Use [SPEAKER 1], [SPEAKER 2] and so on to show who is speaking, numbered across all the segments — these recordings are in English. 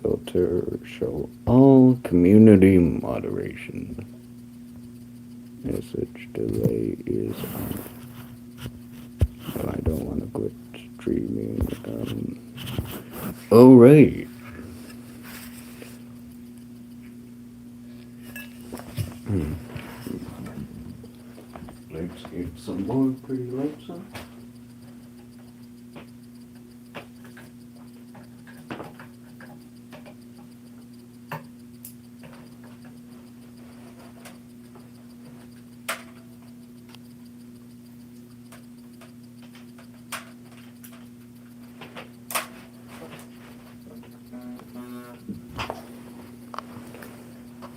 [SPEAKER 1] Filter show all community moderation. Message delay is on. So I don't want to quit streaming. Oh, right. Let's get some more pretty lights on.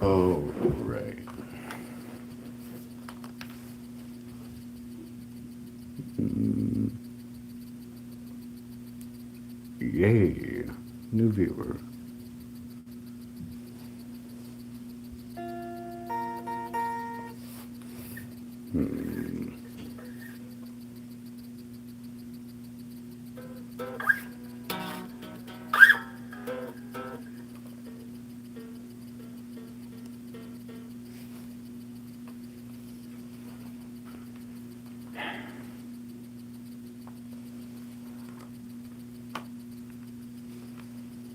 [SPEAKER 1] Oh, right. Mm, yay. New viewer. Hmm.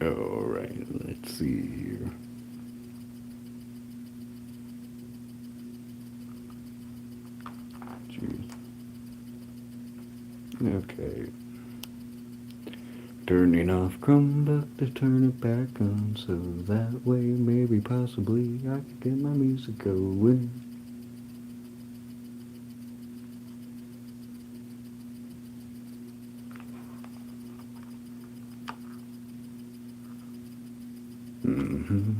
[SPEAKER 1] All right, let's see here. Jeez. Okay. Turning off Chromebook to turn it back on, so that way maybe possibly I can get my music going. Mm-hmm.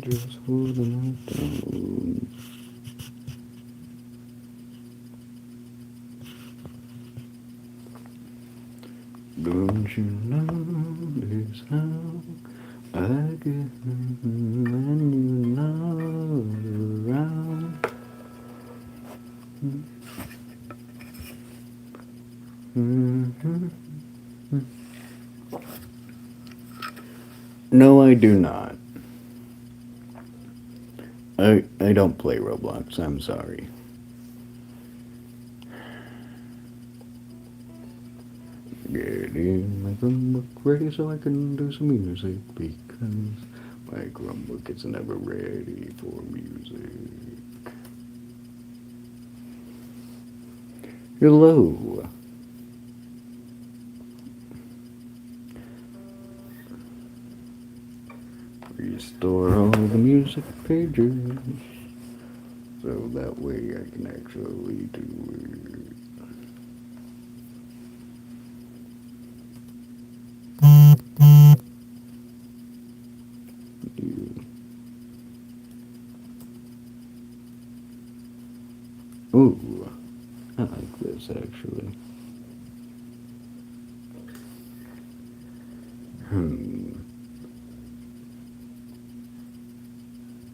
[SPEAKER 1] Just holding it down. Don't you know this how I get when you're not around? Mm-hmm. No, I do not. I don't play Roblox, I'm sorry. Getting my Chromebook ready so I can do some music because my Chromebook is never ready for music. Hello. Restore all the music pages so that way I can actually do it. Ooh, I like this actually. Hmm.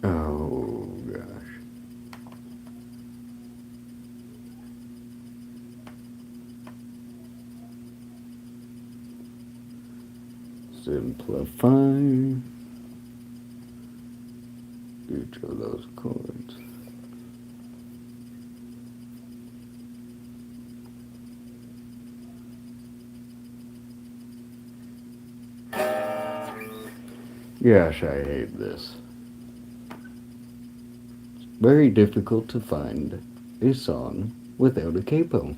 [SPEAKER 1] Oh gosh. Simplify each of those chords. Gosh, I hate this. It's very difficult to find a song without a capo.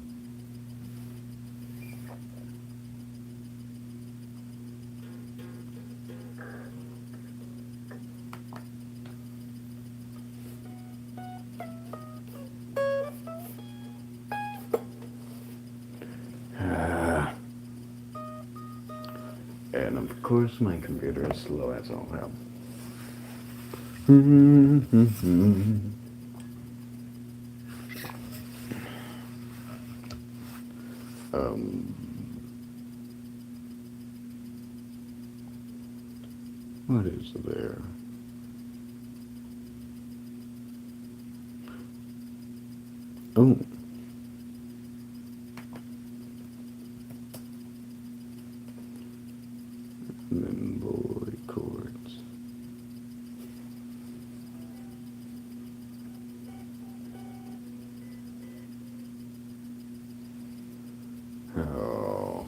[SPEAKER 1] And of course, my computer is slow as all hell. um, what is there? Oh, Boy chords. Oh.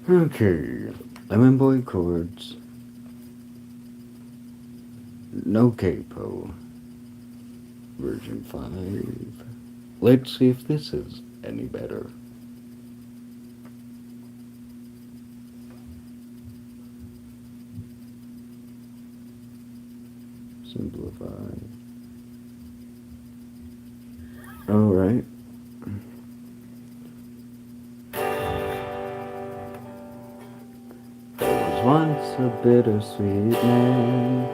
[SPEAKER 1] Okay. Lemon Boy chords. No capo. Version 5. Let's see if this is any better. Simplify. Alright. There was once a bittersweet man.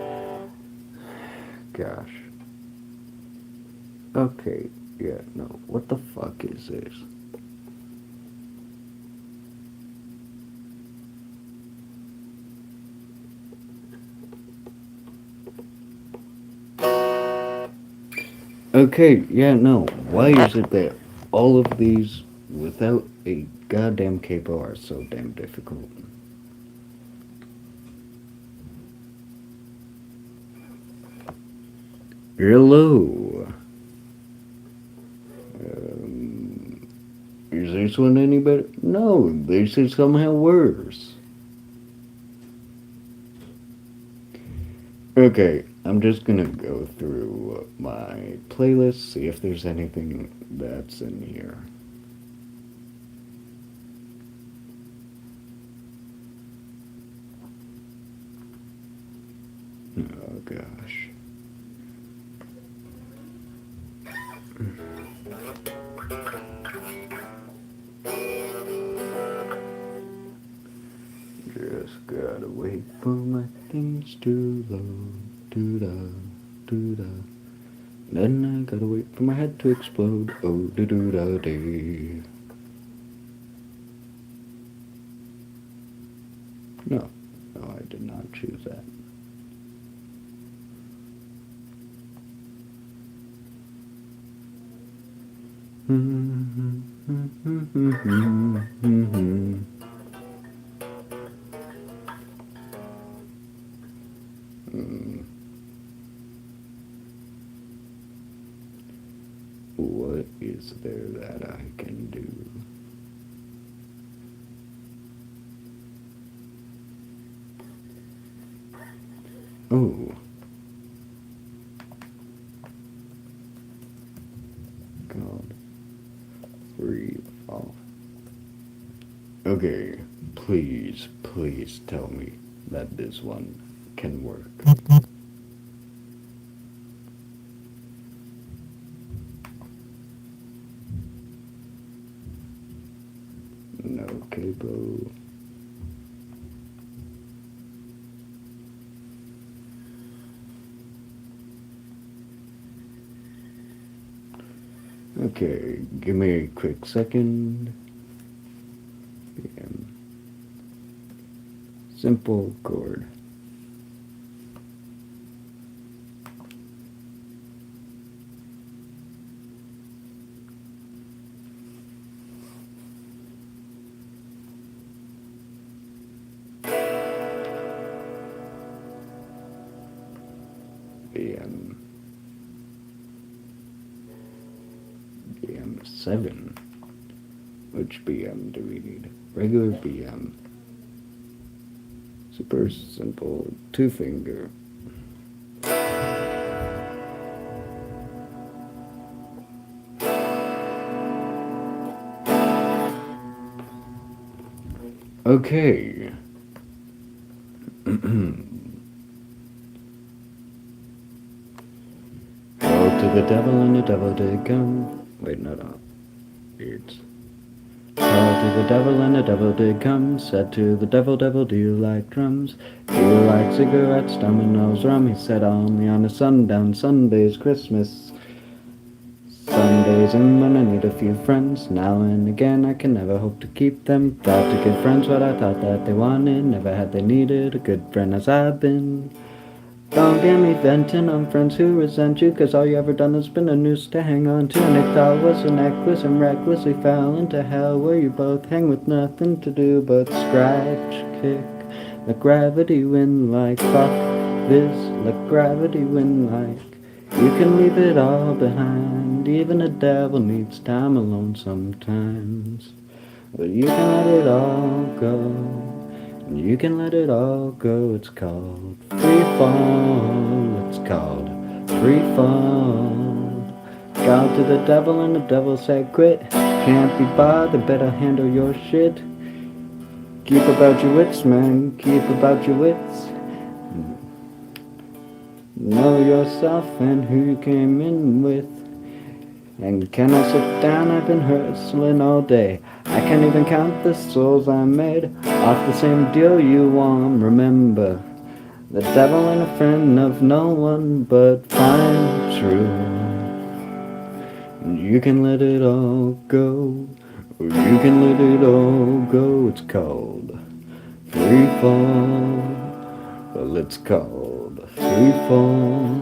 [SPEAKER 1] Gosh. Okay, yeah, no. What the fuck is this? Okay, yeah, no. Why is it that all of these without a goddamn capo are so damn difficult? Hello. Is this one any better? No, this is somehow worse. Okay, I'm just gonna go through my playlist, see if there's anything that's in here. Oh gosh. Just gotta wait for my things to load. Doo-da, doo-da. Then I gotta wait for my head to explode. Oh, doo-doo-da-dee. No, no, I did not choose that. What is there that I can do? Oh. God. 3 off. Okay. Please, please tell me that this one can work. No capo. Okay, give me a quick second. Simple chord. BM7. Which BM do we need? Regular BM. Super simple 2-finger. Okay. Oh, to the devil and the devil did come. Wait, no. It's. Oh, to the devil and the devil did come. Said to the devil, devil, do you like drums? Do you like cigarettes, dominoes, rum? He said, only on a sundown Sunday's Christmas. Some days and when I need a few friends, now and again I can never hope to keep them. Thought to give friends what I thought that they wanted, never had they needed a good friend as I've been. Don't get me venting on friends who resent you, 'cause all you ever done has been a noose to hang on to. And they thought was a necklace and recklessly fell into hell, where you both hang with nothing to do but scratch, kick, let gravity win like fuck this, let gravity win like. You can leave it all behind, even a devil needs time alone sometimes. But you can let it all go. You can let it all go, it's called free fall, it's called free fall. Gone to the devil and the devil said quit. Can't be bothered, better handle your shit. Keep about your wits, man, keep about your wits. Know yourself and who you came in with. And can I sit down? I've been hustling all day. I can't even count the souls I made off the same deal you want. Remember, the devil ain't a friend of no one but fine true. You can let it all go, or you can let it all go. It's called free fall. Well, it's called free fall.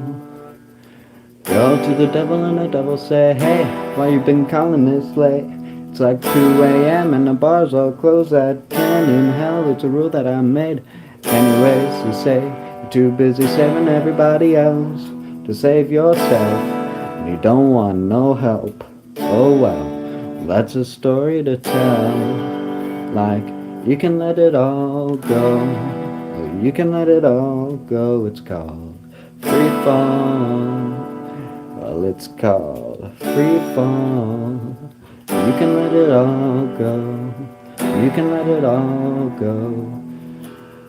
[SPEAKER 1] Go to the devil and the devil say, hey, why you been calling this late? It's like 2 a.m. and the bars all close at 10. In hell, it's a rule that I made. Anyways, you say you're too busy saving everybody else to save yourself, and you don't want no help. Oh well, that's a story to tell. Like, you can let it all go, or you can let it all go. It's called free fall. Well, it's called free fall. You can let it all go. You can let it all go.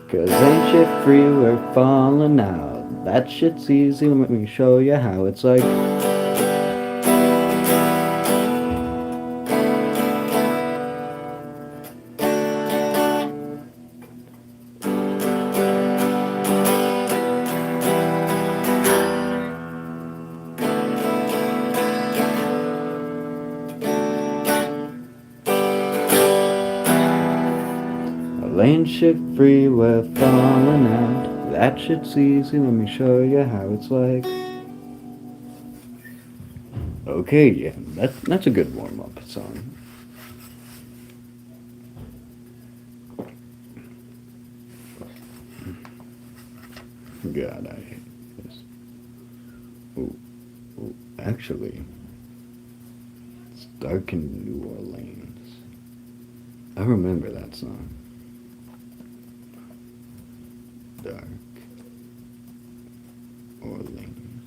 [SPEAKER 1] 'Cause ain't shit free, we're falling out. That shit's easy, let me show you how. It's like, ain't shit free, we're falling out. That shit's easy, let me show you how. It's like, okay, yeah, that's a good warm-up song. God, I hate this. Ooh, actually, it's dark in New Orleans. I remember that song. Dark Orleans.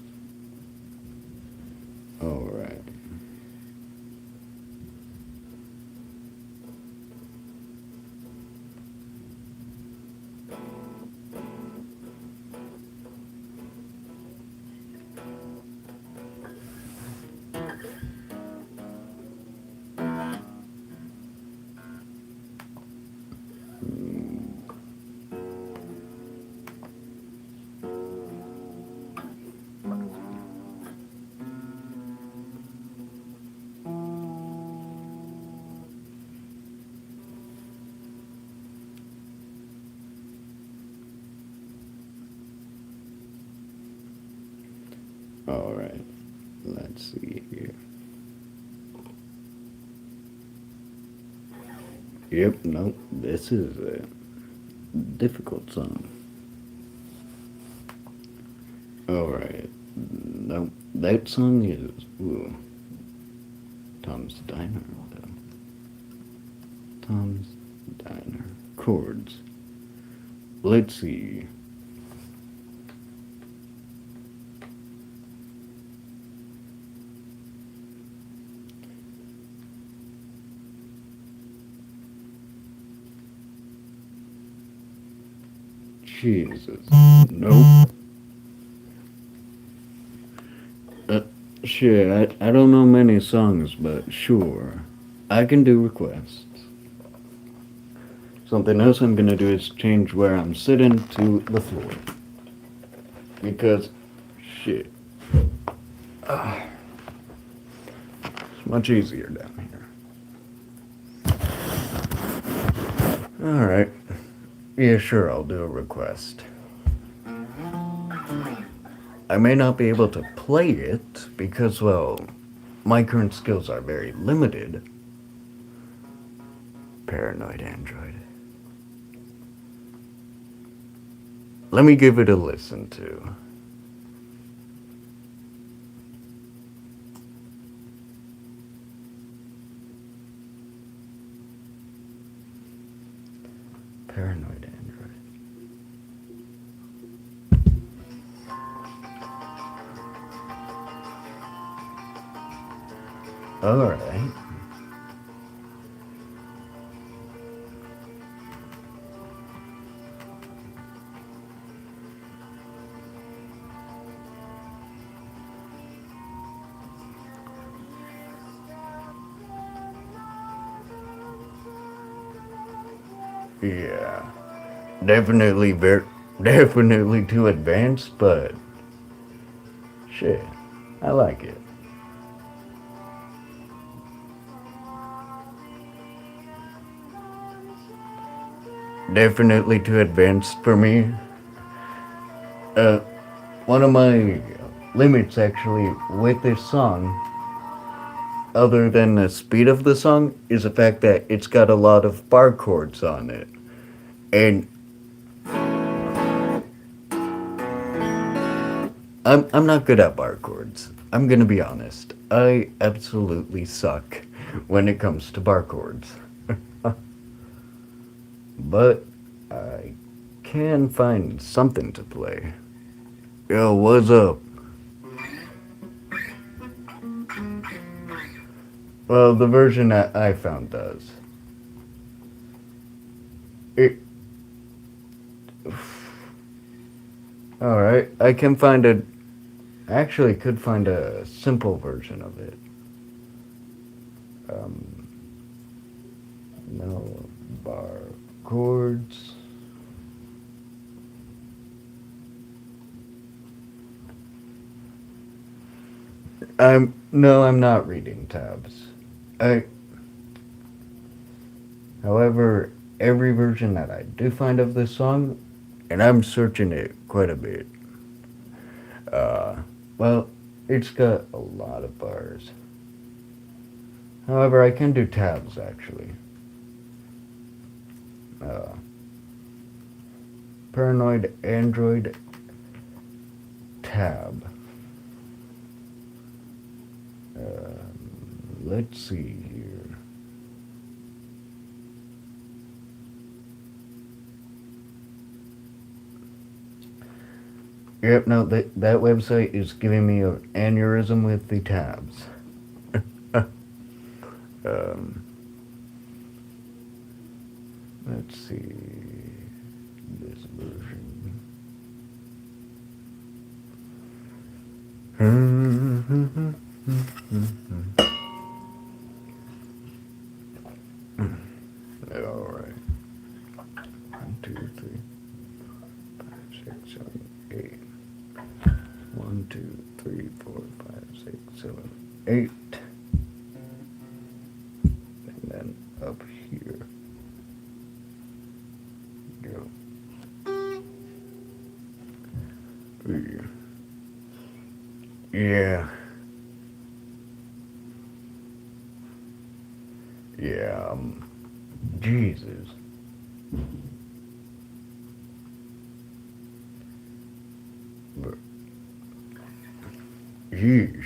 [SPEAKER 1] Alright. Alright, let's see here. Yep, nope, this is a difficult song. Alright, nope, that song is, ooh, Tom's Diner, though. Tom's Diner. Chords. Let's see. Jesus. Nope. Shit, I don't know many songs, but sure. I can do requests. Something else I'm gonna do is change where I'm sitting to the floor. Because, shit. much easier down here. Alright. Yeah, sure, I'll do a request. I may not be able to play it because, well, my current skills are very limited. Paranoid Android. Let me give it a listen to. Paranoid Android. Alright. Yeah. Definitely too advanced, but shit, I like it. Definitely too advanced for me. One of my limits actually with this song, other than the speed of the song, is the fact that it's got a lot of bar chords on it. And I'm not good at bar chords. I'm gonna be honest. I absolutely suck when it comes to bar chords. But I can find something to play. Yo, what's up? Well, the version that I found does. It. Alright, I can find a. Actually, could find a simple version of it. No bar chords. I'm not reading tabs. However, every version that I do find of this song, and I'm searching it quite a bit, well, it's got a lot of bars. However, I can do tabs actually. Paranoid Android tab. Let's see here. Yep, no, that website is giving me an aneurysm with the tabs. Let's see this version. All right. 1, 2, 3, 5, 6, 7, 8. 1, 2, 3, 4, 5, 6, 7, 8. And then up here. Go. Yeah. Yeah, Jesus. But, yeesh.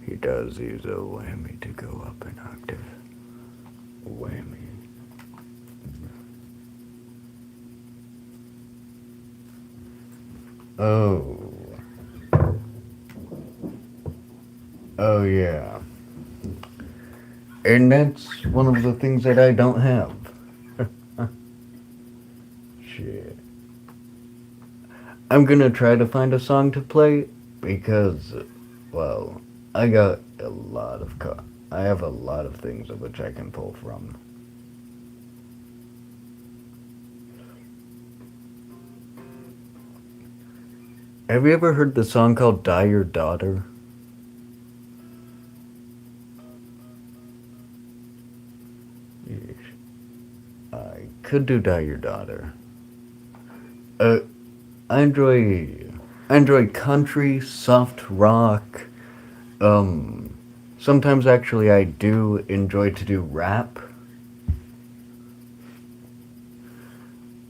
[SPEAKER 1] He does use a whammy to go up an octave. Whammy. Oh. Oh, yeah. And that's one of the things that I don't have. Shit. I'm gonna try to find a song to play because, well, I got a lot of I have a lot of things of which I can pull from. Have you ever heard the song called Die Your Daughter? I could do Die Your Daughter. Uh, I enjoy country, soft rock. Sometimes actually I do enjoy to do rap.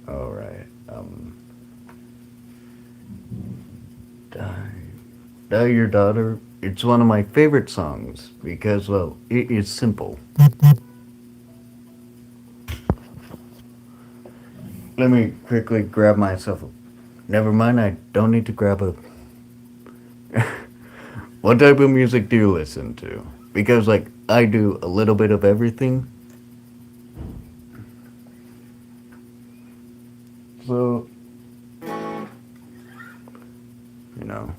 [SPEAKER 1] Alright, Die Your Daughter. It's one of my favorite songs because, well, it is simple. Let me quickly grab myself a... Never mind, I don't need to grab a... What type of music do you listen to? Because, like, I do a little bit of everything. So, you know.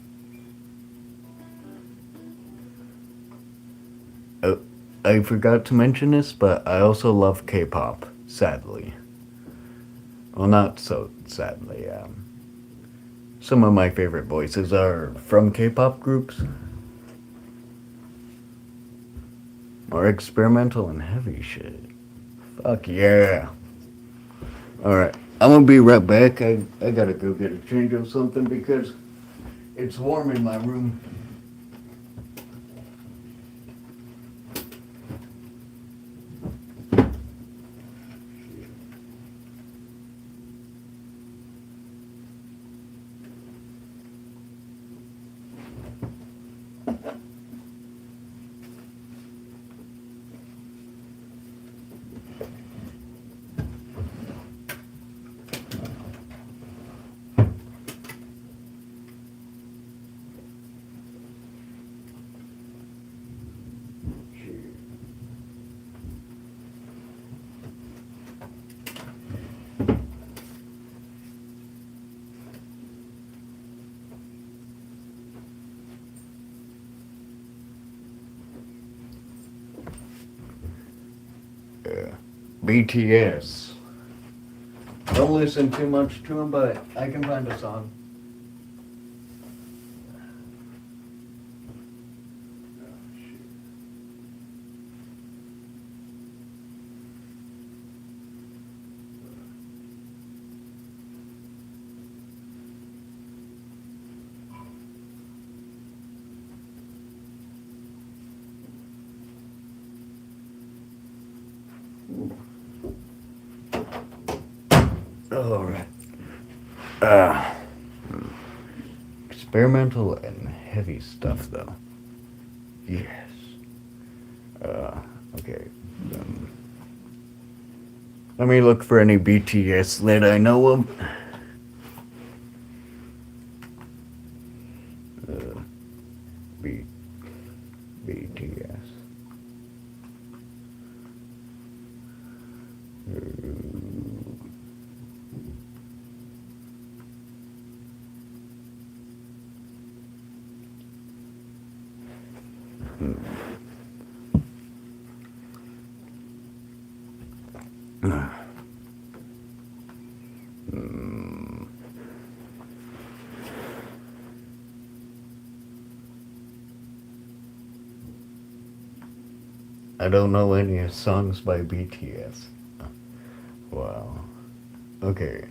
[SPEAKER 1] Oh, I forgot to mention this, but I also love K-pop, sadly. Well, not so sadly. Some of my favorite voices are from K-pop groups. Or experimental and heavy shit. Fuck yeah. Alright, I'm gonna be right back. I gotta go get a change of something because it's warm in my room. BTS. Don't listen too much to them, but I can find a song. Alright. Experimental and heavy stuff, though. Yes. Okay. Let me look for any BTS that I know of. BTS. I don't know any songs by BTS. Wow. Okay.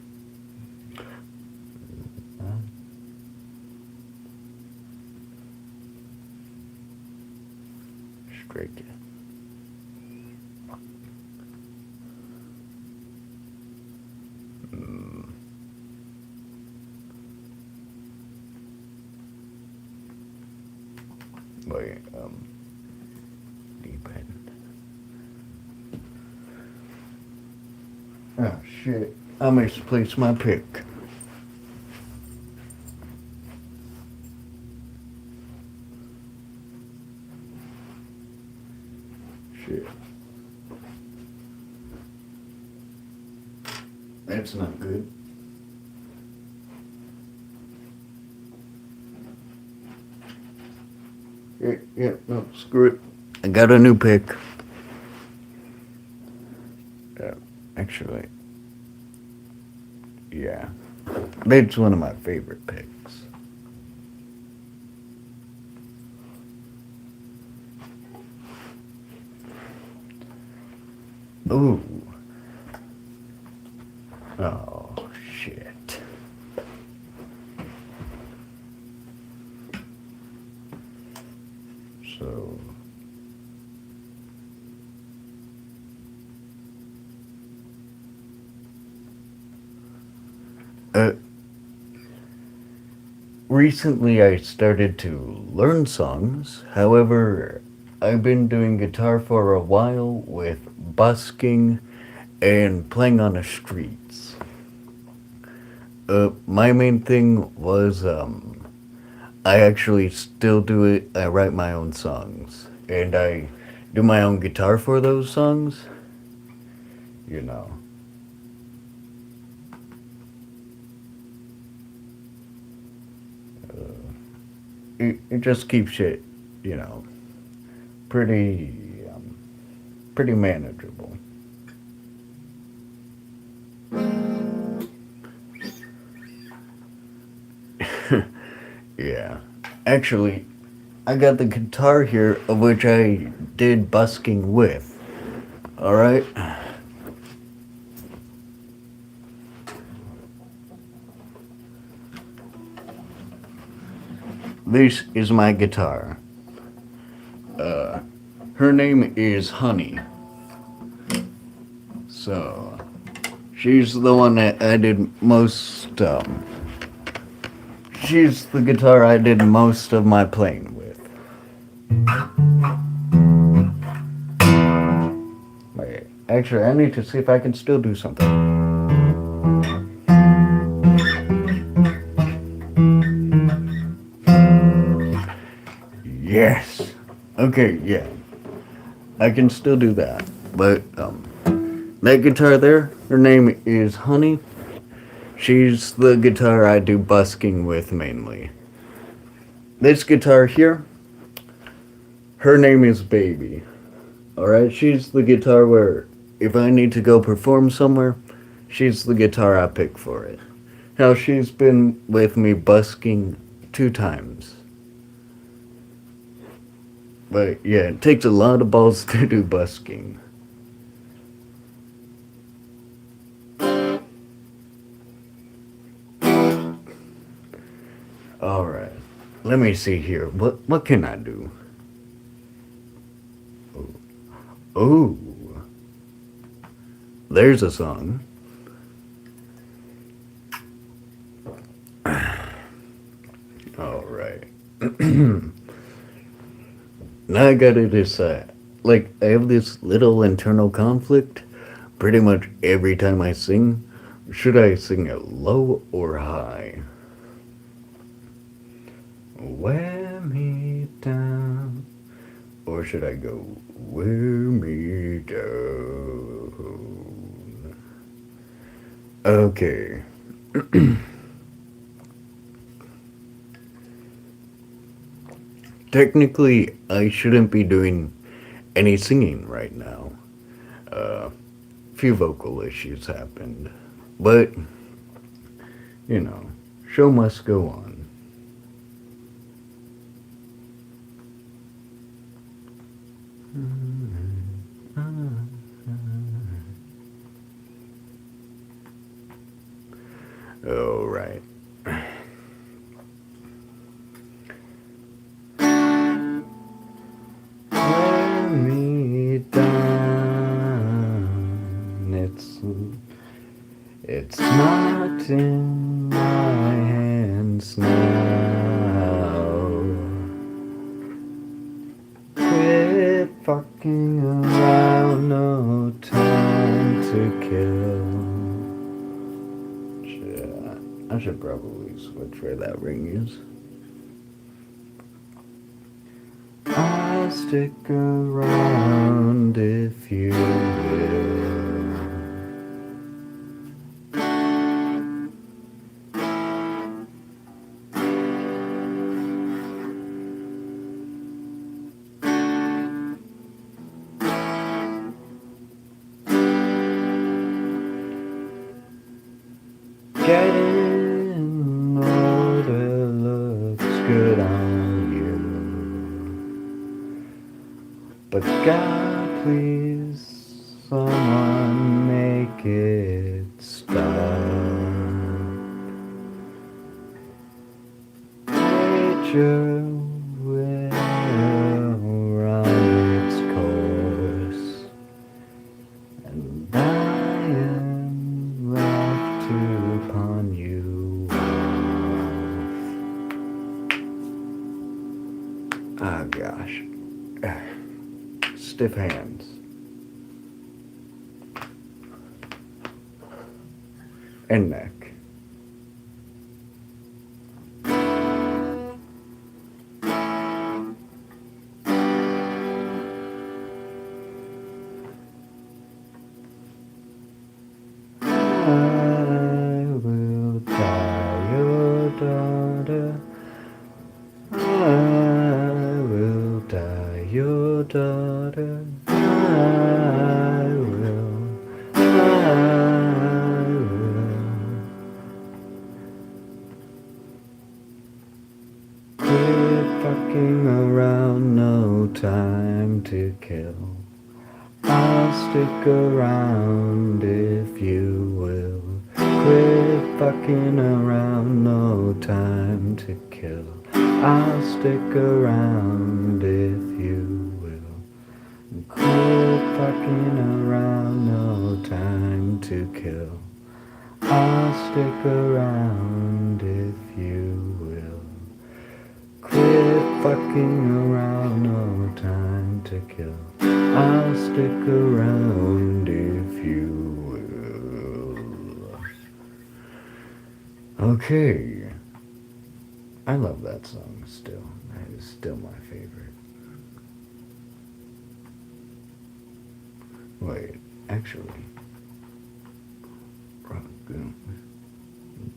[SPEAKER 1] Stray Kids. Wait, deep end. Oh shit. I misplaced my pick. Shit. That's not good. Yeah, no, screw it. I got a new pick. Actually, yeah. That's one of my favorite picks. Ooh. Oh, shit. So... recently I started to learn songs. However, I've been doing guitar for a while with busking and playing on the streets. My main thing was I actually still do it. I write my own songs, and I do my own guitar for those songs. You know. It just keeps it, you know, pretty pretty manageable. Yeah. Actually, I got the guitar here, of which I did busking with. Alright? This is my guitar. Her name is Honey. So, she's the one that I did most, she's the guitar I did most of my playing with. Wait, actually, I need to see if I can still do something. Yes. Okay, yeah. I can still do that. But, that guitar there, her name is Honey. She's the guitar I do busking with mainly. This guitar here, her name is Baby. Alright, she's the guitar where if I need to go perform somewhere, she's the guitar I pick for it. Now, she's been with me busking 2 times. But yeah, it takes a lot of balls to do busking. Alright, let me see here. What can I do? Oh, there's a song. Alright. Now I gotta decide. Like, I have this little internal conflict pretty much every time I sing. Should I sing it low or high? Wear me down. Or should I go, wear me down? Okay. Technically, I shouldn't be doing any singing right now. Few vocal issues happened. But, you know, show must go on. All right. Wear me down. It's not in my hands now. Quit fucking around, no time to kill. I should probably switch where that ring is. I'll stick around if you will. Getting older looks good on you. But God, please, someone make it stop. Nature will run its course, and I am left to pawn you off. Oh gosh. Stiff hands. And neck. I will die your daughter. I will die your daughter. I will. Quit fucking around, no time to kill. I'll stick around if you will. Quit fucking around, no time to kill. I'll stick around if you will. Quit fucking around, no time to kill. I'll stick around if you will. Quit fucking around, no time to kill. I'll stick around if you will. Okay. I love that song still. That is still my favorite. Wait, actually. Rockin',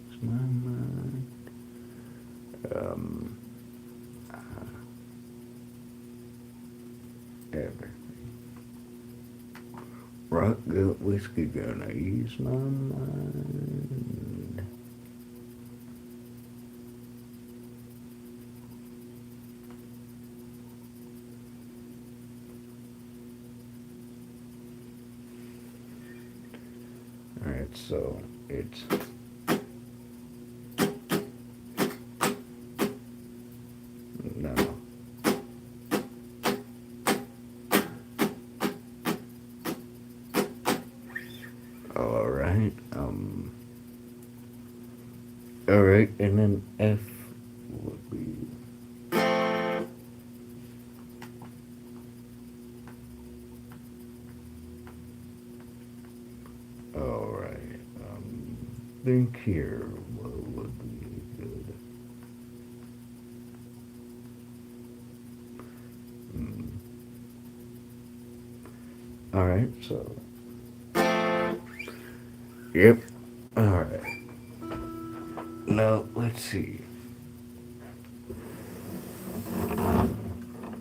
[SPEAKER 1] it's my mind. Everything. Rock good whiskey gonna ease my mind. Alright, so it's no. Alright, and then F would be alright, think here what would be good. Alright, so yep. Alright. Now, let's see.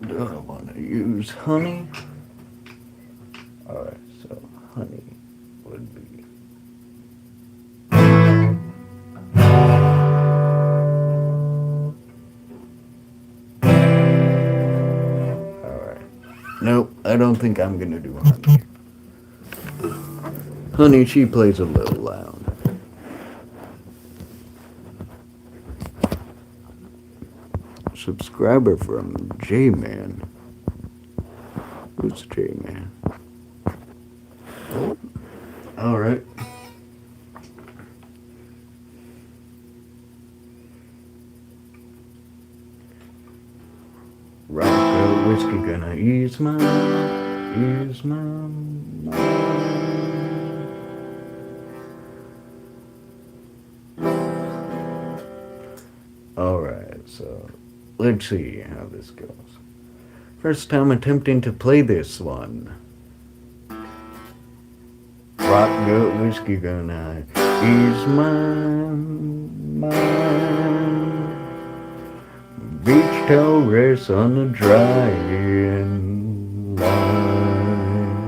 [SPEAKER 1] Do I want to use honey? Alright, so honey would be. Alright. Nope, I don't think I'm gonna do honey. Honey, she plays a little loud. Subscriber from J-Man. Who's J-Man? Oh, alright. Rock whiskey gonna ease my mind. Alright, so let's see how this goes. First time attempting to play this one. Rock good whiskey gonna ease my mind. Beach towel race on the drying line.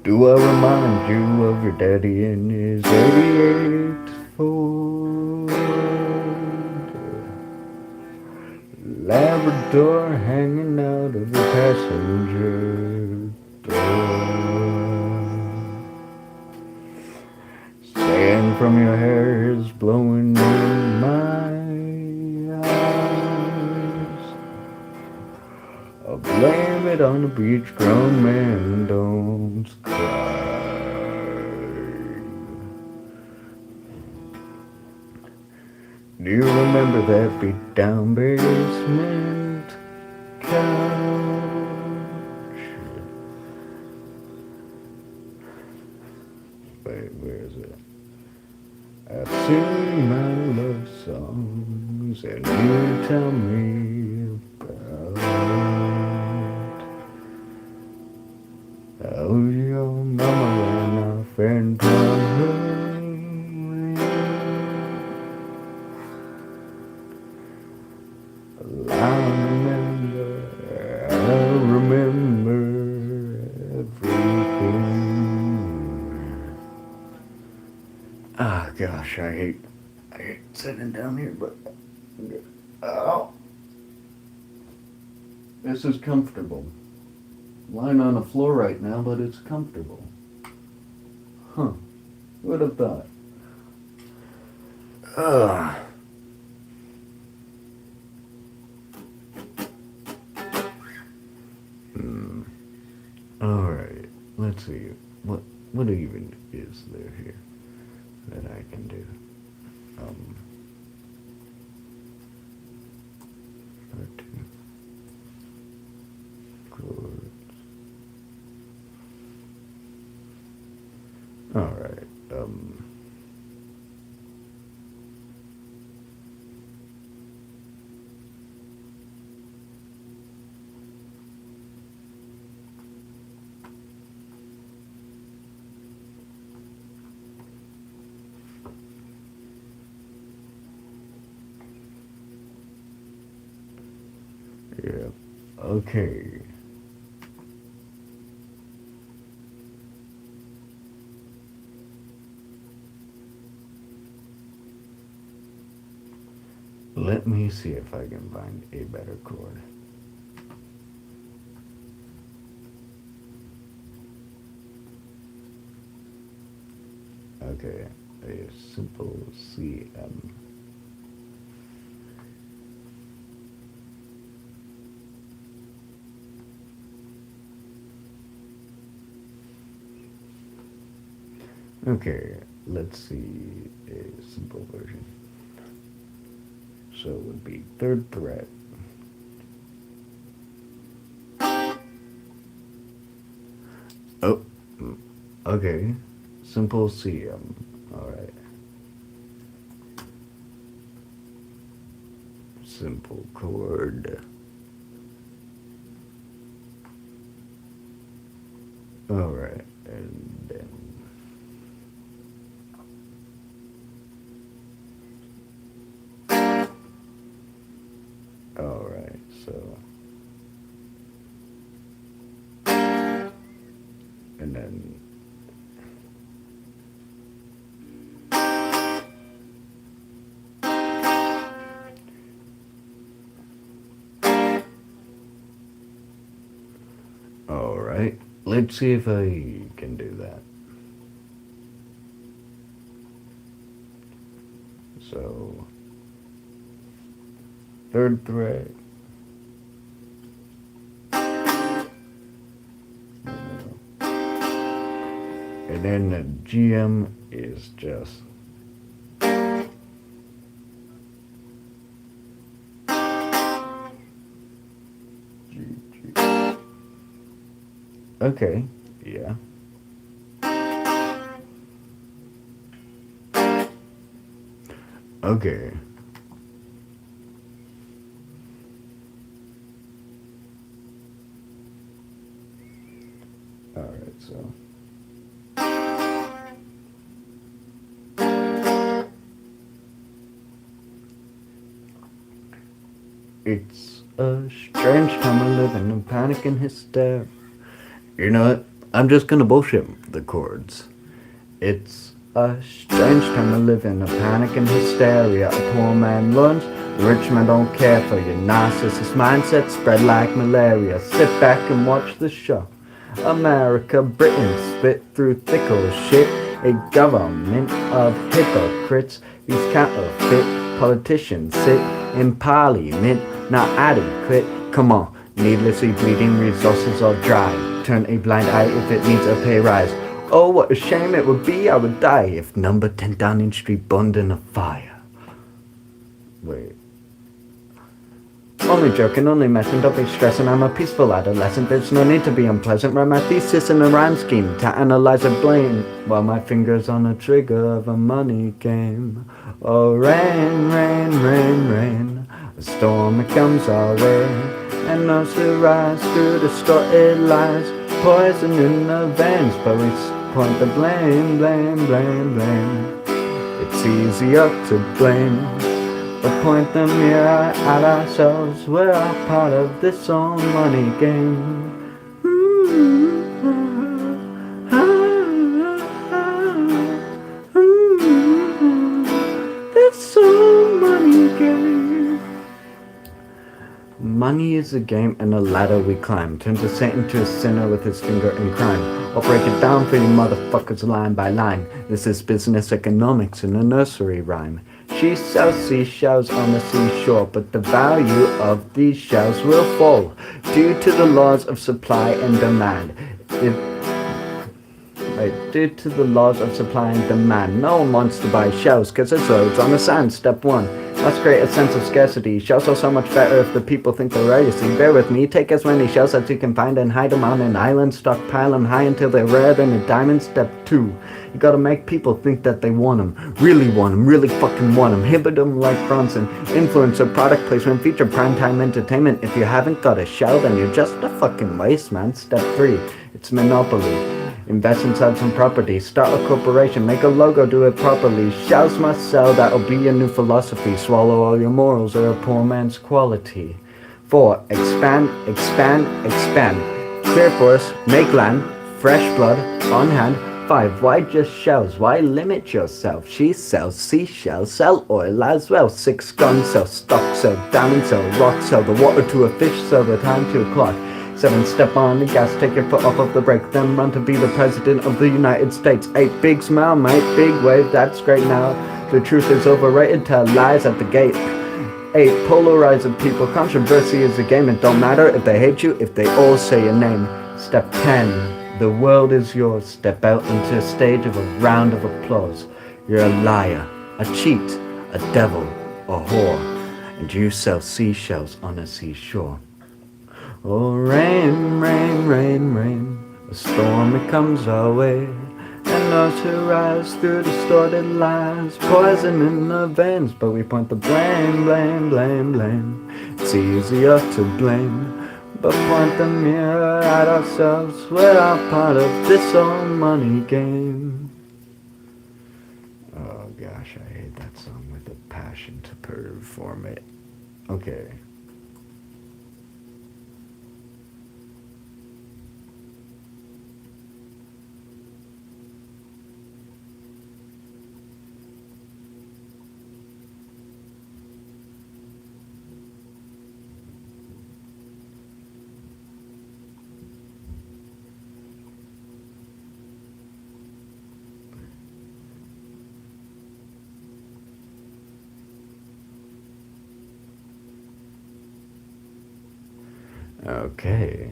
[SPEAKER 1] Do I remind you of your daddy and his 88 Ford? Labrador hanging out of the passenger door. Sand from your hair is blowing in my eyes. I'll blame it on the beach, grown man, don't cry. Do you remember that beat down basement couch? Wait, where is it? I sing my love songs and you tell me about how your mama ran off and drowned her. I remember everything. Ah, gosh, I hate sitting down here, but oh, this is comfortable. Lying on the floor right now, but it's comfortable. Huh? Who would have thought? Ugh. All right. Let's see. What even is there here that I can do? Two chords. All right. Yeah. Okay. Let me see if I can find a better chord. Okay, a simple CM. Okay, let's see a simple version. So it would be third fret. Oh, okay. Simple CM. Alright. Simple chord. Alright, and then alright, so and then alright, let's see if I can do that. So third fret. And then the GM is just G, G. Okay, yeah. Okay. Alright, so it's a strange time I live in, I'm panicking hysteria. You know what? I'm just gonna bullshit the chords. It's a strange time I live in, a panic and hysteria. A poor man learns, the rich man don't care for your narcissist mindset spread like malaria. Sit back and watch the show. America, Britain, split through thickle shit. A government of hypocrites. These counterfeit politicians sit in parliament, not adequate. Come on, needlessly bleeding, resources all dry. Turn a blind eye if it needs a pay rise. Oh, what a shame it would be, I would die if number 10 Downing Street burned in a fire. Wait. Only joking, only messing, don't be stressing, I'm a peaceful adolescent, there's no need to be unpleasant. Write my thesis in a rhyme scheme to analyze a blame, while my fingers on the trigger of a money game. Oh, rain, rain, rain, rain, a storm it comes our way, and those who rise through distorted lies, poison in the veins, but we point the blame, blame, blame, blame. It's easier to blame, but point the mirror at ourselves. We're all part of this all money game. This all money game. Money is a game and a ladder we climb. Turns a saint into a sinner with his finger in crime. I'll break it down for you motherfuckers line by line. This is business economics in a nursery rhyme. She sells seashells on the seashore, but the value of these shells will fall due to the laws of supply and demand. Due to the laws of supply and demand, no one wants to buy shells because it's loads on the sand. Step 1. Must create a sense of scarcity. Shells are so much better if the people think they're rare. You see, bear with me. Take as many shells as you can find and hide them on an island. Stockpile them high until they're rarer than a diamond. Step 2. You gotta make people think that they want them. Really want them. Really fucking want them. Hibber them like Bronson. Influencer, product placement, feature primetime entertainment. If you haven't got a shell, then you're just a fucking waste, man. Step 3. It's monopoly. Invest inside some property, start a corporation, make a logo, do it properly. Shells must sell, that'll be your new philosophy. Swallow all your morals or a poor man's quality. 4. Expand, expand, expand. Clear forest, make land, fresh blood, on hand. 5. Why just shells? Why limit yourself? She sells seashells, sell oil as well. 6. Guns, sell stock, sell diamonds, sell rocks, sell the water to a fish, sell the time to a clock. 7. Step on the gas, take your foot off of the brake, then run to be the president of the United States. 8. Big smile, mate, big wave, that's great now. The truth is overrated, tell lies at the gate. 8. Polarize the people, controversy is a game. It don't matter if they hate you, if they all say your name. Step 10. The world is yours. Step out into a stage of a round of applause. You're a liar, a cheat, a devil, a whore, and you sell seashells on a seashore. Oh, rain, rain, rain, rain, a storm it comes our way, and those who rise through distorted lies, poison in the veins, but we point the blame, blame, blame, blame. It's easier to blame, but point the mirror at ourselves. We're all part of this old money game. Oh gosh, I hate that song with a passion to perform it. Okay. Okay.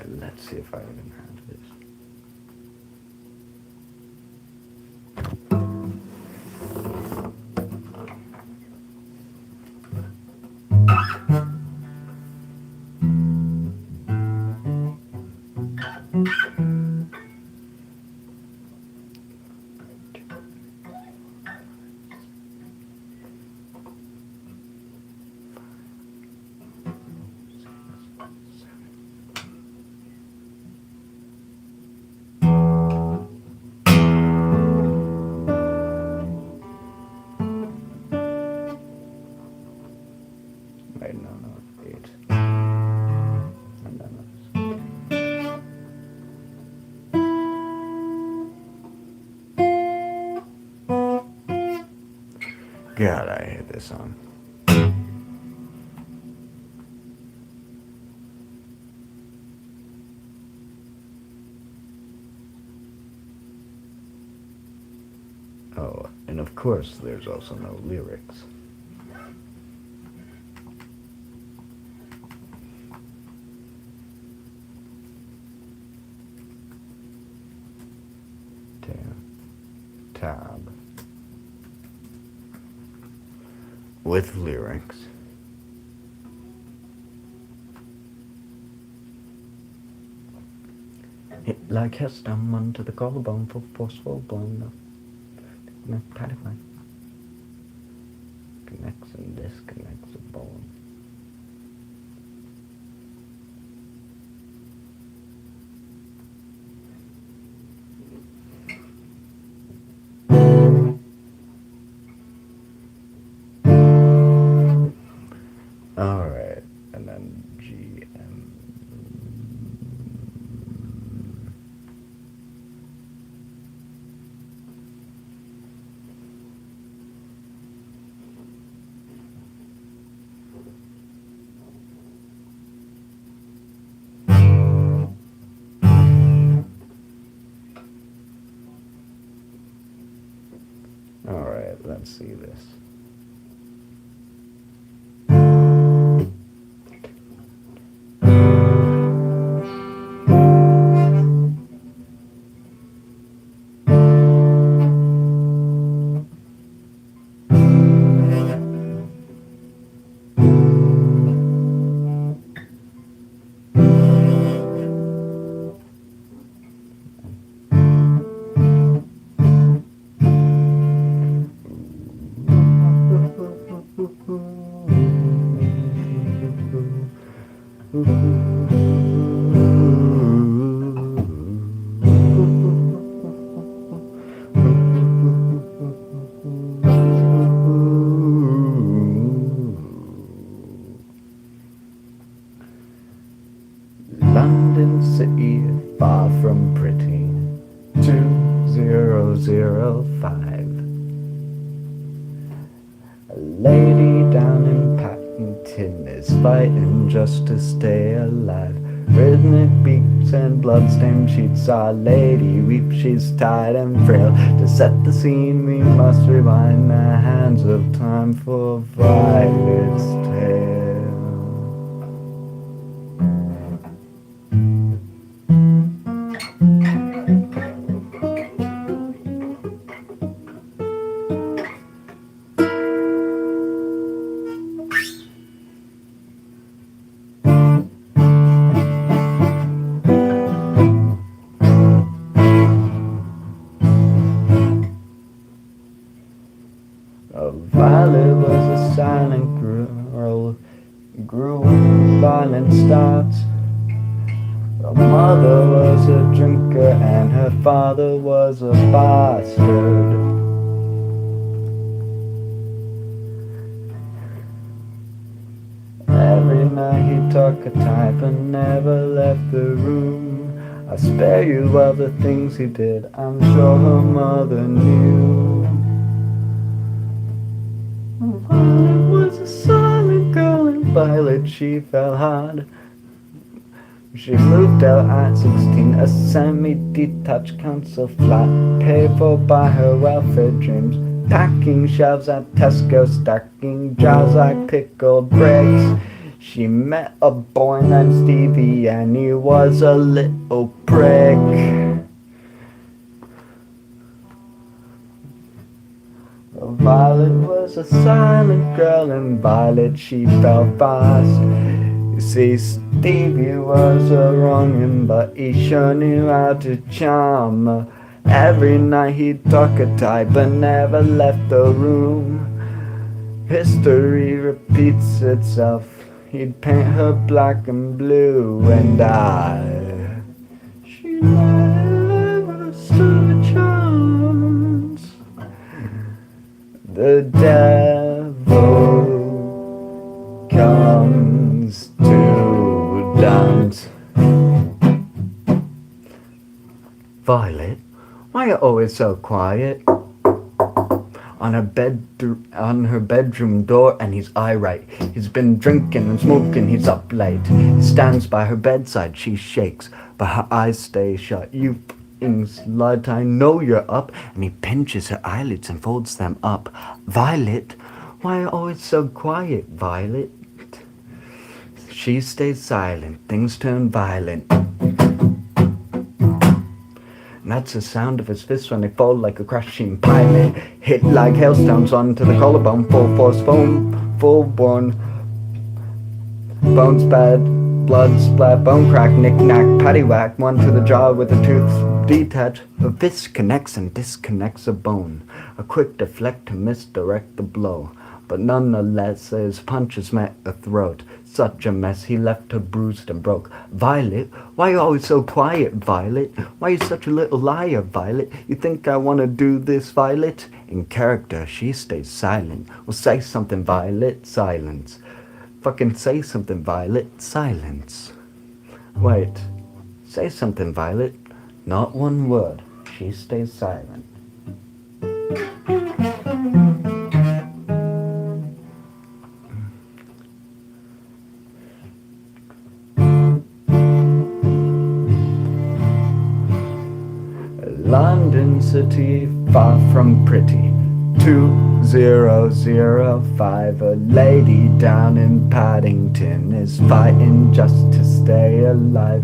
[SPEAKER 1] Let's see if I even have this. God, I hate this song. Oh, and of course, there's also no lyrics. Tab. With lyrics. Hit like a someone to the collarbone for forceful blown. Paddify. Connects and disconnects the bone. Alright, and then GM. Alright, let's see this. London City, far from pretty. 2005. A lady down in Paddington is fighting just to stay alive. Rhythmic beats and bloodstained sheets. Our lady weeps, she's tired and frail. To set the scene we must rewind the hands of time for Violet's tale. Violet was a silent girl, grew when violent starts. Her mother was a drinker and her father was a bastard. Every night he took a type and never left the room. I spare you all the things he did, I'm sure her mother knew. Violet was a silent girl and Violet she fell hard. She moved out at 16, a semi-detached council flat, paid for by her welfare dreams. Packing shelves at Tesco, stacking jars like pickled bricks. She met a boy named Stevie and he was a little prick. Violet was a silent girl and Violet she fell fast. You see, Stevie was a wrongin', but he sure knew how to charm her. Every night he took a type but never left the room. History repeats itself, he'd paint her black and blue, and she never stood a chance. The devil comes to dance. Violet, why are you always so quiet? on her bedroom door, and he's irate. He's been drinking and smoking, he's up late. He stands by her bedside, she shakes, but her eyes stay shut. You slut, I know you're up. And he pinches her eyelids and folds them up. Violet, why always so quiet, Violet? She stays silent, things turn violent. And that's the sound of his fists when they fall like a crashing pilot. Hit like hailstones onto the collarbone, full force foam, full born. Bones bad, blood splat, bone crack, knick-knack, paddywhack. One to the jaw with a tooth detached. A fist connects and disconnects a bone. A quick deflect to misdirect the blow. But nonetheless, his punches met a throat. Such a mess, he left her bruised and broke. Violet, why you always so quiet, Violet? Why you such a little liar, Violet? You think I want to do this, Violet? In character, she stays silent. Well, say something, Violet. Silence. Fucking say something, Violet. Silence. Wait. Say something, Violet. Not one word. She stays silent. London city, far from pretty. 2005. A lady down in Paddington is fighting just to stay alive.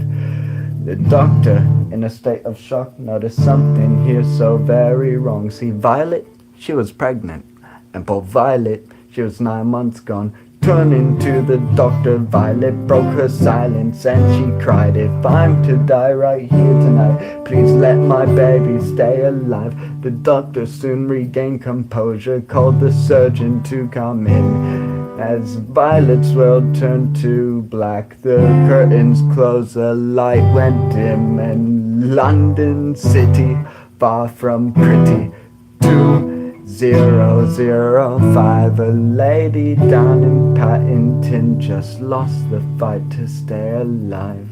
[SPEAKER 1] The doctor, in a state of shock, noticed something here so very wrong. See, Violet, she was pregnant, and poor Violet, she was 9 months gone. Turning to the doctor, Violet broke her silence and she cried, if I'm to die right here tonight, please let my baby stay alive. The doctor soon regained composure, called the surgeon to come in. As Violet's world turned to black, the curtains closed, the light went dim, and London city, far from pretty. 2005. A lady down in Paddington just lost the fight to stay alive.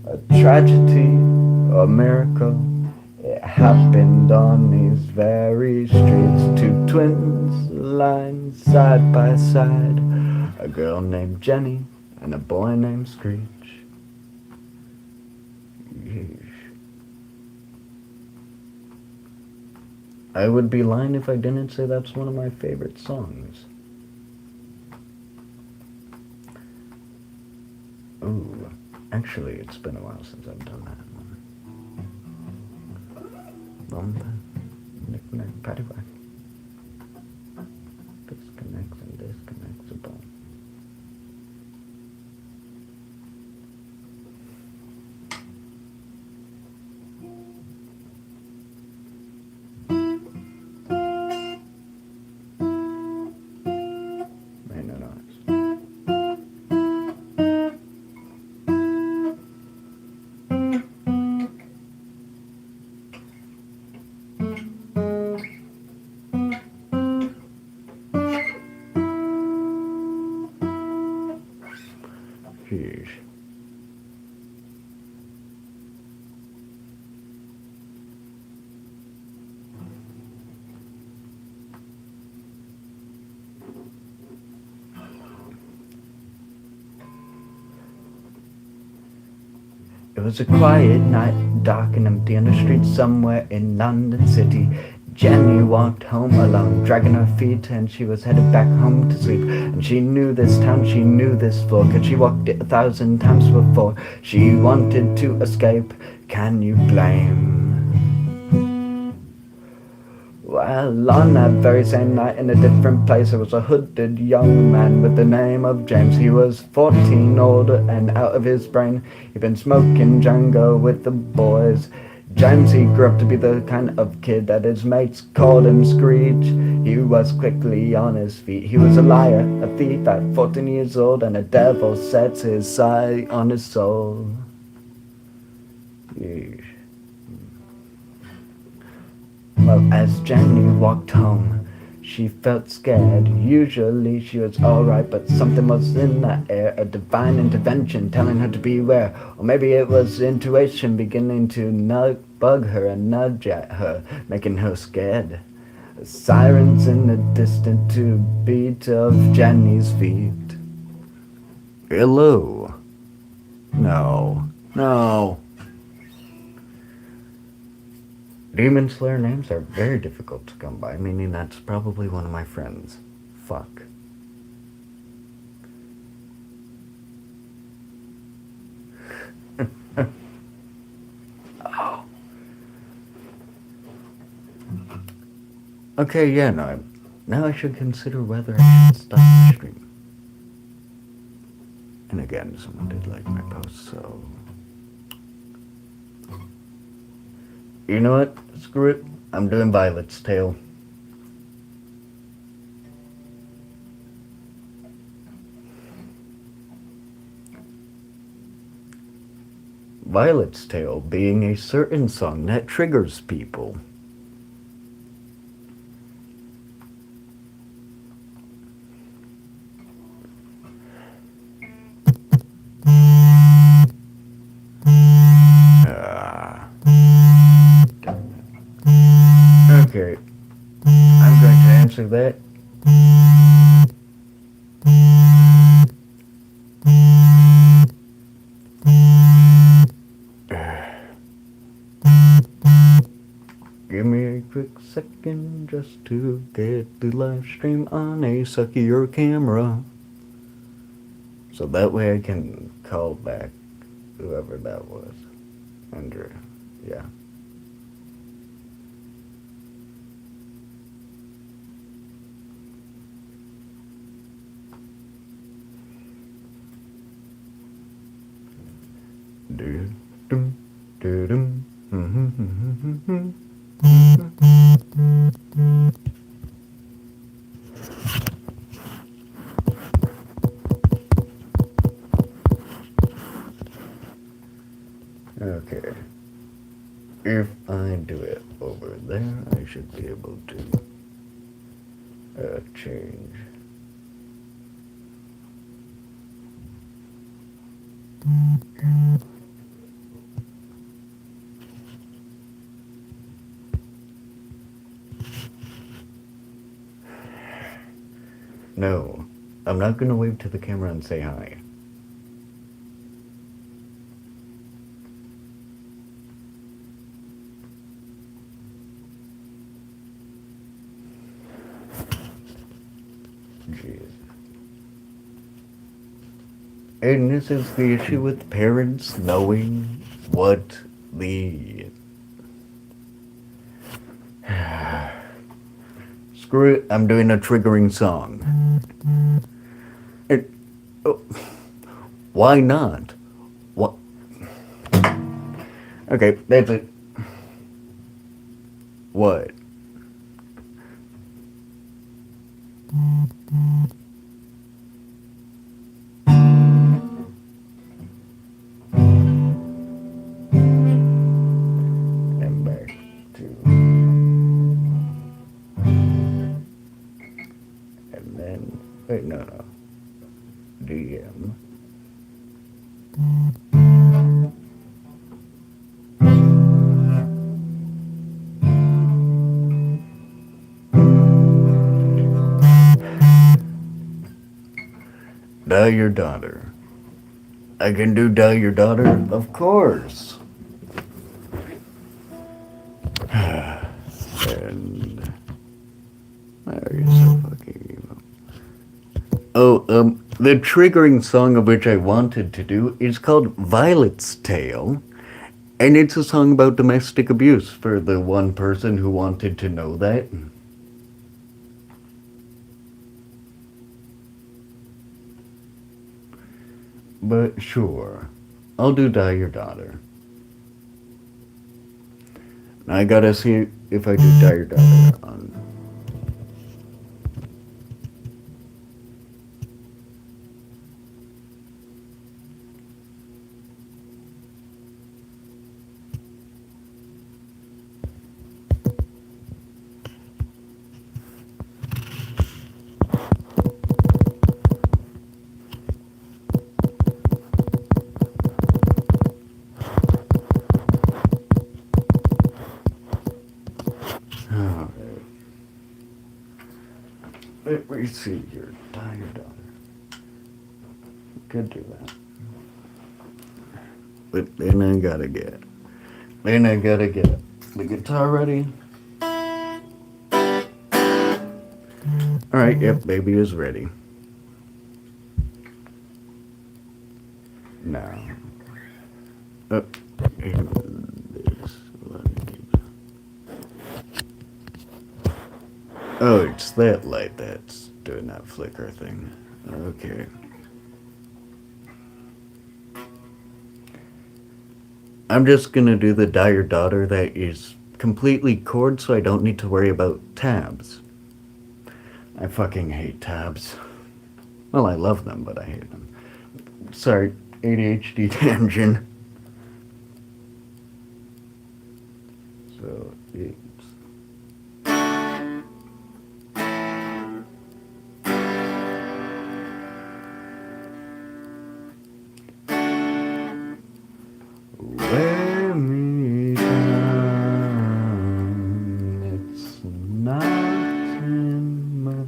[SPEAKER 1] A tragedy, a miracle, it happened on these very streets. Two twins lying side by side, a girl named Jenny and a boy named Screech. I would be lying if I didn't say that's one of my favorite songs. Ooh, actually, it's been a while since I've done that one. Bumba, knick-knack, paddywhack. Disconnects and disconnects a bone. It was a quiet night, dark and empty on the street somewhere in London city. Jenny walked home alone, dragging her feet, and she was headed back home to sleep. And she knew this town, she knew this floor, 'cause she walked it 1,000 times before. She wanted to escape, can you blame? Well, on that very same night in a different place, there was a hooded young man with the name of James. He was 14, older and out of his brain. He'd been smoking Django with the boys. James, he grew up to be the kind of kid that his mates called him Screech. He was quickly on his feet. He was a liar, a thief at 14 years old, and a devil sets his sight on his soul. Yeesh. Well, as Jenny walked home, she felt scared. Usually she was alright, but something was in the air, a divine intervention telling her to beware. Or maybe it was intuition beginning to bug her and nudge at her, making her scared. Sirens in the distant beat of Jenny's feet. Hello. No. No. Demon Slayer names are very difficult to come by, meaning that's probably one of my friends. Fuck. Oh. Okay, yeah, no. Now I should consider whether I should stop the stream. And again, someone did like my post, so... You know what? Screw it. I'm doing Violet's Tale. Violet's Tale being a certain song that triggers people. Okay. I'm going to answer that. Give me a quick second just to get the live stream on a suckier camera. So that way I can call back whoever that was. Andrew. Yeah. Okay. If I do it over there, I should be able to change. No, I'm not going to wave to the camera and say hi. Jeez. And this is the issue with parents knowing what the... Screw it, I'm doing a triggering song. Why not? What? Okay, that's it. What? And back to... And then... Wait, no. DM. Die your daughter. I can do die your daughter? Of course. And... Why are you so fucking evil? Oh, the triggering song of which I wanted to do is called Violet's Tale. And it's a song about domestic abuse for the one person who wanted to know that. But sure, I'll do Die Your Daughter. I gotta see if I do Die Your Daughter on... Let me see here. Die your daughter. Could do that. But then I gotta get the guitar ready. Alright, yep, baby is ready. Now. Oh, this. Oh, it's that light that's doing that flicker thing. Okay. I'm just gonna do the Die Your Daughter that is completely chord, so I don't need to worry about tabs. I fucking hate tabs. Well, I love them, but I hate them. Sorry, ADHD tangent. So, it's... Wear me down, it's not in my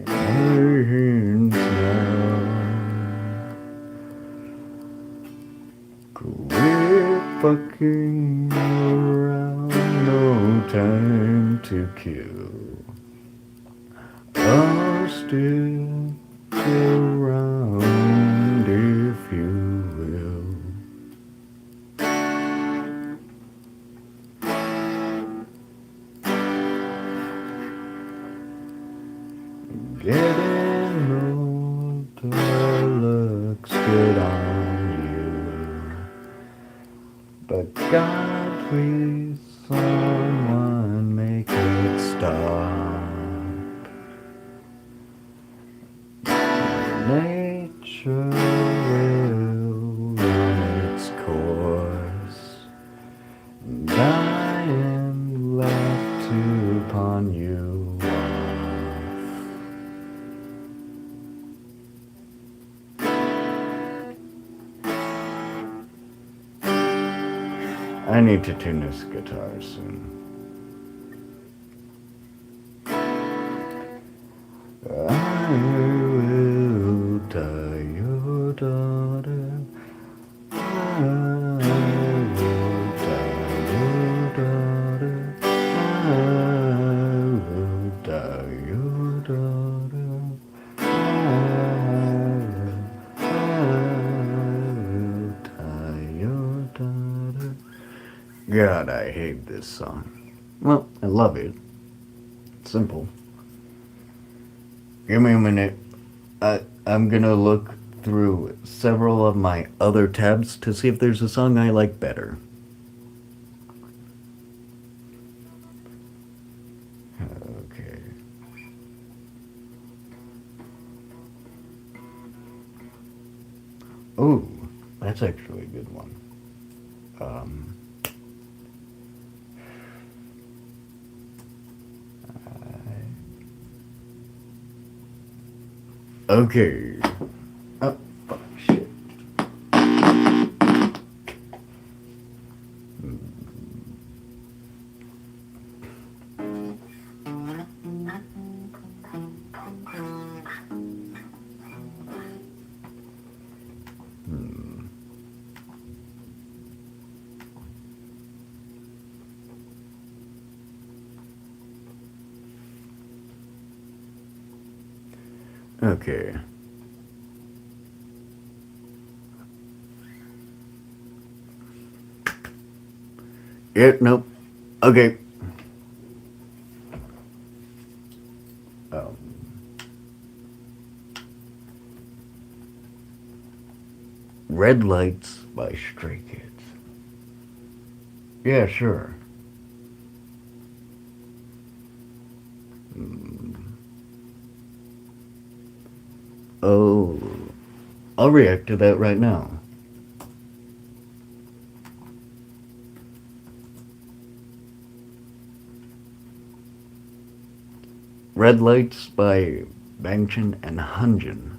[SPEAKER 1] hands now. Quit fucking around, no time to kill. I'll stick around if you will. Getting older looks good on you, but God, please, someone make it stop. Nature will run its course, and I am left to pawn you off. I need to tune this guitar soon. I will die your daughter. I will die your daughter. I will die your daughter. I will die your daughter. God, I hate this song. Well, I love it. It's simple. Give me a minute. I'm gonna look through several of my other tabs to see if there's a song I like better. Okay. Oh, that's actually a good one. Okay. Oh, fuck, shit. Okay. Yeah, nope. Okay. Red Lights by Stray Kids. Yeah, sure. Oh, I'll react to that right now. Red Lights by Bangchan and Hunjin.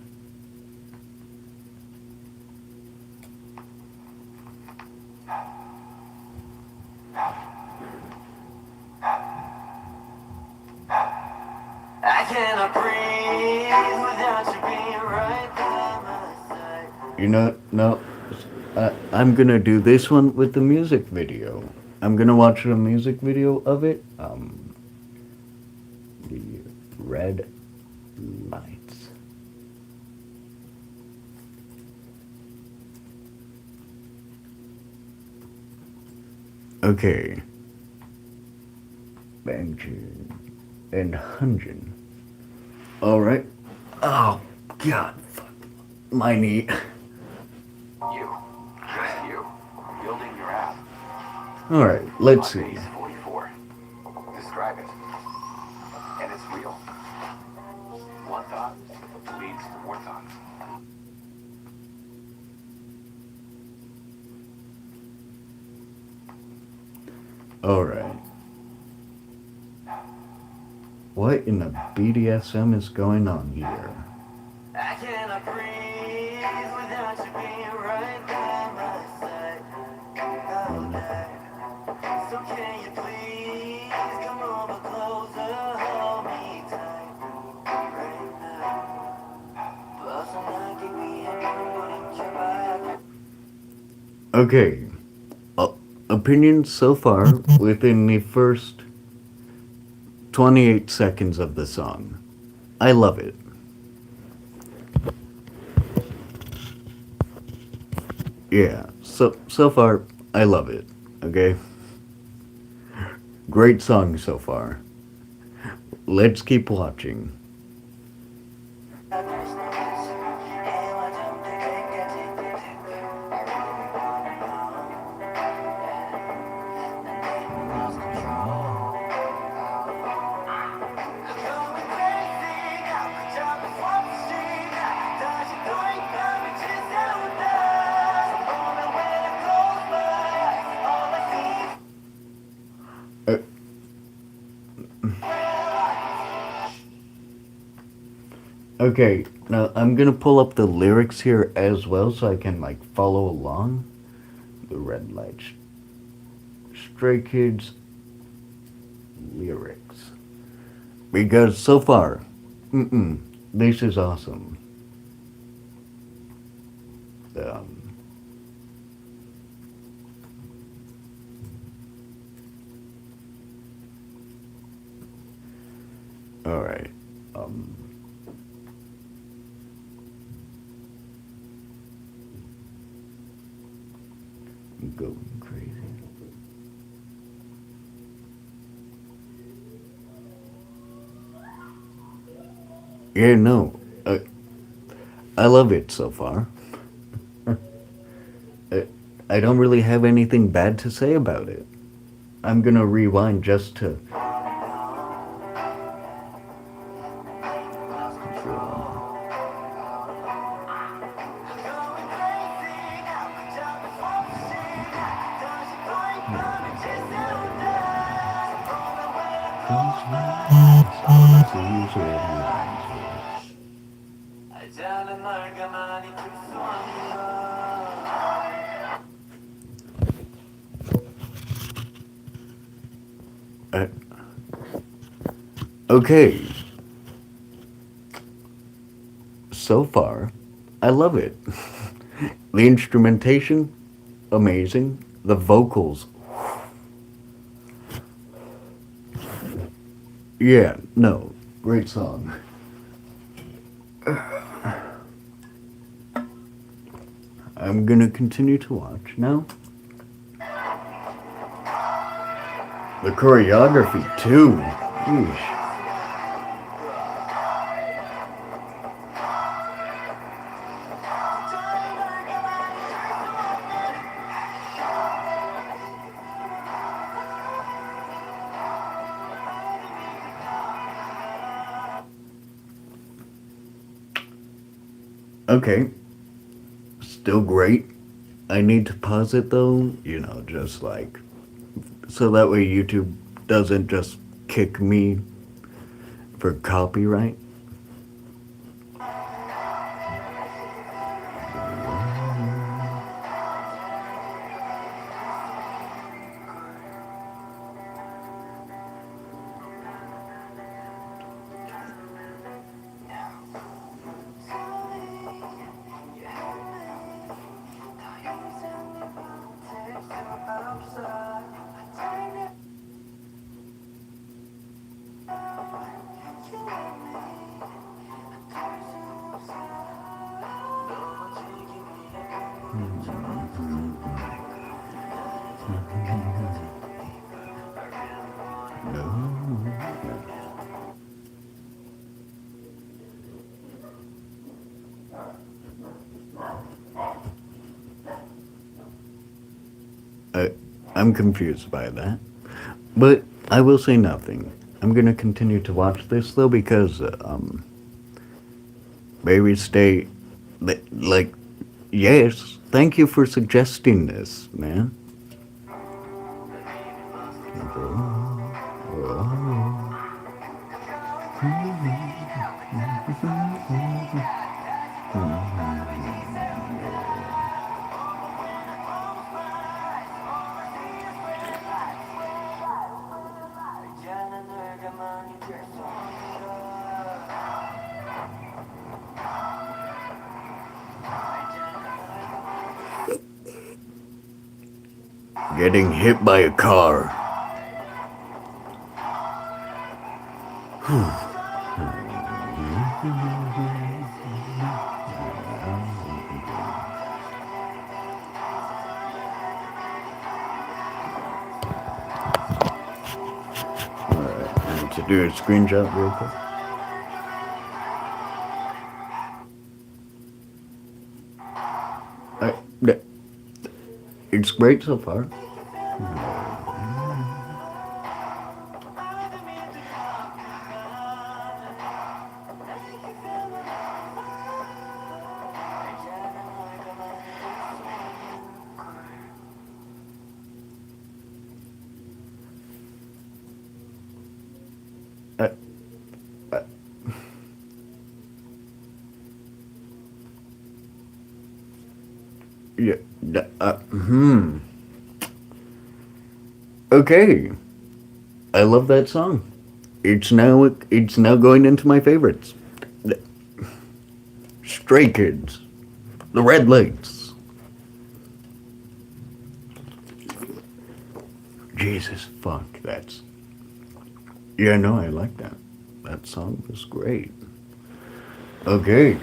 [SPEAKER 2] I
[SPEAKER 1] cannot breathe without you being right by my side. You know, no, I'm gonna do this one with the music video. I'm gonna watch a music video of it. The red lights. Okay. Banging and Hunjin. Alright. Oh, God. Fuck. My knee.
[SPEAKER 2] You. Just you. Building your app.
[SPEAKER 1] Alright, let's see.
[SPEAKER 2] Phase 44. Describe it. And it's real. One thought leads to more thoughts.
[SPEAKER 1] Alright. What in the BDSM is going on here? I cannot breathe without you being right by my side. So can you please come over closer, hold me tight right now. Okay. Opinions so far within the first 28 seconds of the song. I love it. Yeah, so far I love it. Okay? Great song so far. Let's keep watching. Okay, now I'm gonna pull up the lyrics here as well so I can like follow along. The red lights. Stray Kids lyrics. Because so far, this is awesome. Alright. Going crazy. Yeah, no. I love it so far. I don't really have anything bad to say about it. I'm gonna rewind just to. Okay. So far, I love it. The instrumentation, amazing. The vocals, yeah, no, great song. I'm gonna continue to watch now. The choreography, too. Yeesh. Okay. Still great. I need to pause it though, just like so that way YouTube doesn't just kick me for copyright. I'm confused by that. But I will say nothing. I'm gonna continue to watch this though because, Baby Stay, like, yes, thank you for suggesting this, man. Getting hit by a car. Alright, I need to do a screenshot real quick. It's great so far. Uh, uh, yeah, Okay. I love that song. It's now going into my favorites. Stray Kids. The Red Lights. Jesus fuck, that's... Yeah, no, I like that. That song was great. Okay.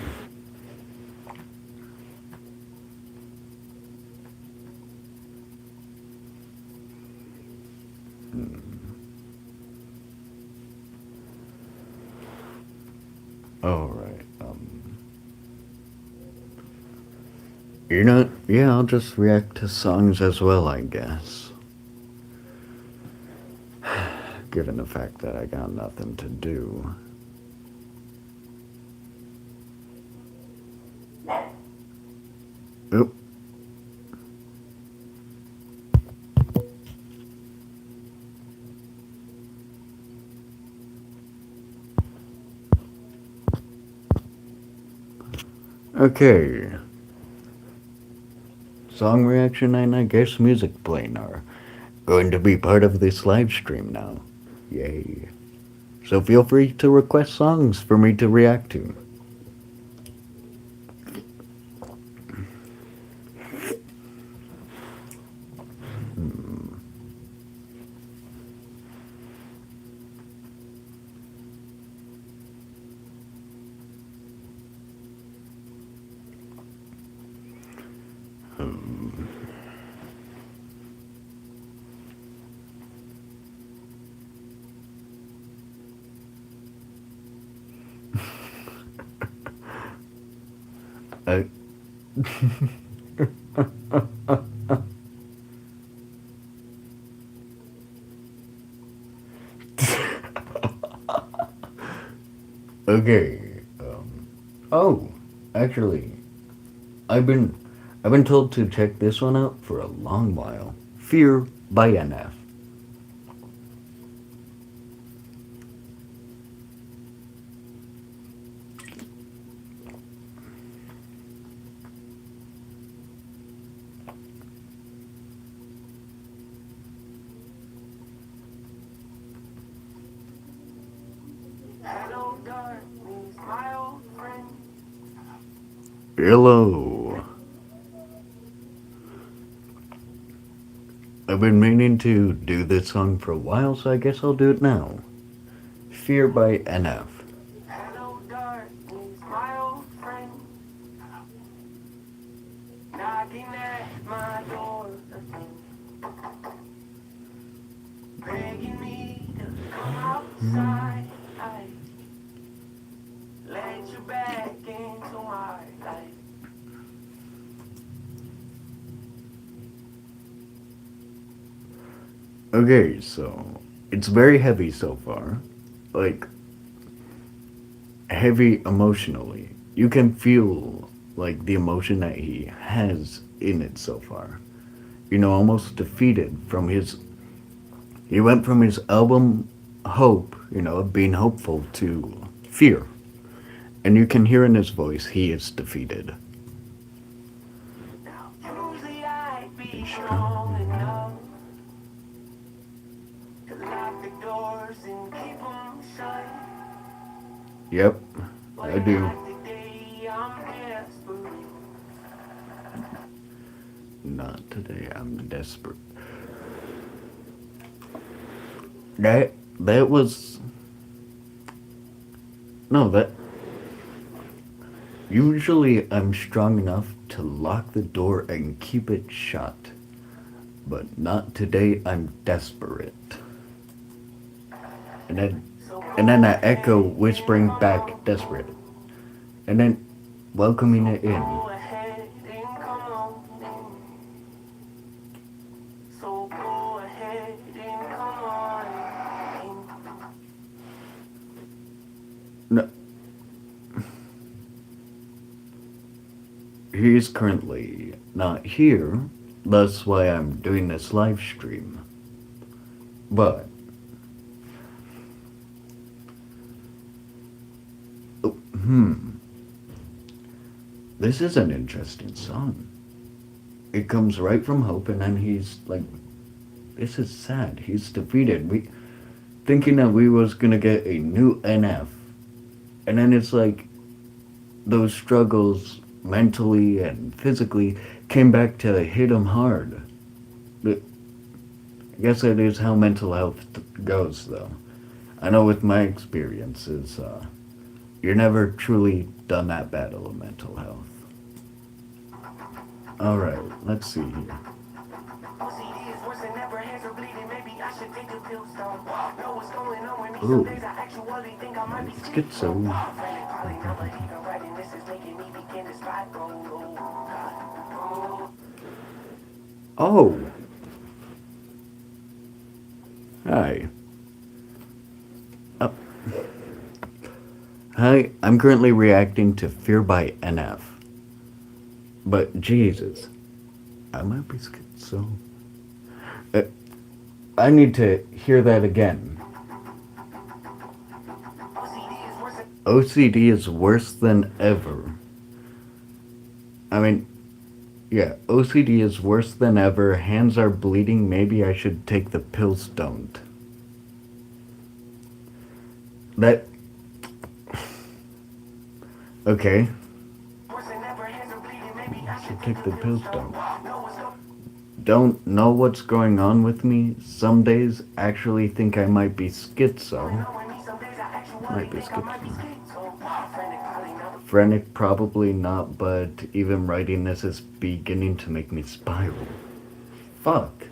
[SPEAKER 1] Alright, you know, yeah, I'll just react to songs as well, I guess. Given the fact that I got nothing to do. Oop. Okay. Song reaction and I guess music playing are going to be part of this live stream now. Yay. So feel free to request songs for me to react to. Uh, okay. Oh, actually, I've been told to check this one out for a long while. Fear by NF.
[SPEAKER 2] Hello, darkness, my old friend.
[SPEAKER 1] Hello. I've been meaning to do this song for a while, so I guess I'll do it now. Fear by NF. Okay, so it's very heavy so far. Like, heavy emotionally. You can feel, like, the emotion that he has in it so far. You know, almost defeated from his. He went from his album Hope, you know, being hopeful, to fear. And you can hear in his voice he is defeated.
[SPEAKER 2] Usually I'd be
[SPEAKER 1] He's
[SPEAKER 2] strong
[SPEAKER 1] strong
[SPEAKER 2] enough to lock the doors and keep them shut.
[SPEAKER 1] Yep,
[SPEAKER 2] But
[SPEAKER 1] I do.
[SPEAKER 2] not today, I'm desperate.
[SPEAKER 1] Not today, I'm desperate. That was. No, that. Usually I'm strong enough to lock the door and keep it shut. But not today, I'm desperate. And then, and then I echo whispering back, desperate. And then welcoming it in.
[SPEAKER 2] Go ahead and come on in. So go ahead and come on in.
[SPEAKER 1] No, he's currently not here. That's why I'm doing this live stream. But, this is an interesting song. It comes right from Hope, and then he's like, this is sad. He's defeated. We thinking that we was gonna get a new NF, and then it's like those struggles mentally and physically came back to hit him hard. But I guess that is how mental health goes, though. I know with my experiences, you're never truly done that battle of mental health. Alright, let's see here.
[SPEAKER 2] OCD is worse than ever, hands are bleeding, maybe I should take the pills down. Know what's going on with me,
[SPEAKER 1] Ooh.
[SPEAKER 2] some days I actually think I might be
[SPEAKER 1] Let's get so.
[SPEAKER 2] Frantic, probably not, but even writing this is making me begin to spiral. Oh,
[SPEAKER 1] Oh! Hi. Oh. Hi, I'm currently reacting to Fear by NF. But Jesus, I might be schizo. I need to hear that again.
[SPEAKER 2] OCD is worse than
[SPEAKER 1] OCD is worse than ever. I mean, yeah, OCD is worse than ever. Hands are bleeding. Maybe I should take the pills. Don't. That. Okay.
[SPEAKER 2] worse than ever, hands are bleeding, maybe I should
[SPEAKER 1] Take the pills. Don't.
[SPEAKER 2] know what's going
[SPEAKER 1] Don't know what's going on with me. Some days actually think I might be schizo.
[SPEAKER 2] on with me, some days I actually
[SPEAKER 1] Might be
[SPEAKER 2] think I might be
[SPEAKER 1] schizo.
[SPEAKER 2] schizo. Frantic, probably not.
[SPEAKER 1] Frantic, probably not, but even writing this is beginning to make me spiral. Fuck.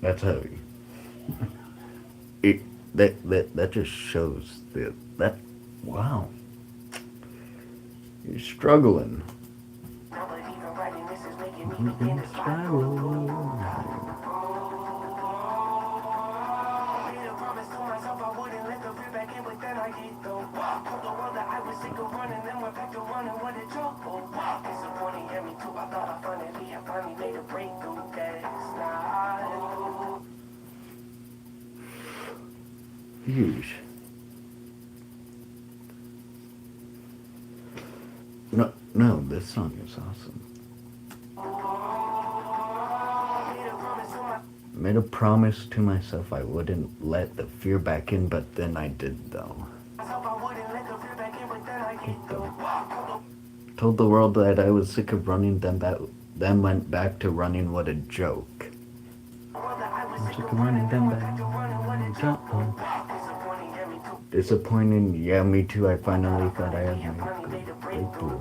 [SPEAKER 1] That's heavy. That just shows that wow. You're struggling.
[SPEAKER 2] Now, but even writing this is making me begin to spiral. Made a promise to myself I wouldn't let the fear back in, but then I did though. Told the world that I was sick of running, then went back to running with a trouble. Disappointing, yeah, me too. I thought I finally made a breakthrough. That's not.
[SPEAKER 1] Huge. No, this song is awesome. Made a promise to myself I wouldn't let the fear back in, but then I did though. Told the world that I was sick of running, then went back to running. What a joke. I'm sick of running, then back to running. What a joke. Disappointing, yeah, me too. I finally thought I had made a breakthrough.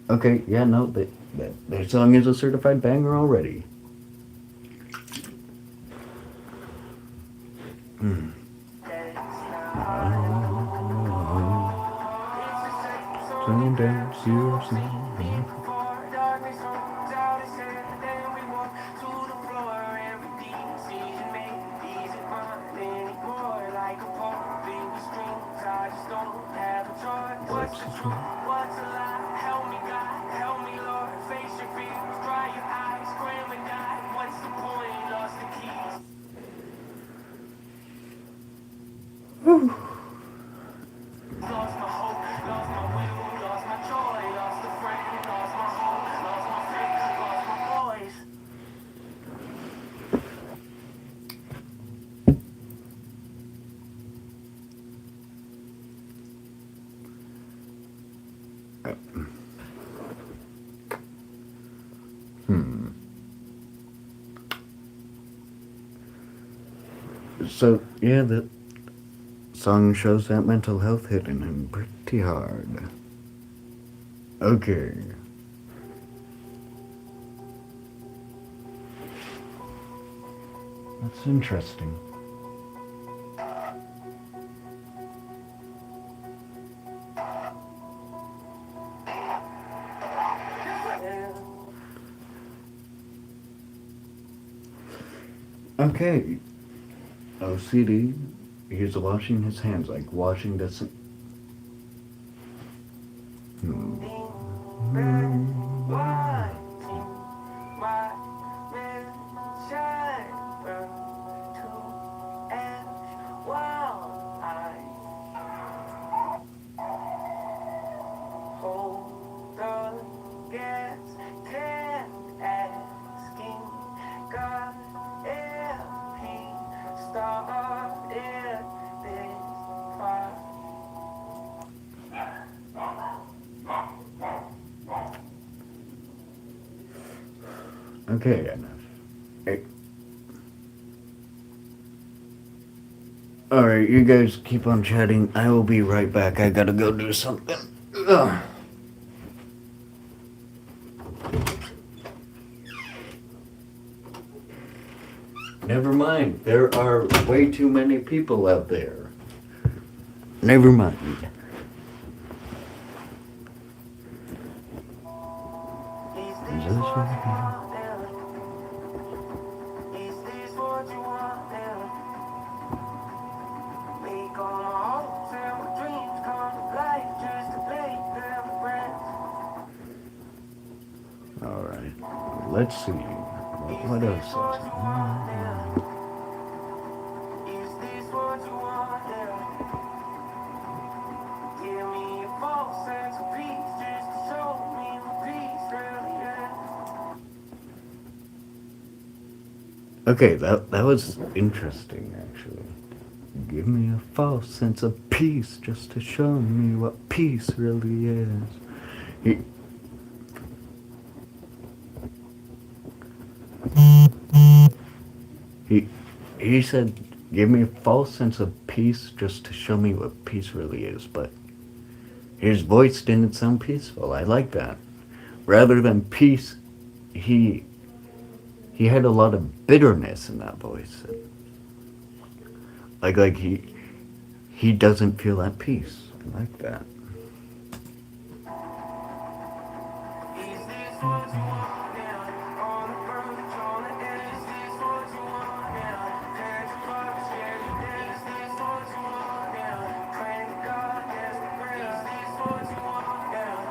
[SPEAKER 1] Okay, yeah, no, that song is a certified banger already. Scrolling down, see your
[SPEAKER 2] Before darkness comes out, it's said, then we walk to the floor. Every decision made isn't mine anymore. Like a puppet with strings, I just don't have a choice. What's the truth? What's a lie? Help me God, help me Lord. Face your fears, dry your eyes, scream and die. What's the point? Lost the keys. Lost my hope, lost my will, lost my joy, lost a friend, lost my home, lost my faith, lost my voice.
[SPEAKER 1] So, yeah, the song shows that mental health hitting him pretty hard. Okay. That's interesting. Okay. OCD, he's washing his hands, like washing this. Okay, enough. Hey. Alright, you guys keep on chatting. I will be right back. I gotta go do something. Ugh. Never mind. There are way too many people out there. Never mind. Is this what Alright. Let's see. What else is
[SPEAKER 2] Is this what you want now? Give me a false sense of peace just to show me what peace really is.
[SPEAKER 1] Okay, that was interesting, actually. Give me a false sense of peace just to show me what peace really is. He said, give me a false sense of peace just to show me what peace really is, but his voice didn't sound peaceful. I like that. Rather than peace, he had a lot of bitterness in that voice. Like he doesn't feel at peace. I like that.
[SPEAKER 2] Is this what you want now? On the verge, on the edge. Is this what you want now? Petrified, scared to death. Is this what you want now? Praying to God, desperate. Is this what you want now?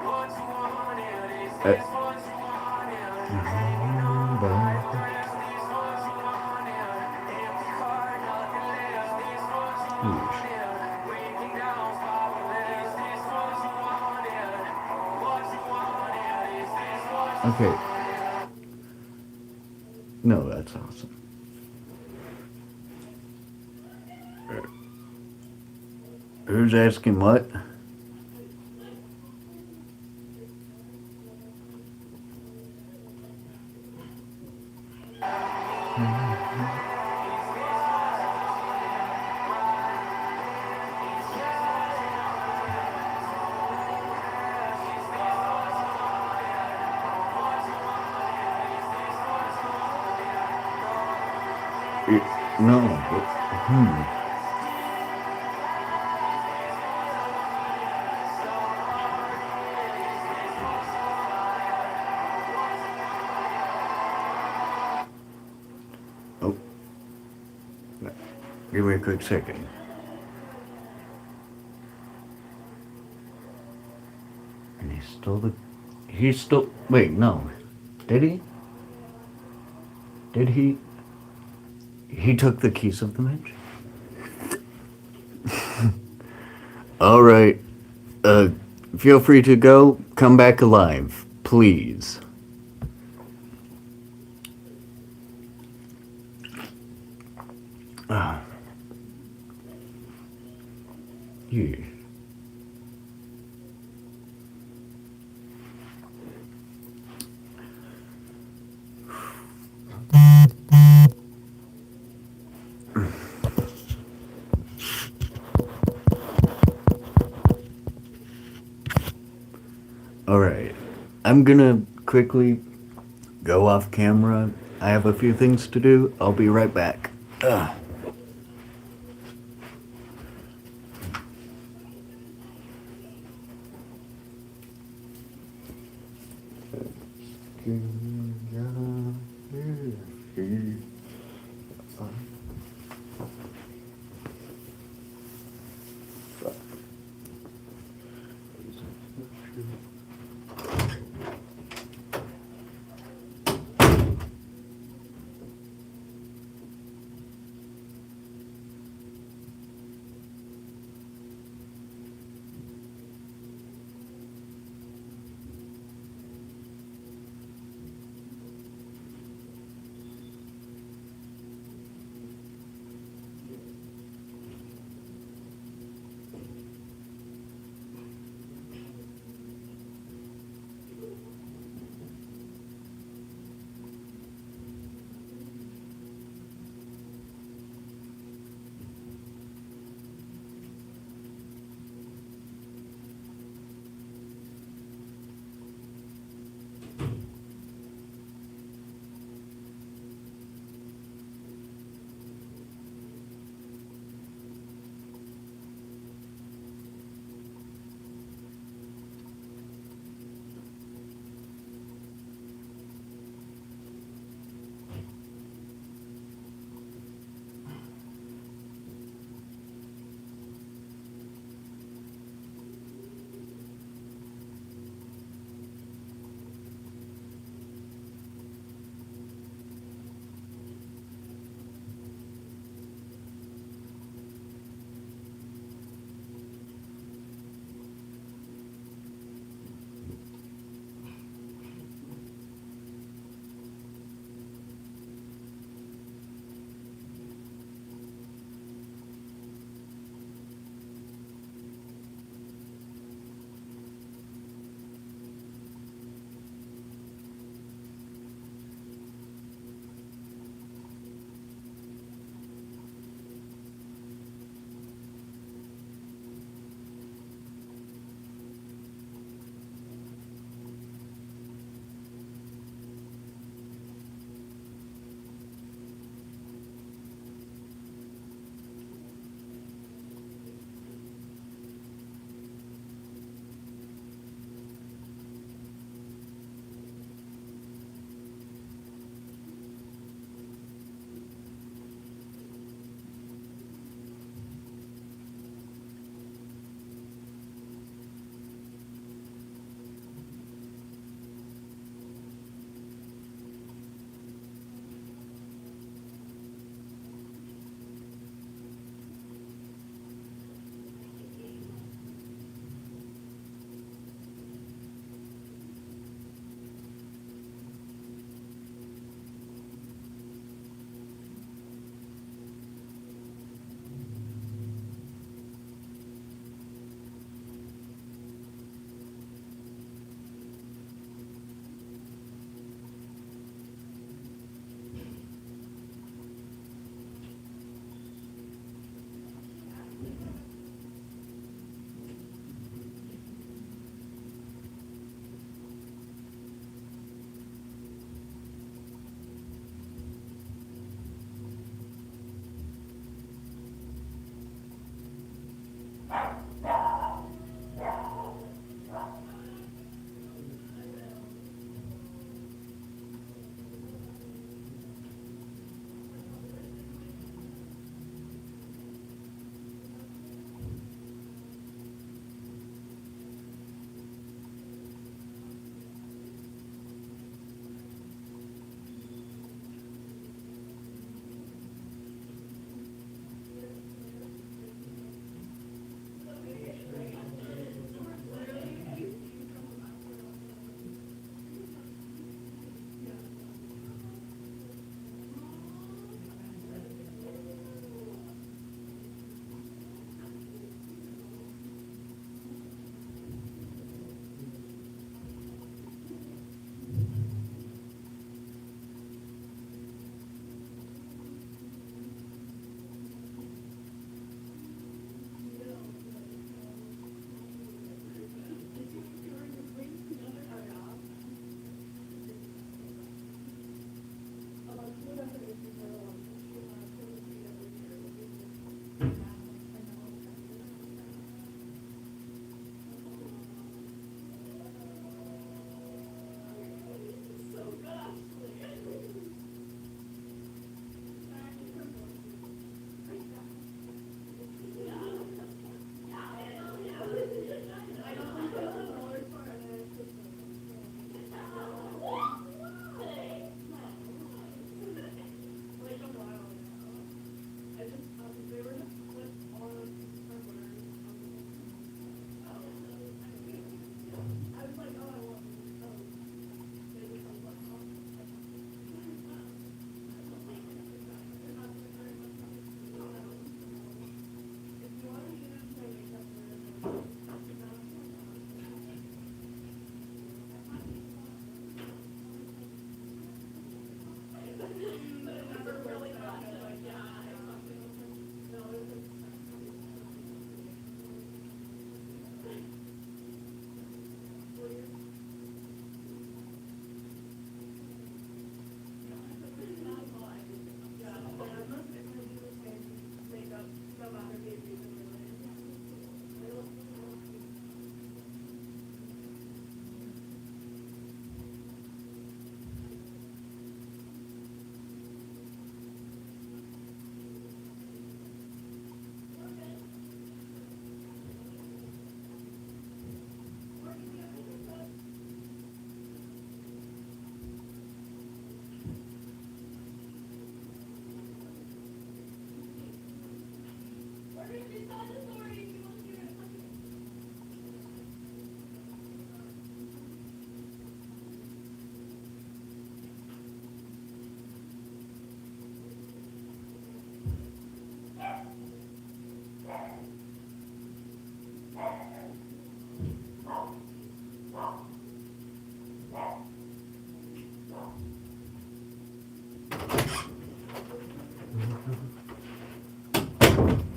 [SPEAKER 2] What you want now? Is this what you want now? Hanging on by a thread. Is this what you want now? Empty heart, nothing left. Is this what you want now? Breaking down, spiraling. Is this what you want now? What you want now? Is this what you
[SPEAKER 1] Okay. No, that's awesome. Who's asking what? No. Give me a quick second. And he stole the. He stole. Wait, no. Did he? Did he? He took the keys of the mansion? Alright. Feel free to go. Come back alive. Please. Yeah. Alright. I'm gonna quickly go off camera. I have a few things to do. I'll be right back.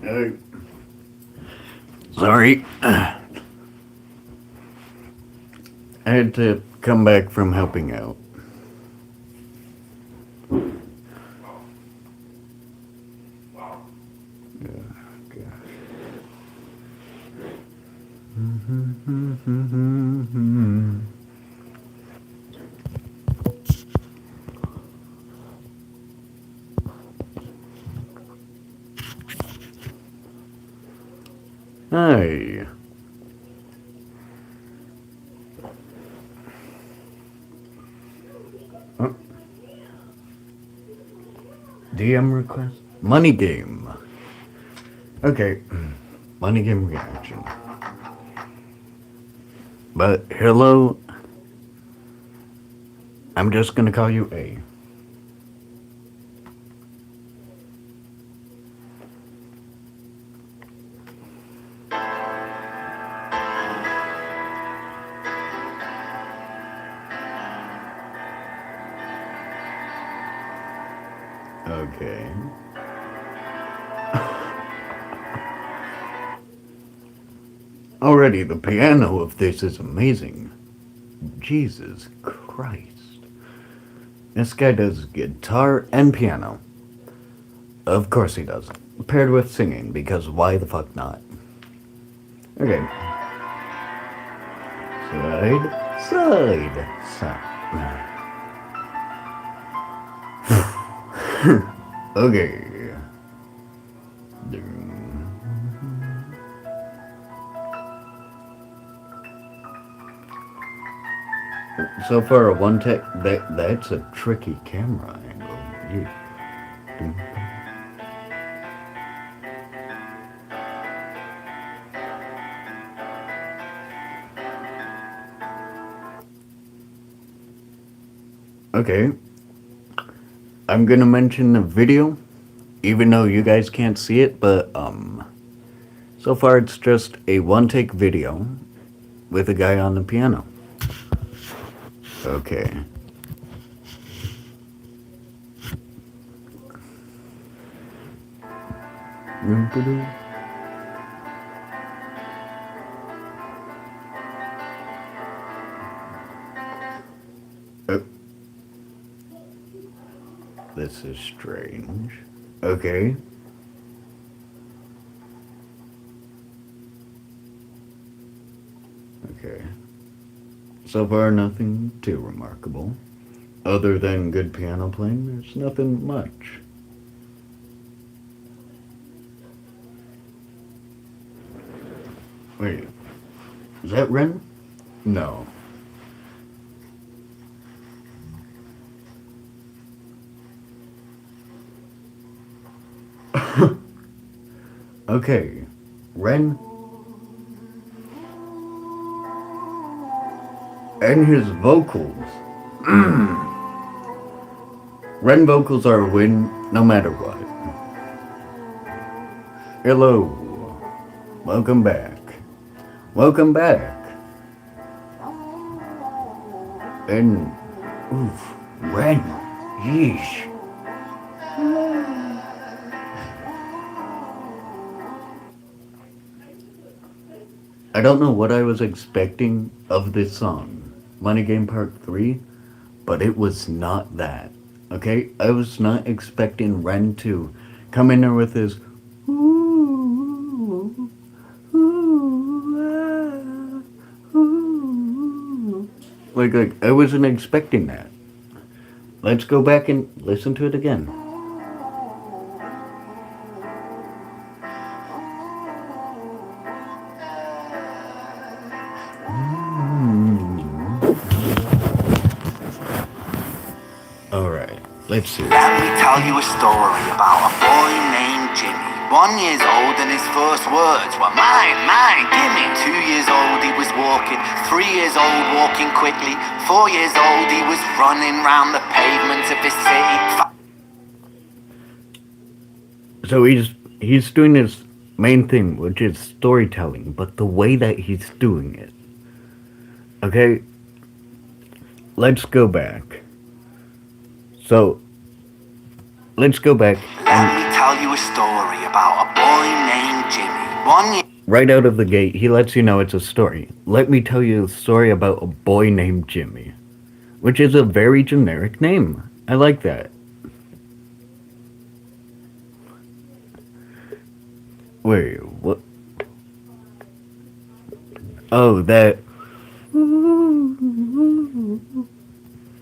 [SPEAKER 1] Hey. Sorry. I had to come back from helping out. Hey. Oh. DM request? Money game. Okay. Money game reaction. But hello. I'm just gonna call you A. Okay. Already, the piano of this is amazing. Jesus Christ. This guy does guitar and piano. Of course he does. Paired with singing, because why the fuck not? Okay. Side. Okay. So far, a one take that's a tricky camera angle. Okay. I'm gonna mention the video, even though you guys can't see it, but so far it's just a one take video with a guy on the piano. Okay. This is strange. Okay. Okay. So far, nothing too remarkable. Other than good piano playing, there's nothing much. Wait. Is that Ren? No. Okay. Ren. And his vocals. Ren vocals are a win no matter what. Hello. Welcome back. Welcome back. And, oof, Ren. Yeesh. I don't know what I was expecting of this song, Money Game Part 3, but it was not that. Okay? I was not expecting Ren to come in there with his ooh, ooh, ooh. Like I wasn't expecting that. Let's go back and listen to it again. Alright, let's see.
[SPEAKER 3] Let me tell you a story about a boy named Jimmy.
[SPEAKER 2] 1 year old and his first words were mine, mine, gimme. 2 years old he was walking, 3 years old walking quickly, 4 years old he was running round the pavements of his city.
[SPEAKER 1] So he's doing his main thing, which is storytelling, but the way that he's doing it. Okay? Let's go back. So, let's go back.
[SPEAKER 2] Let me tell you a story about a boy named Jimmy. 1 year.
[SPEAKER 1] Right out of the gate, he lets you know it's a story. Let me tell you a story about a boy named Jimmy, which is a very generic name. I like that. Wait, what? Oh, that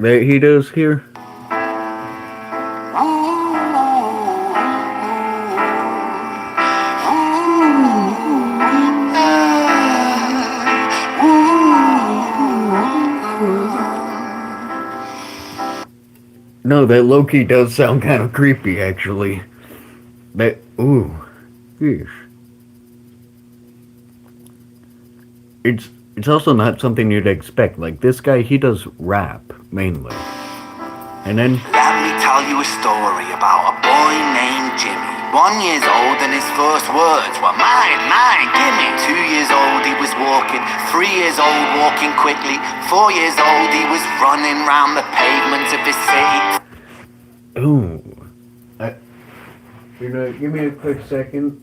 [SPEAKER 1] he does here? No, that low-key does sound kind of creepy, actually. That, ooh, yeesh. It's also not something you'd expect. Like, this guy, he does rap, mainly. And then...
[SPEAKER 2] Let me tell you a story about a boy named Jimmy. 1 year old and his first words were mine, mine, gimme. 2 years old he was walking, 3 years old walking quickly, 4 years old he was running round the pavements of his city.
[SPEAKER 1] Ooh. Give me a quick second.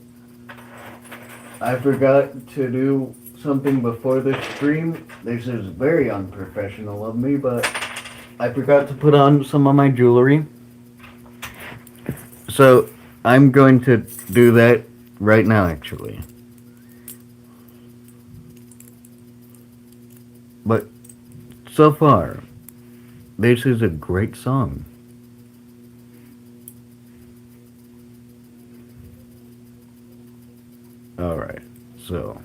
[SPEAKER 1] I forgot to do something before the stream. This is very unprofessional of me, but I forgot to put on some of my jewelry. So, I'm going to do that right now, actually. But, so far, this is a great song. Alright, so...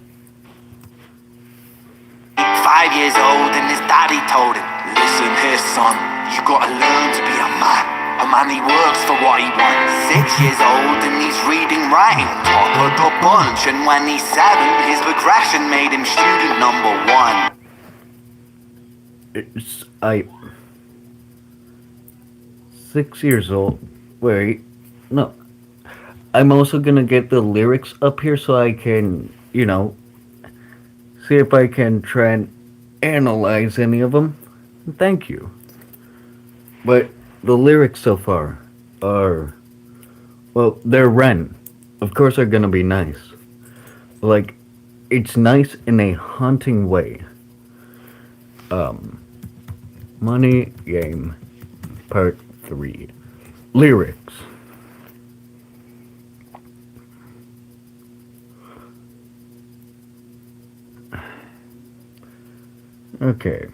[SPEAKER 2] 5 years old and his daddy told him, listen here son, you gotta learn to be a man. A man he works for what he wants. 6 years old and he's reading, writing, top of the bunch. And when he's 7, his progression made him student number 1.
[SPEAKER 1] 6 years old. Wait, no. I'm also gonna get the lyrics up here so I can, see if I can try and analyze any of them. Thank you. But the lyrics so far are, well, they're Ren. Of course they're gonna be nice. Like, it's nice in a haunting way. Money Game Part 3. Lyrics. Okay,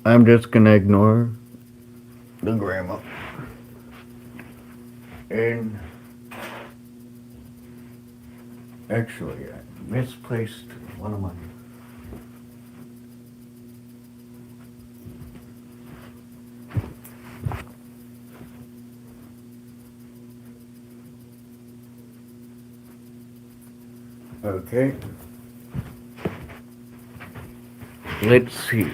[SPEAKER 1] I'm just gonna ignore the grammar. And actually, I misplaced one of my... Okay. Let's see.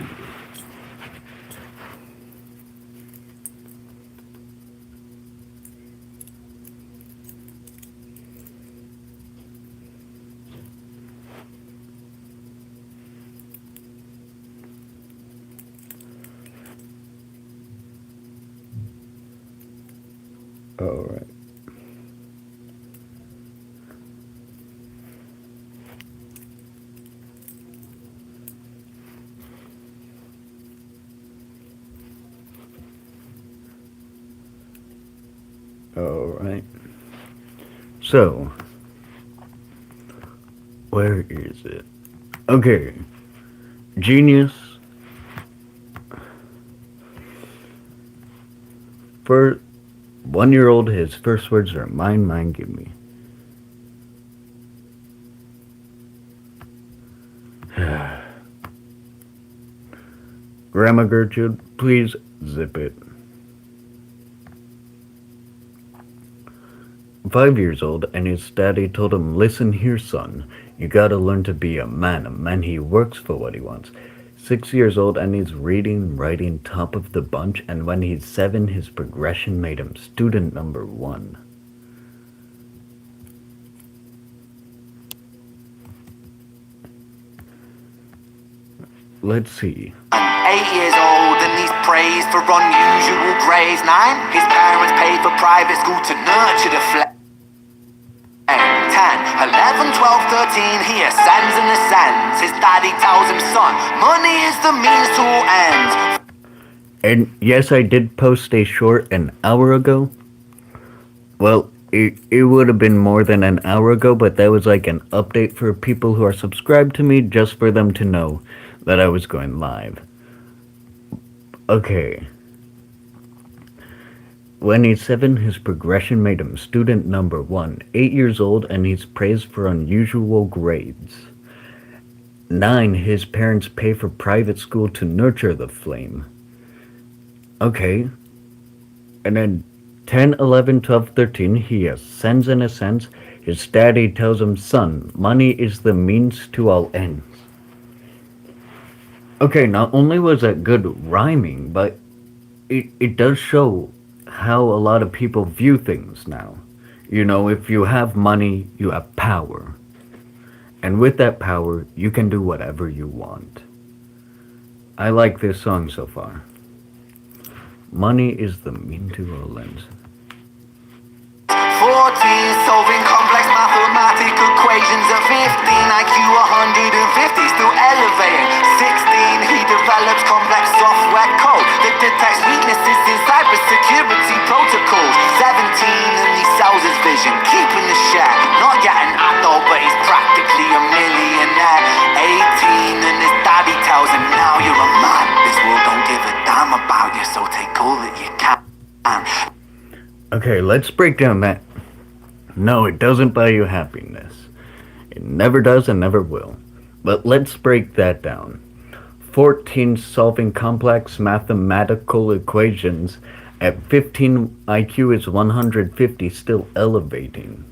[SPEAKER 1] All right. Alright. So, where is it? Okay. Genius. For 1-year-old, his first words are mine, mine, give me. Grandma Gertrude, please zip it. 5 years old, and his daddy told him, "Listen here, son. You gotta learn to be a man. A man, he works for what he wants." 6 years old, and he's reading, writing top of the bunch, and when he's 7, his progression made him student number 1. Let's see.
[SPEAKER 2] 8 years old and he's praised for unusual grades. 9, his parents paid for private school to nurture the flame. 10, 11, 12, 13, he ascends and ascends. His daddy tells him, son, money is the means to all ends.
[SPEAKER 1] And yes, I did post a short an hour ago. Well, it would have been more than an hour ago, but that was like an update for people who are subscribed to me, just for them to know that I was going live. Okay. When he's 7, his progression made him student number 1. 8 years old, and he's praised for unusual grades. 9, his parents pay for private school to nurture the flame. Okay. And then 10, 11, 12, 13, he ascends and ascends. His daddy tells him, son, money is the means to all ends. Okay, not only was that good rhyming, but it does show how a lot of people view things now. You know, if you have money, you have power. And with that power, you can do whatever you want. I like this song so far. Money is the mean to all ends.
[SPEAKER 2] 14, solving complex mathematical equations. At 15, IQ 150, still elevating. 16, he develops complex software code that detects weaknesses in cybersecurity protocols. 17, and he sells his vision, keeping the share. Not yet an adult, but he's practically a millionaire. 18, and his daddy tells him, now you're a man. This world don't give a damn about you, so take all that you can.
[SPEAKER 1] Okay, let's break down that. No, it doesn't buy you happiness. It never does and never will. But let's break that down. 14, solving complex mathematical equations. At 15, IQ is 150, still elevating.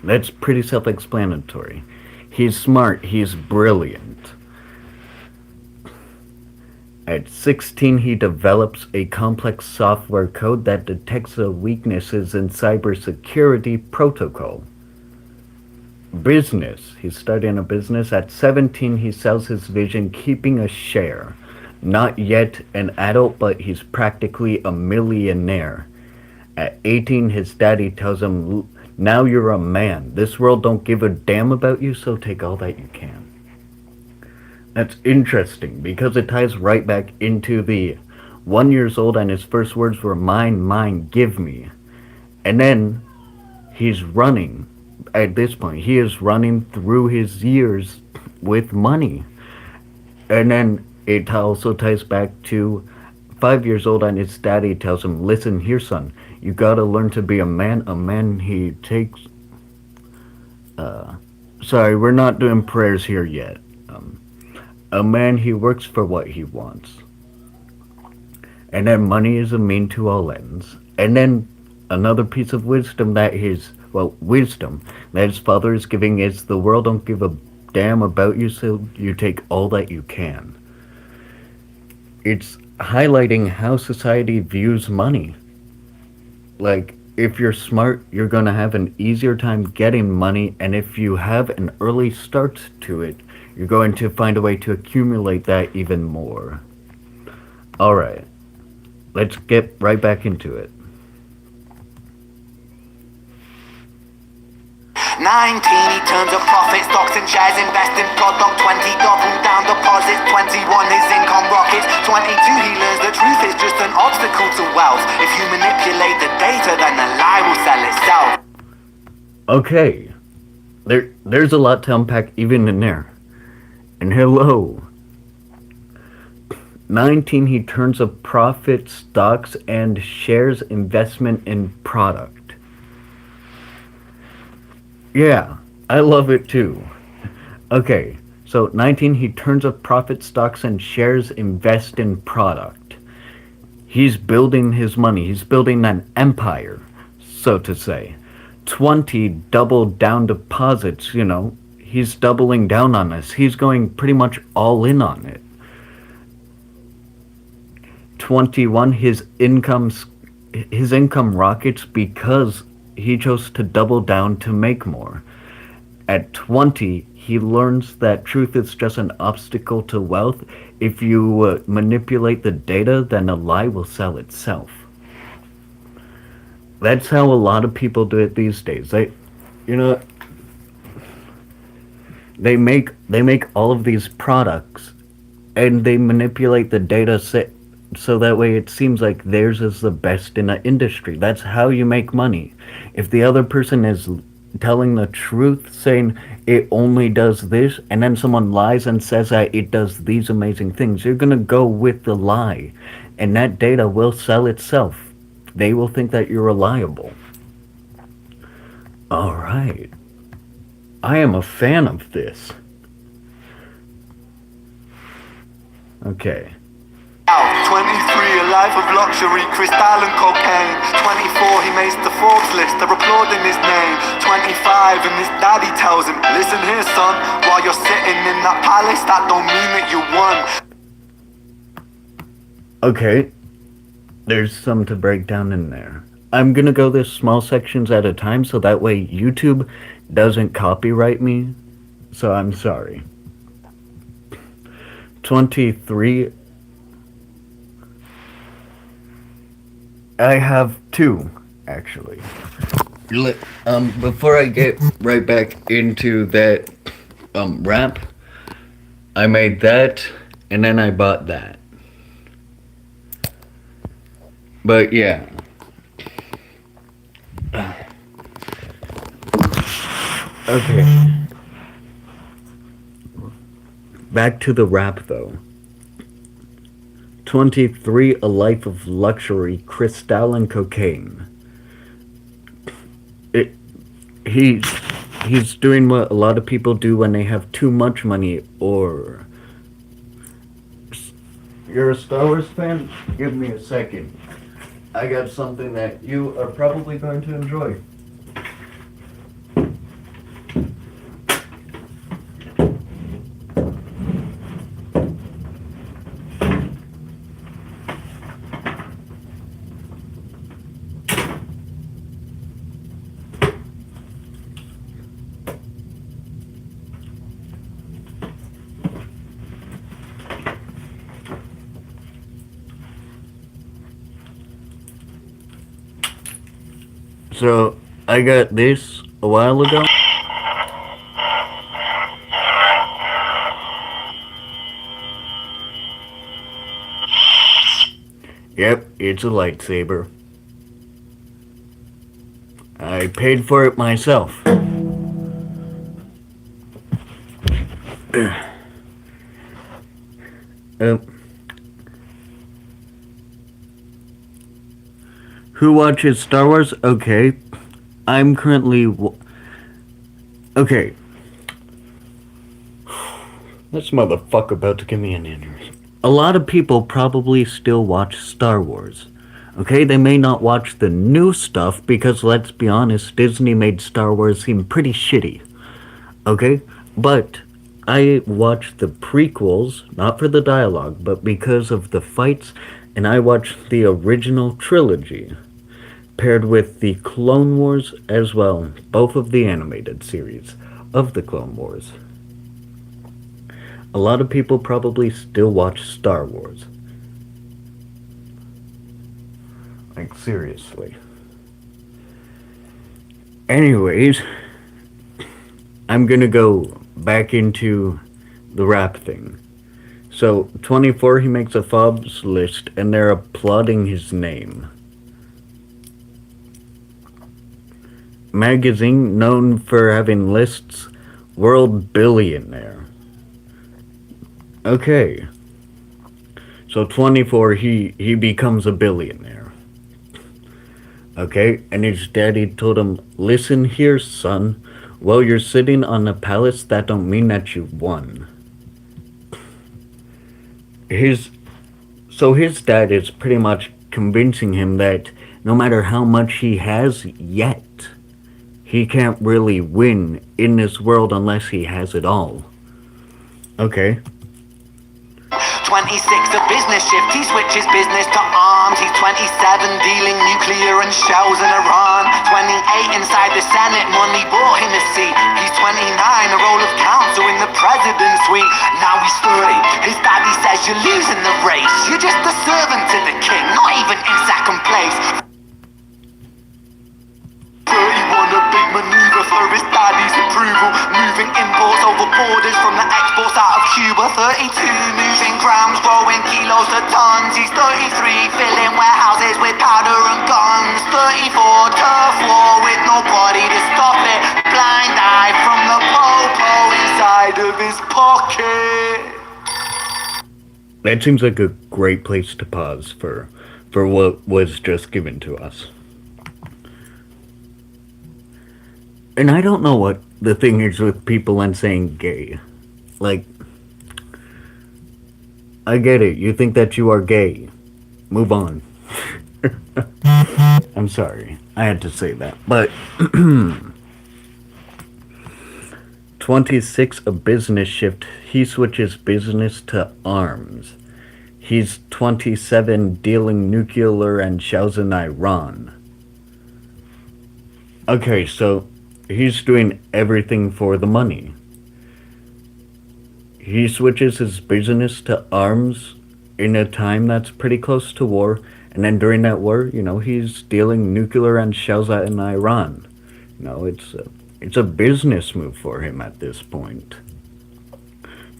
[SPEAKER 1] That's pretty self-explanatory. He's smart, he's brilliant. At 16, he develops a complex software code that detects the weaknesses in cybersecurity protocol. Business. He's studying a business. At 17, he sells his vision, keeping a share. Not yet an adult, but he's practically a millionaire. At 18, his daddy tells him, now you're a man. This world don't give a damn about you, so take all that you can. That's interesting, because it ties right back into the 1 year old, and his first words were, mine, mine, give me. And then he's running. At this point, he is running through his years with money. And then it also ties back to 5 years old, and his daddy tells him, listen here, son, you gotta learn to be a man. A man, he takes... Sorry, we're not doing prayers here yet. A man, he works for what he wants. And then money is a mean to all ends. And then another piece of wisdom that his father is giving is, the world don't give a damn about you, so you take all that you can. It's highlighting how society views money. Like, if you're smart, you're gonna have an easier time getting money, and if you have an early start to it, you're going to find a way to accumulate that even more. Alright, let's get right back into it.
[SPEAKER 2] 19, he turns a profit, stocks and shares, invest in product. 20, double down deposits. 21, his income rockets. 22, he learns the truth is just an obstacle to wealth. If you manipulate the data, then the lie will sell itself.
[SPEAKER 1] Okay, there's a lot to unpack even in there. And hello. 19, he turns a profit, stocks and shares, investment in product. Yeah, I love it too. Okay, so 19, he turns a profit, stocks and shares, invest in product. He's building his money. He's building an empire, so to say. 20 double down deposits, he's doubling down on this. He's going pretty much all in on it. 21, his income rockets because he chose to double down to make more. At 20, he learns that truth is just an obstacle to wealth. If you manipulate the data, then a lie will sell itself. That's how a lot of people do it these days. You know, they make all of these products, and they manipulate the data set so that way it seems like theirs is the best in the industry. That's how you make money. If the other person is telling the truth, saying it only does this, and then someone lies and says that it does these amazing things, you're gonna go with the lie, and that data will sell itself. They will think that you're reliable. Alright. I am a fan of this. Okay.
[SPEAKER 3] 23, a life of luxury, crystal and cocaine. 24, he makes the Forbes list, they're applauding his name. 25, and his daddy tells him, listen here son, while you're sitting in that palace, that don't mean that you won.
[SPEAKER 1] Okay. There's some to break down in there. I'm gonna go this small sections at a time so that way YouTube doesn't copyright me. So I'm sorry. 23. I have two, actually. Before I get right back into that rap, I made that and then I bought that. But yeah. Okay. Back to the rap though. 23, a life of luxury, crystal and cocaine. He's doing what a lot of people do when they have too much money, or... You're a Star Wars fan? Give me a second. I got something that you are probably going to enjoy. So, I got this a while ago. Yep, it's a lightsaber. I paid for it myself. Who watches Star Wars? Okay. I'm currently... Okay. This motherfucker about to give me an aneurysm. A lot of people probably still watch Star Wars. Okay, they may not watch the new stuff because, let's be honest, Disney made Star Wars seem pretty shitty. Okay? But I watched the prequels, not for the dialogue, but because of the fights, and I watched the original trilogy, paired with the Clone Wars as well, both of the animated series of the Clone Wars. A lot of people probably still watch Star Wars. Like, seriously. Anyways, I'm gonna go back into the rap thing. So, 24, he makes a Forbes list, and they're applauding his name. Magazine known for having lists, world billionaire. Okay. So 24, he becomes a billionaire. Okay, and his daddy told him, listen here, son. While you're sitting on a palace, that don't mean that you won. His dad is pretty much convincing him that no matter how much he has yet, he can't really win in this world unless he has it all. Okay.
[SPEAKER 3] 26 a business shift, he switches business to arms. He's 27 dealing nuclear and shells in Iran. 28 inside the Senate, money bought him a seat. He's 29, a role of counsel in the president's suite. Now he's 30, his daddy says you're losing the race. You're just a servant to the king, not even in second place. 31, a big maneuver for his daddy's approval. Moving imports over borders from the exports out of Cuba. 32, moving grams, growing kilos to tons. He's 33, filling warehouses with powder and guns. 34, turf war with nobody to stop it. Blind eye from the popo inside of his pocket.
[SPEAKER 1] That seems like a great place to pause for what was just given to us. And I don't know what the thing is with people and saying gay. Like, I get it. You think that you are gay. Move on. I'm sorry. I had to say that. But 26 a business shift. He switches business to arms. He's 27 dealing nuclear and shells in Iran. Okay, so he's doing everything for the money. He switches his business to arms in a time that's pretty close to war, and then during that war, he's dealing nuclear and shells out in Iran. It's a business move for him at this point.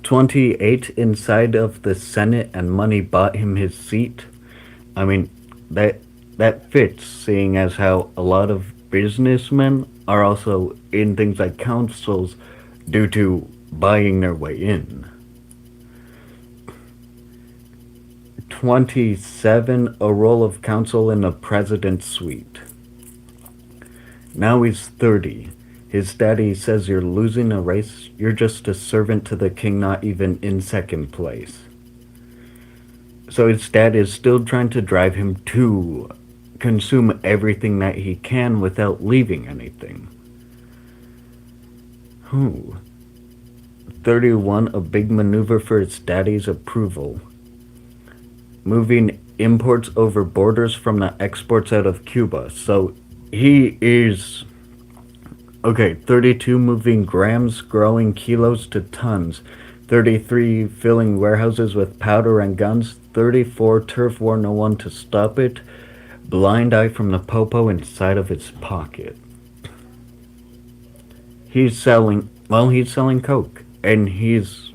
[SPEAKER 1] 28 inside of the Senate and money bought him his seat. I mean, that fits, seeing as how a lot of businessmen are also in things like councils due to buying their way in. 27 a role of counsel in the president's suite. Now he's 30. His daddy says you're losing a race. You're just a servant to the king, not even in second place. So his dad is still trying to drive him to consume everything that he can without leaving anything. 31 a big maneuver for his daddy's approval. Moving imports over borders from the exports out of Cuba. So he is... Okay, 32 moving grams, growing kilos to tons. 33 filling warehouses with powder and guns. 34 turf war, no one to stop it. Blind eye from the popo inside of his pocket. He's selling coke, and he's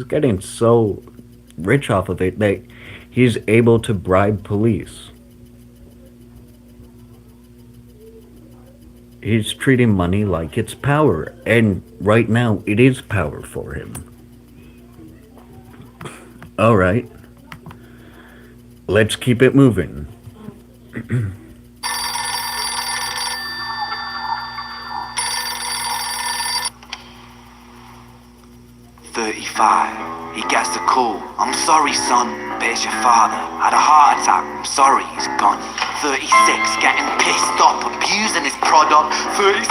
[SPEAKER 1] getting so rich off of it that he's able to bribe police. He's treating money like it's power, and right now it is power for him. Alright. Let's keep it moving.
[SPEAKER 3] 35. He gets the call. I'm sorry, son, but it's your father. Had a heart attack. I'm sorry, he's gone. 36, getting pissed off, abusing his product. 37,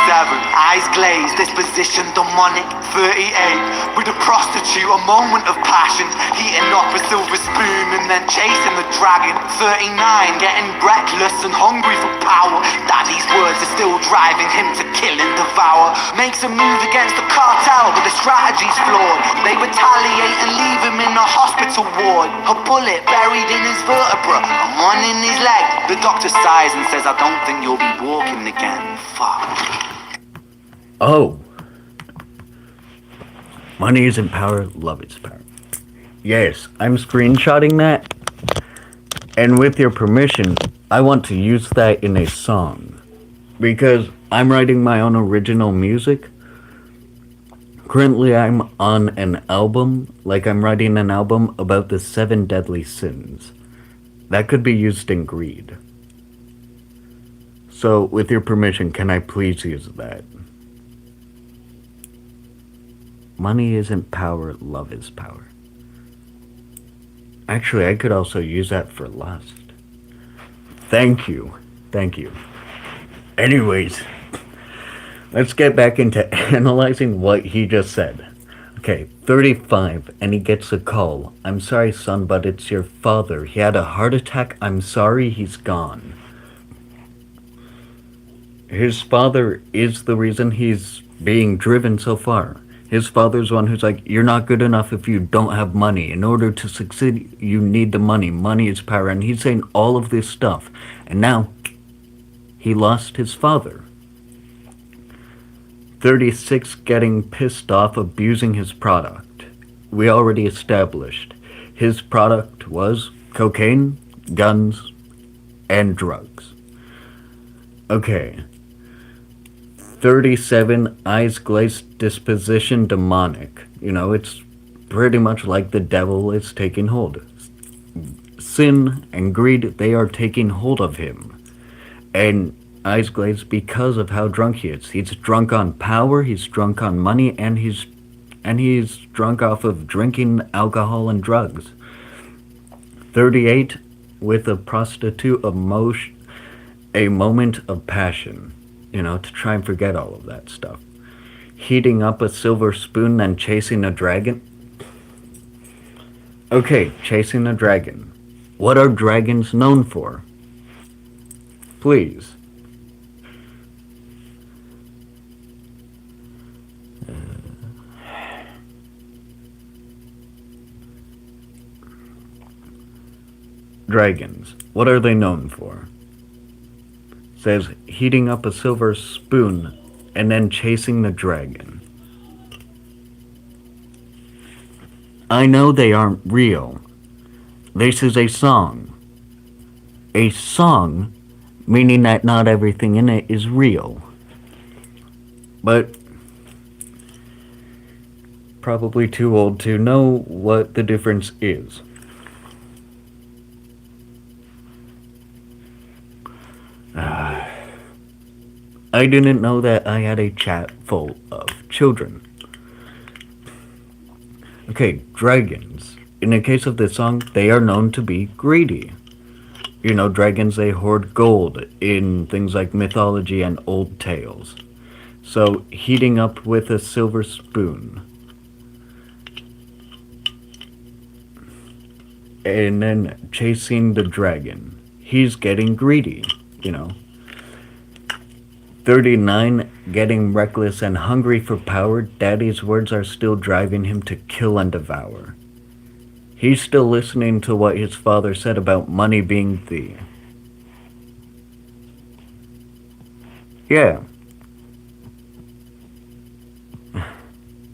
[SPEAKER 3] eyes glazed, disposition demonic. 38, with a prostitute, a moment of passion, heating up a silver spoon and then chasing the dragon. 39, getting reckless and hungry for power. Daddy's words are still driving him to kill and devour. Makes a move against the cartel, but the strategy's flawed. They retaliate and leave him in a hospital ward. A bullet buried in his vertebra, and one in his leg. The doctor sighs and says, I don't think you'll be walking again. Fuck.
[SPEAKER 1] Oh. Money isn't power, love is power. Yes, I'm screenshotting that. And with your permission, I want to use that in a song. Because I'm writing my own original music. Currently I'm on an album, I'm writing an album about the 7 deadly sins. That could be used in Greed. So, with your permission, can I please use that? Money isn't power, love is power. Actually, I could also use that for lust. Thank you. Anyways, let's get back into analyzing what he just said. Okay, 35, and he gets a call. I'm sorry, son, but it's your father. He had a heart attack. I'm sorry, he's gone. His father is the reason he's being driven so far. His father's one who's like, you're not good enough if you don't have money. In order to succeed, you need the money. Money is power. And he's saying all of this stuff. And now, he lost his father. 36, getting pissed off, abusing his product. We already established his product was cocaine, guns, and drugs. Okay. 37, eyes glazed, disposition demonic. You know, it's pretty much like the devil is taking hold. Sin and greed, they are taking hold of him. And eyes glazed because of how drunk he is. He's drunk on power, he's drunk on money, and he's drunk off of drinking alcohol and drugs. 38, with a prostitute, a moment of passion. You know, to try and forget all of that stuff. Heating up a silver spoon, then chasing a dragon. Okay, chasing a dragon. What are dragons known for? Please. Dragons. What are they known for? Says heating up a silver spoon and then chasing the dragon. I know they aren't real. This is a song. A song, meaning that not everything in it is real. But probably too old to know what the difference is. I didn't know that I had a chat full of children. Okay, dragons. In the case of this song, they are known to be greedy. You know, dragons, they hoard gold in things like mythology and old tales. So, heating up with a silver spoon. And then chasing the dragon. He's getting greedy, you know. 39, getting reckless and hungry for power. Daddy's words are still driving him to kill and devour. He's still listening to what his father said about money being the... Yeah.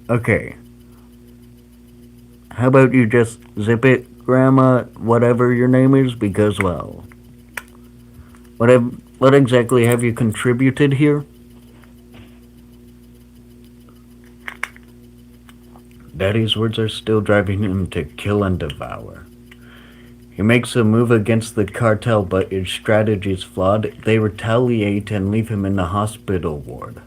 [SPEAKER 1] Okay. How about you just zip it, Grandma, whatever your name is, because, well... What exactly have you contributed here? Daddy's words are still driving him to kill and devour. He makes a move against the cartel, but his strategy is flawed. They retaliate and leave him in the hospital ward.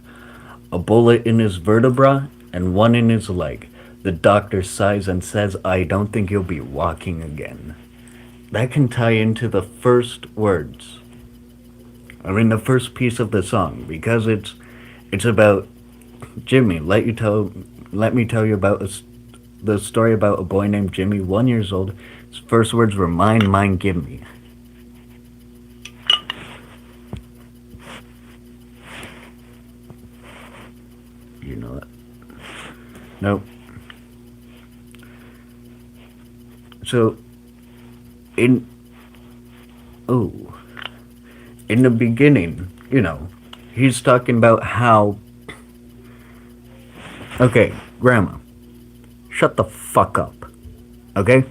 [SPEAKER 1] A bullet in his vertebra and one in his leg. The doctor sighs and says, I don't think he'll be walking again. That can tie into the first words. I mean, the first piece of the song, because it's about Jimmy. Let me tell you about the story about a boy named Jimmy, 1 year old. His first words were, mine, mine, give me. You know it. Nope. So, in the beginning, you know, he's talking about how... Okay, Grandma, shut the fuck up, okay?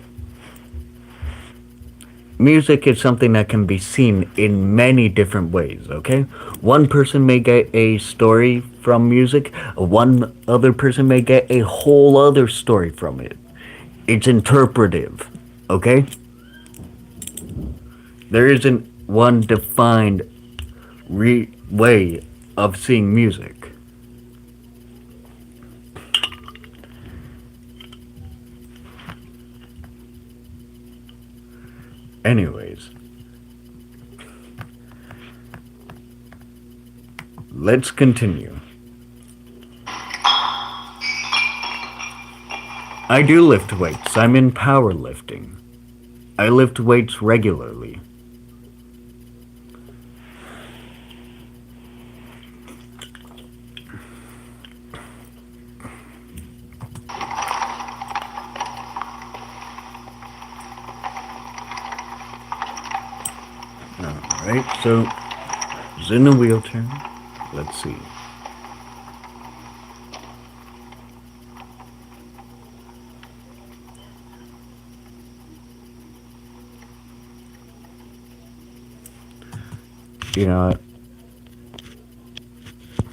[SPEAKER 1] Music is something that can be seen in many different ways, okay? One person may get a story from music, one other person may get a whole other story from it. It's interpretive, okay? There isn't one defined way of seeing music. Anyways, let's continue. I do lift weights. I'm in powerlifting. I lift weights regularly. Alright, so he's in a wheelchair. Let's see. You know what?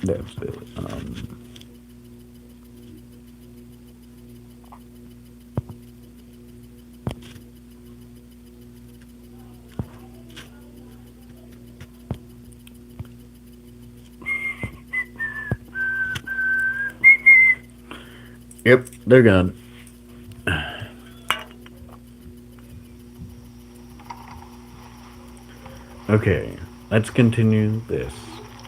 [SPEAKER 1] Let's do it. Yep, they're gone. Okay, let's continue this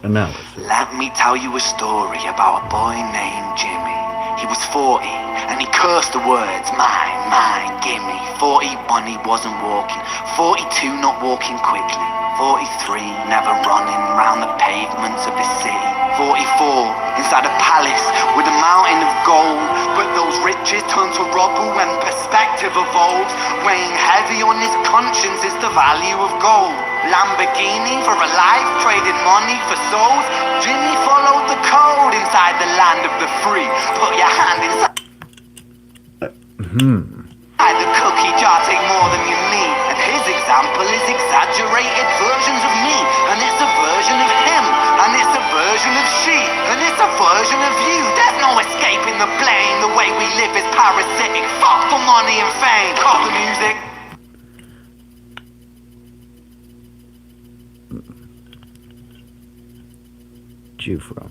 [SPEAKER 1] analysis.
[SPEAKER 3] Let me tell you a story about a boy named Jimmy. He was 40 and he cursed the words mine, mine, gimme. 41 he wasn't walking, 42 not walking quickly, 43 never running round the pavements of his city, 44 inside a palace with a mountain of gold. But those riches turn to rubble when perspective evolves. Weighing heavy on his conscience is the value of gold. Lamborghini for a life, trading money for souls. Jimmy followed the code inside the land of the free. Put your hand inside the cookie jar, take more than you need. And his example is exaggerated versions of me. And it's a version of him. And it's a version of she. And it's a version of you. There's no escaping the blame. The way we live is parasitic. Fuck the money and fame. Cut the music.
[SPEAKER 1] You from?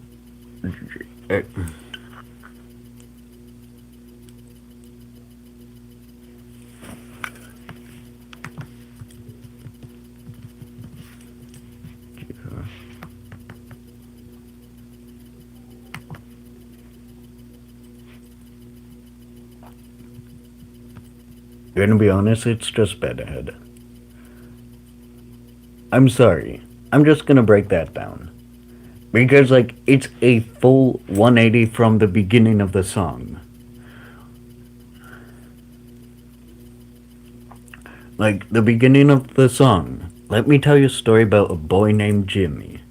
[SPEAKER 1] Gonna be honest, it's just bedhead. I'm sorry. I'm just gonna break that down. Because, like, it's a full 180 from the beginning of the song. Like, the beginning of the song. Let me tell you a story about a boy named Jimmy.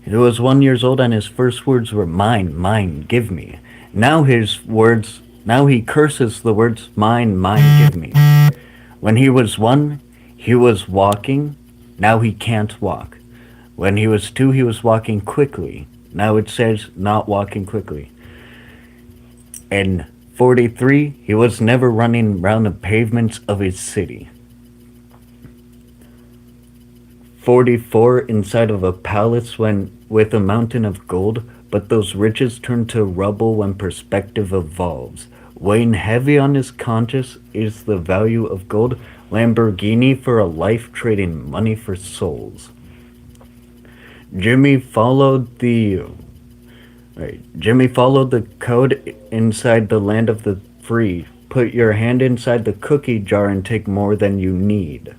[SPEAKER 1] He was 1 year old and his first words were mine, mine, give me. Now he curses the words mine, mine, give me. When he was 1, he was walking. Now he can't walk. When he was 2, he was walking quickly. Now it says not walking quickly. And 43, he was never running around the pavements of his city. 44, inside of a palace with a mountain of gold, but those riches turn to rubble when perspective evolves. Weighing heavy on his conscience is the value of gold. Lamborghini for a life, trading money for souls. Jimmy followed the code inside the land of the free. Put your hand inside the cookie jar and take more than you need.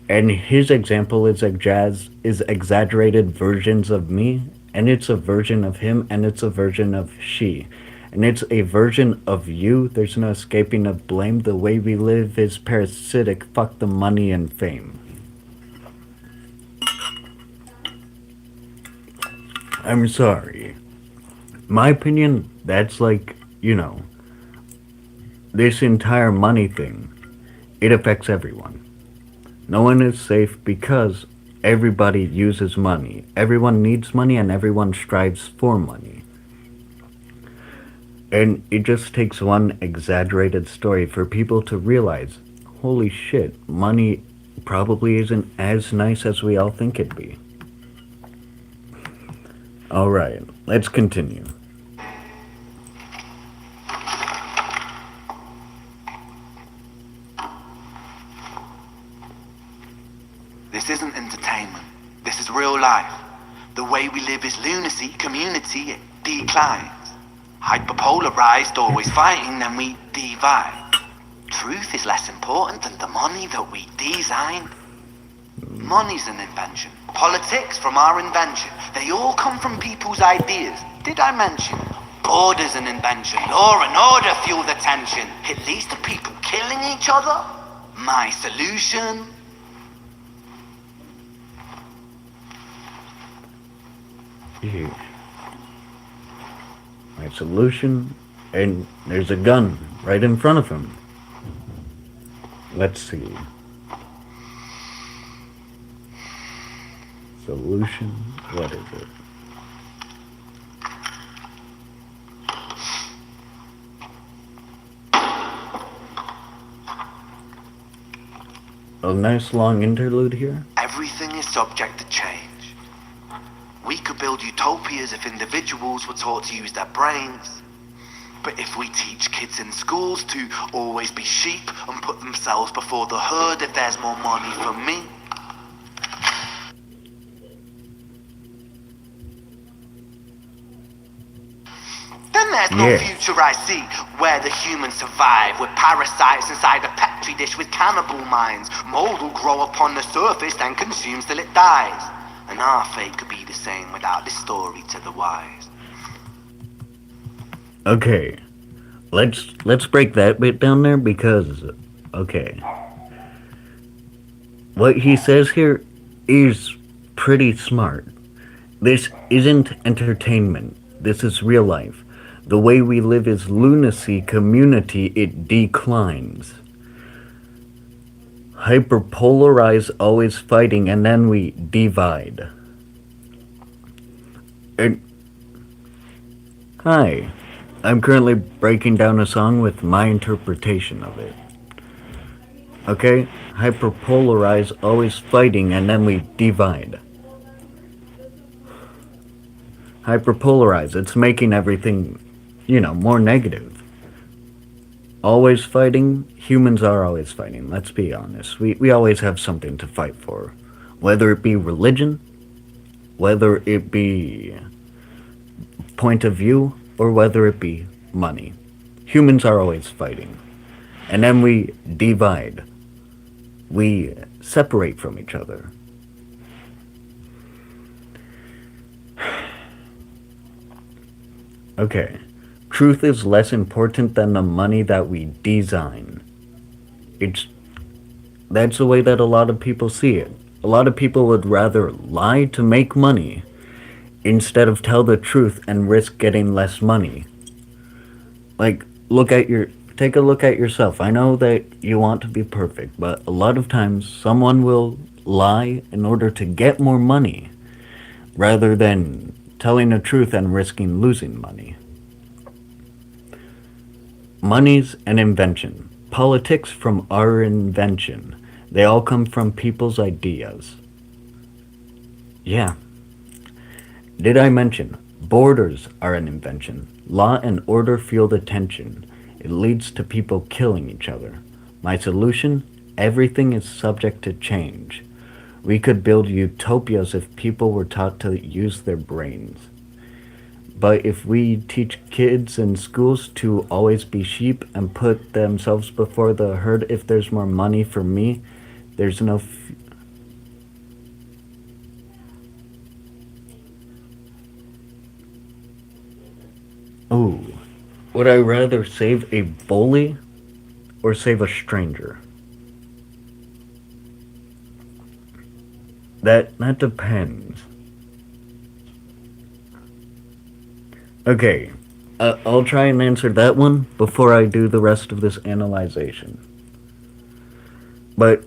[SPEAKER 1] And his example is exaggerated versions of me, and it's a version of him, and it's a version of she. And it's a version of you. There's no escaping of blame. The way we live is parasitic. Fuck the money and fame. I'm sorry. My opinion, that's like, this entire money thing, it affects everyone. No one is safe because everybody uses money. Everyone needs money and everyone strives for money. And it just takes one exaggerated story for people to realize, holy shit, money probably isn't as nice as we all think it'd be. Alright, let's continue.
[SPEAKER 3] This isn't entertainment. This is real life. The way we live is lunacy, community, it declines. Hyperpolarized, always fighting, then we divide. Truth is less important than the money that we design. Money's an invention. Politics from our invention. They all come from people's ideas. Did I mention? Border's an invention. Law and order fuel the tension. It leads to people killing each other. My solution?
[SPEAKER 1] Yeah. My solution, and there's a gun right in front of him. Let's see. Solution, what is it? A nice long interlude here.
[SPEAKER 3] Everything is subject to change. We could build utopias if individuals were taught to use their brains. But if we teach kids in schools to always be sheep and put themselves before the herd if there's more money for me, then there's no future I see where the humans survive with parasites inside a petri dish with cannibal minds. Mold will grow upon the surface then consumes till it dies. And our fate could be the same without this story to the wise.
[SPEAKER 1] Okay, let's break that bit down there because, okay, what he says here is pretty smart. This isn't entertainment. This is real life. The way we live is lunacy, community, it declines. Hyperpolarize, always fighting, and then we divide. And hi, I'm currently breaking down a song with my interpretation of it. Okay? Hyperpolarize, always fighting, and then we divide. Hyperpolarize, it's making everything, more negative. Always fighting, humans are always fighting, let's be honest. We always have something to fight for. Whether it be religion, whether it be point of view, or whether it be money. Humans are always fighting. And then we divide. We separate from each other. Okay. Truth is less important than the money that we design. That's the way that a lot of people see it. A lot of people would rather lie to make money instead of tell the truth and risk getting less money. Like, take a look at yourself. I know that you want to be perfect, but a lot of times someone will lie in order to get more money rather than telling the truth and risking losing money. Money's an invention. Politics from our invention. They all come from people's ideas. Yeah. Did I mention? Borders are an invention. Law and order fuel the tension. It leads to people killing each other. My solution? Everything is subject to change. We could build utopias if people were taught to use their brains. But if we teach kids in schools to always be sheep and put themselves before the herd if there's more money for me, there's no... Ooh. Would I rather save a bully or save a stranger? That depends. Okay, I'll try and answer that one before I do the rest of this analyzation. But,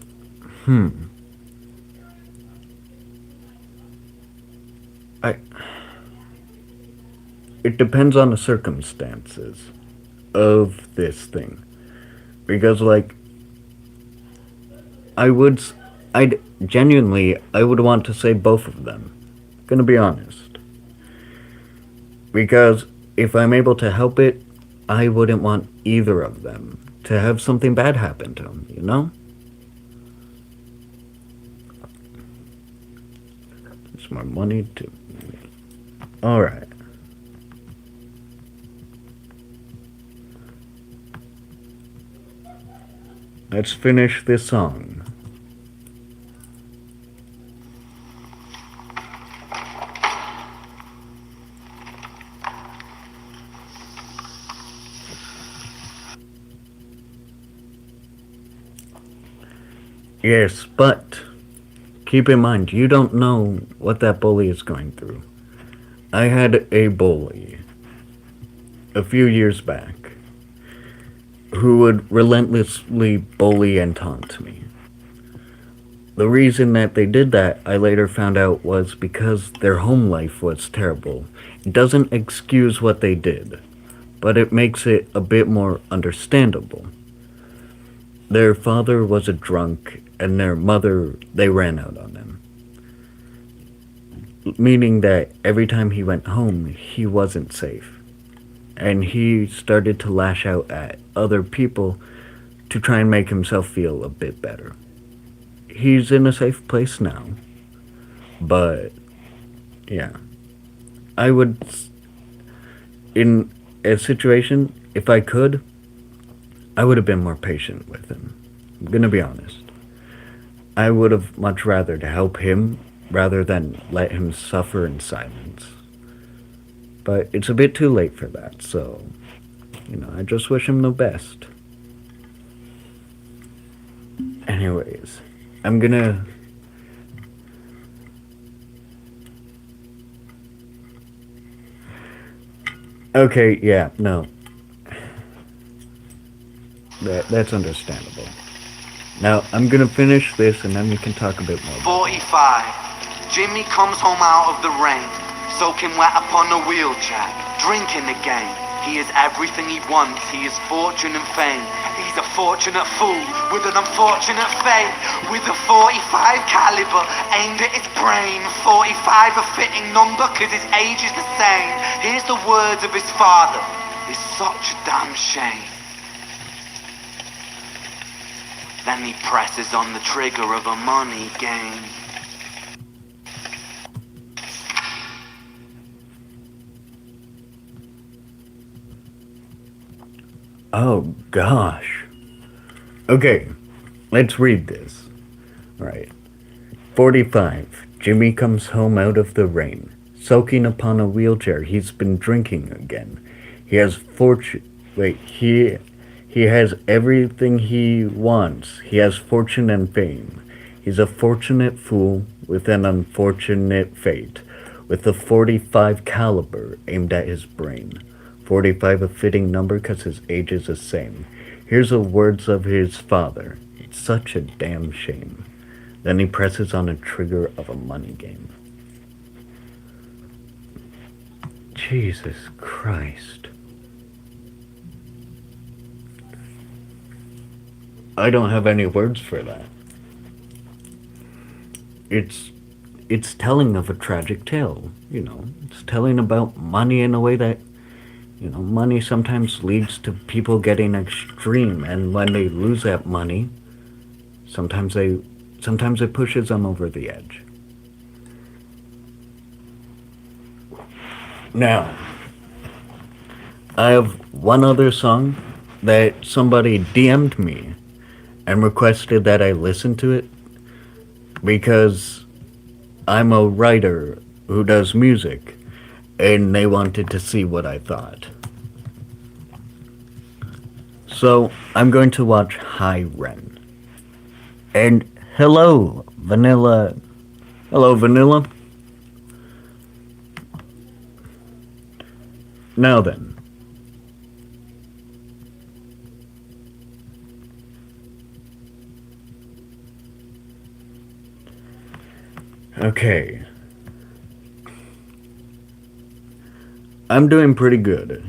[SPEAKER 1] it depends on the circumstances of this thing. Because, I would want to say both of them. Gonna be honest. Because if I'm able to help it, I wouldn't want either of them to have something bad happen to them, you know? There's more money to... Alright. let's finish this song. Yes, but keep in mind, you don't know what that bully is going through. I had a bully a few years back who would relentlessly bully and taunt me. The reason that they did that, I later found out, was because their home life was terrible. It doesn't excuse what they did, but it makes it a bit more understandable. Their father was a drunk, and their mother, they ran out on them. Meaning that every time he went home, he wasn't safe. And he started to lash out at other people to try and make himself feel a bit better. He's in a safe place now. But, yeah. I would, in a situation, if I could, I would have been more patient with him. I'm gonna be honest. I would have much rather to help him rather than let him suffer in silence. But it's a bit too late for that, so, I just wish him the best. Anyways, I'm gonna... Okay, yeah, no. That's understandable. Now, I'm gonna finish this and then we can talk a bit more.
[SPEAKER 3] 45. Jimmy comes home out of the rain, soaking wet upon a wheelchair, drinking again. He is everything he wants, he is fortune and fame. He's a fortunate fool with an unfortunate fate. With a 45 caliber aimed at his brain. 45 a fitting number cause his age is the same. Here's the words of his father. It's such a damn shame. Then he presses on the trigger of a money game.
[SPEAKER 1] Oh, gosh. Okay, let's read this. Right. 45. Jimmy comes home out of the rain, soaking upon a wheelchair. He's been drinking again. He has he has everything he wants. He has fortune and fame. He's a fortunate fool with an unfortunate fate, with a 45 caliber aimed at his brain. 45 a fitting number cause his age is the same. Here's the words of his father. It's such a damn shame. Then he presses on a trigger of a money game. Jesus Christ. I don't have any words for that. It's telling of a tragic tale, It's telling about money in a way that, money sometimes leads to people getting extreme, and when they lose that money, sometimes it pushes them over the edge. Now, I have one other song that somebody DM'd me and requested that I listen to it because I'm a writer who does music, and they wanted to see what I thought. So, I'm going to watch High Ren. And hello, Vanilla. Hello, Vanilla. Now then. Okay. I'm doing pretty good,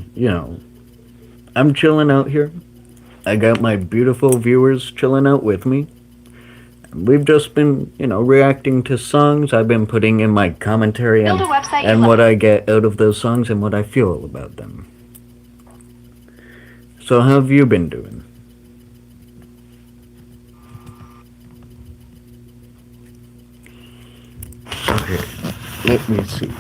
[SPEAKER 1] I'm chilling out here. I got my beautiful viewers chilling out with me. We've just been, reacting to songs. I've been putting in my commentary and what I get out of those songs and what I feel about them. So how have you been doing? Okay, let me see here.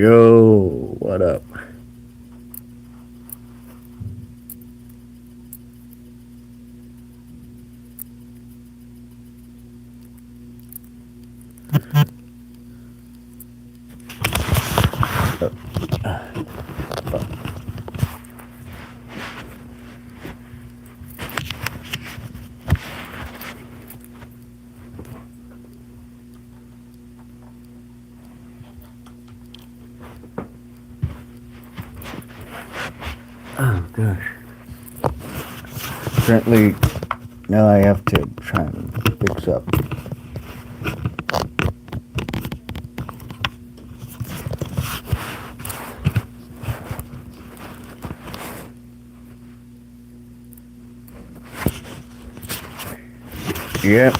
[SPEAKER 1] Yo, what up? Oh gosh. Apparently, now I have to try and fix up. Yep.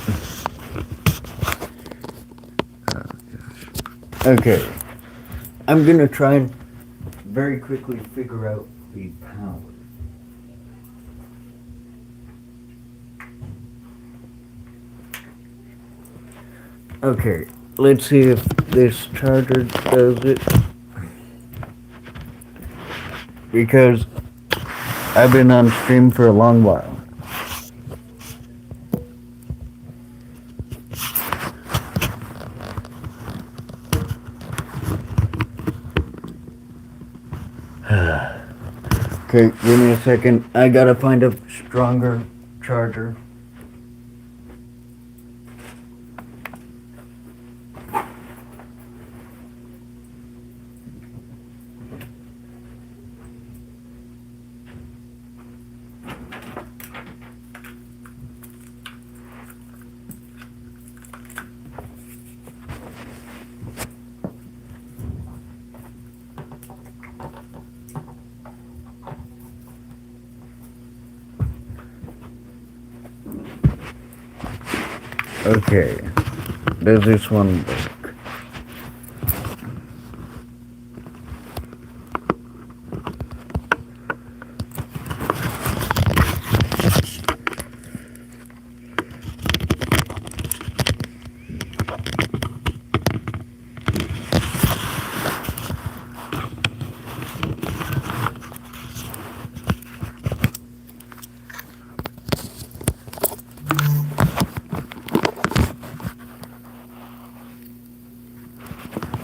[SPEAKER 1] Okay. I'm gonna try and very quickly figure out the power. Okay, let's see if this charger does it. Because I've been on stream for a long while. Okay, give me a second. I gotta find a stronger charger. Okay, does this one work?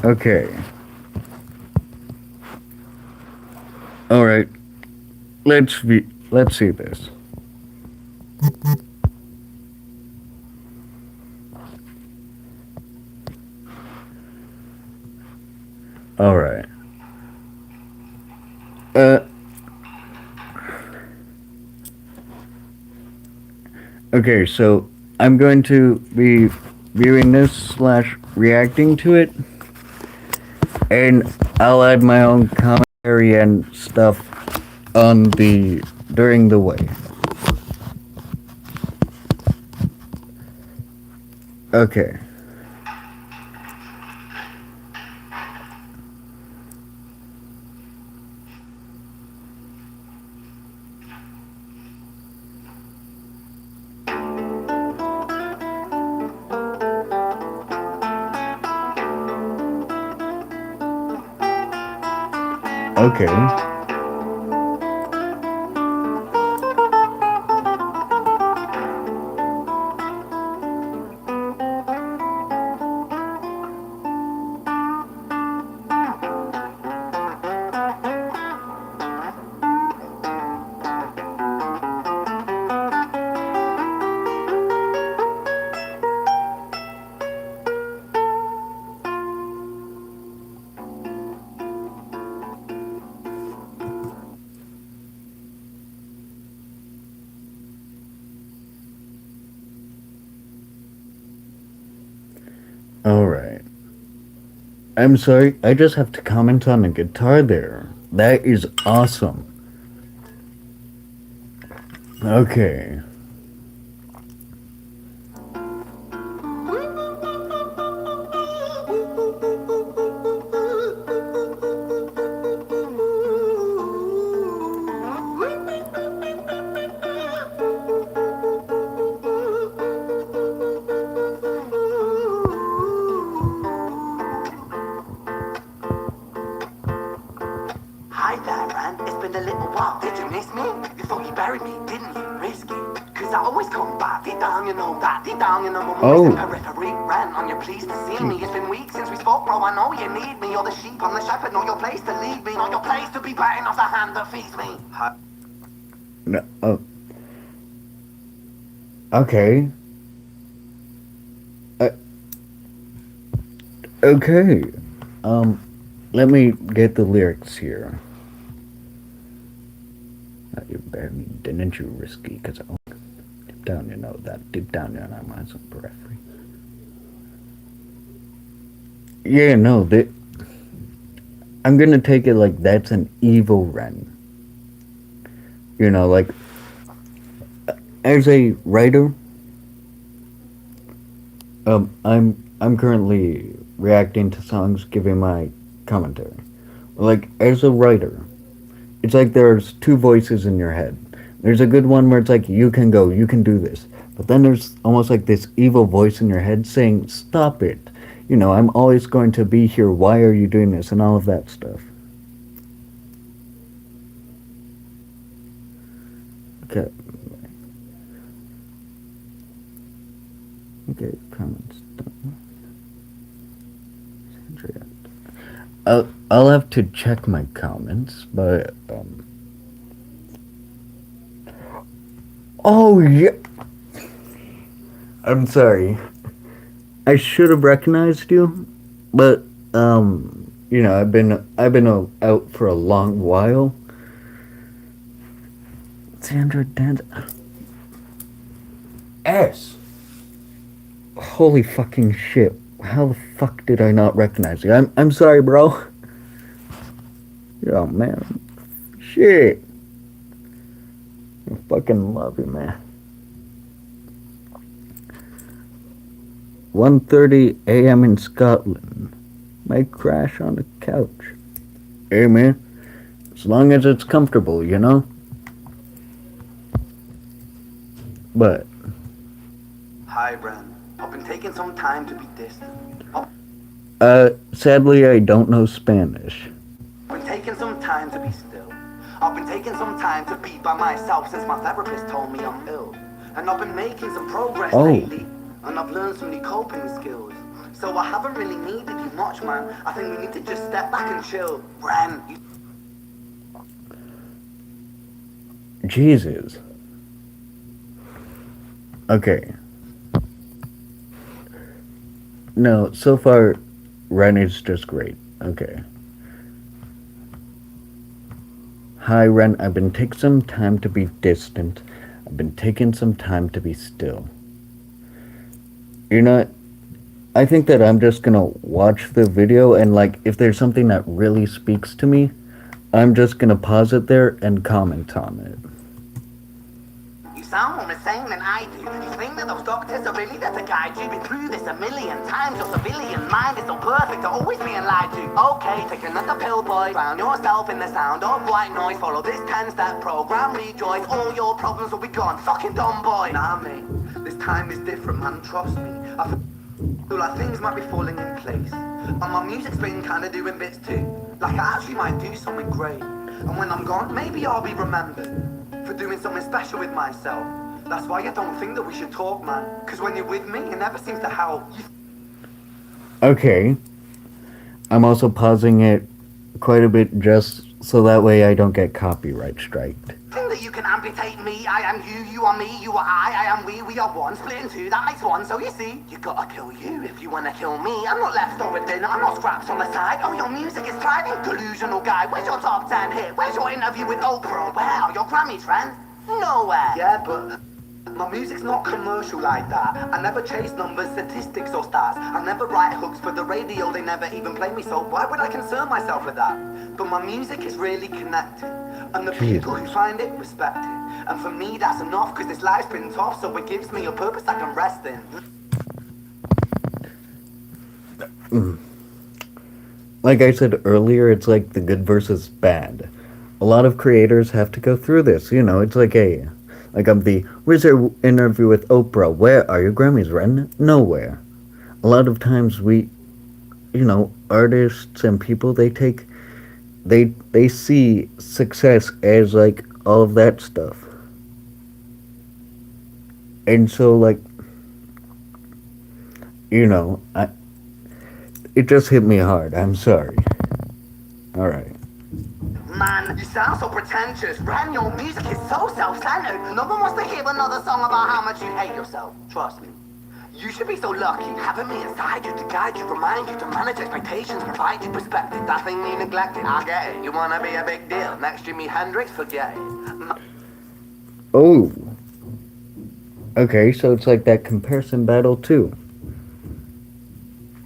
[SPEAKER 1] Okay. Alright. Let's see this. Alright. Okay, so I'm going to be viewing this slash reacting to it, and I'll add my own commentary and stuff on the during the way. Okay. Okay. Alright. I'm sorry, I just have to comment on the guitar there. That is awesome. Okay.
[SPEAKER 2] yeah, Ran, it's been a little while. Did you miss me? You thought you buried me, didn't you? Risky. Cause I always come back. Deep down, you know that. Deep down, you know I'm always in periphery. Ran, on your pleased to see me. It's been weeks since we spoke, bro. I know you need me. You're the sheep, I'm the shepherd. Not your place to lead me. Not your place to be biting off the hand that feeds me.
[SPEAKER 1] No, okay. Okay. Let me get the lyrics here. You buried me, didn't you, Risky? Cause deep down you know that. Deep down you know I'm some periphery. Yeah, no, I'm gonna take it like that's an evil Ren. You know, like, as a writer, I'm currently reacting to songs, giving my commentary. Like, as a writer, it's like there's two voices in your head. There's a good one where it's like, you can go, you can do this. But then there's almost like this evil voice in your head saying, stop it. You know, I'm always going to be here. Why are you doing this? And all of that stuff. Okay. Okay, comments done. I'll have to check my comments, but oh yeah. I'm sorry. I should have recognized you, but you know, I've been out for a long while. Sandra Dance. S. Holy fucking shit. How the fuck did I not recognize you? I'm sorry, bro. Oh, man. Shit. I fucking love you, man. 1:30 a.m. in Scotland. Might crash on the couch. Hey, man. As long as it's comfortable, you know? But
[SPEAKER 2] hi, Bren. I've been taking some time to be distant.
[SPEAKER 1] Sadly, I don't know Spanish.
[SPEAKER 2] I've been taking some time to be still. I've been taking some time to be by myself since my therapist told me I'm ill. And I've been making some progress lately. And I've learned some new coping skills. So I haven't really needed you much, man. I think we need to just step back and chill. Bren,
[SPEAKER 1] Jesus. Okay. No, so far, Ren is just great. Okay. Hi, Ren. I've been taking some time to be distant. I've been taking some time to be still. You know, I think that I'm just gonna watch the video and, like, if there's something that really speaks to me, I'm just gonna pause it there and comment on it.
[SPEAKER 2] You sound more insane than I do. You think that those doctors are really there to guide you? Been through this a million times. Your civilian mind is so perfect to always being lied to. Okay, take another pill, boy. Drown yourself in the sound of white noise. Follow this 10-step program, rejoice. All your problems will be gone. Fucking dumb boy. Nah, mate. This time is different, man. Trust me. I feel like things might be falling in place. And my music's been kinda doing bits too. Like I actually might do something great. And when I'm gone, maybe I'll be remembered for doing something special with myself. That's why I don't think that we should talk, man. Because when you're with me, it never seems to help.
[SPEAKER 1] Okay. I'm also pausing it quite a bit just so that way I don't get copyright striked.
[SPEAKER 2] Think that you can amputate me, I am you, you are me, you are I am we are one, split in two, that makes one. So you see, you gotta kill you if you wanna kill me. I'm not leftover dinner, I'm not scraps on the side. Oh, your music is thriving, delusional guy. Where's your top 10 hit? Where's your interview with Oprah? Where are your Grammy trends? Nowhere. Yeah, but my music's not commercial like that. I never chase numbers, statistics or stats. I never write hooks for the radio, they never even play me, so why would I concern myself with that? But my music is really connected, and the people who find it respect it. And for me that's enough, cause this life's been tough, so it gives me a purpose I can rest in.
[SPEAKER 1] Like I said earlier, it's like the good versus bad. A lot of creators have to go through this, you know, it's like where's your interview with Oprah? Where are your Grammys, Ren? Nowhere. A lot of times artists and people, they take they see success as like all of that stuff. And so like, it just hit me hard. I'm sorry. All right.
[SPEAKER 3] Man, you sound so pretentious. Ran, your music is so self-centered. No one wants to hear another song about how much you hate yourself. Trust me. You should be so lucky, having me inside you to guide you, remind you to manage expectations, provide you perspective. That thing you neglected, I get it. You wanna be a big deal. Next Jimi Hendrix, forget it.
[SPEAKER 1] Oh. Okay, so it's like that comparison battle too.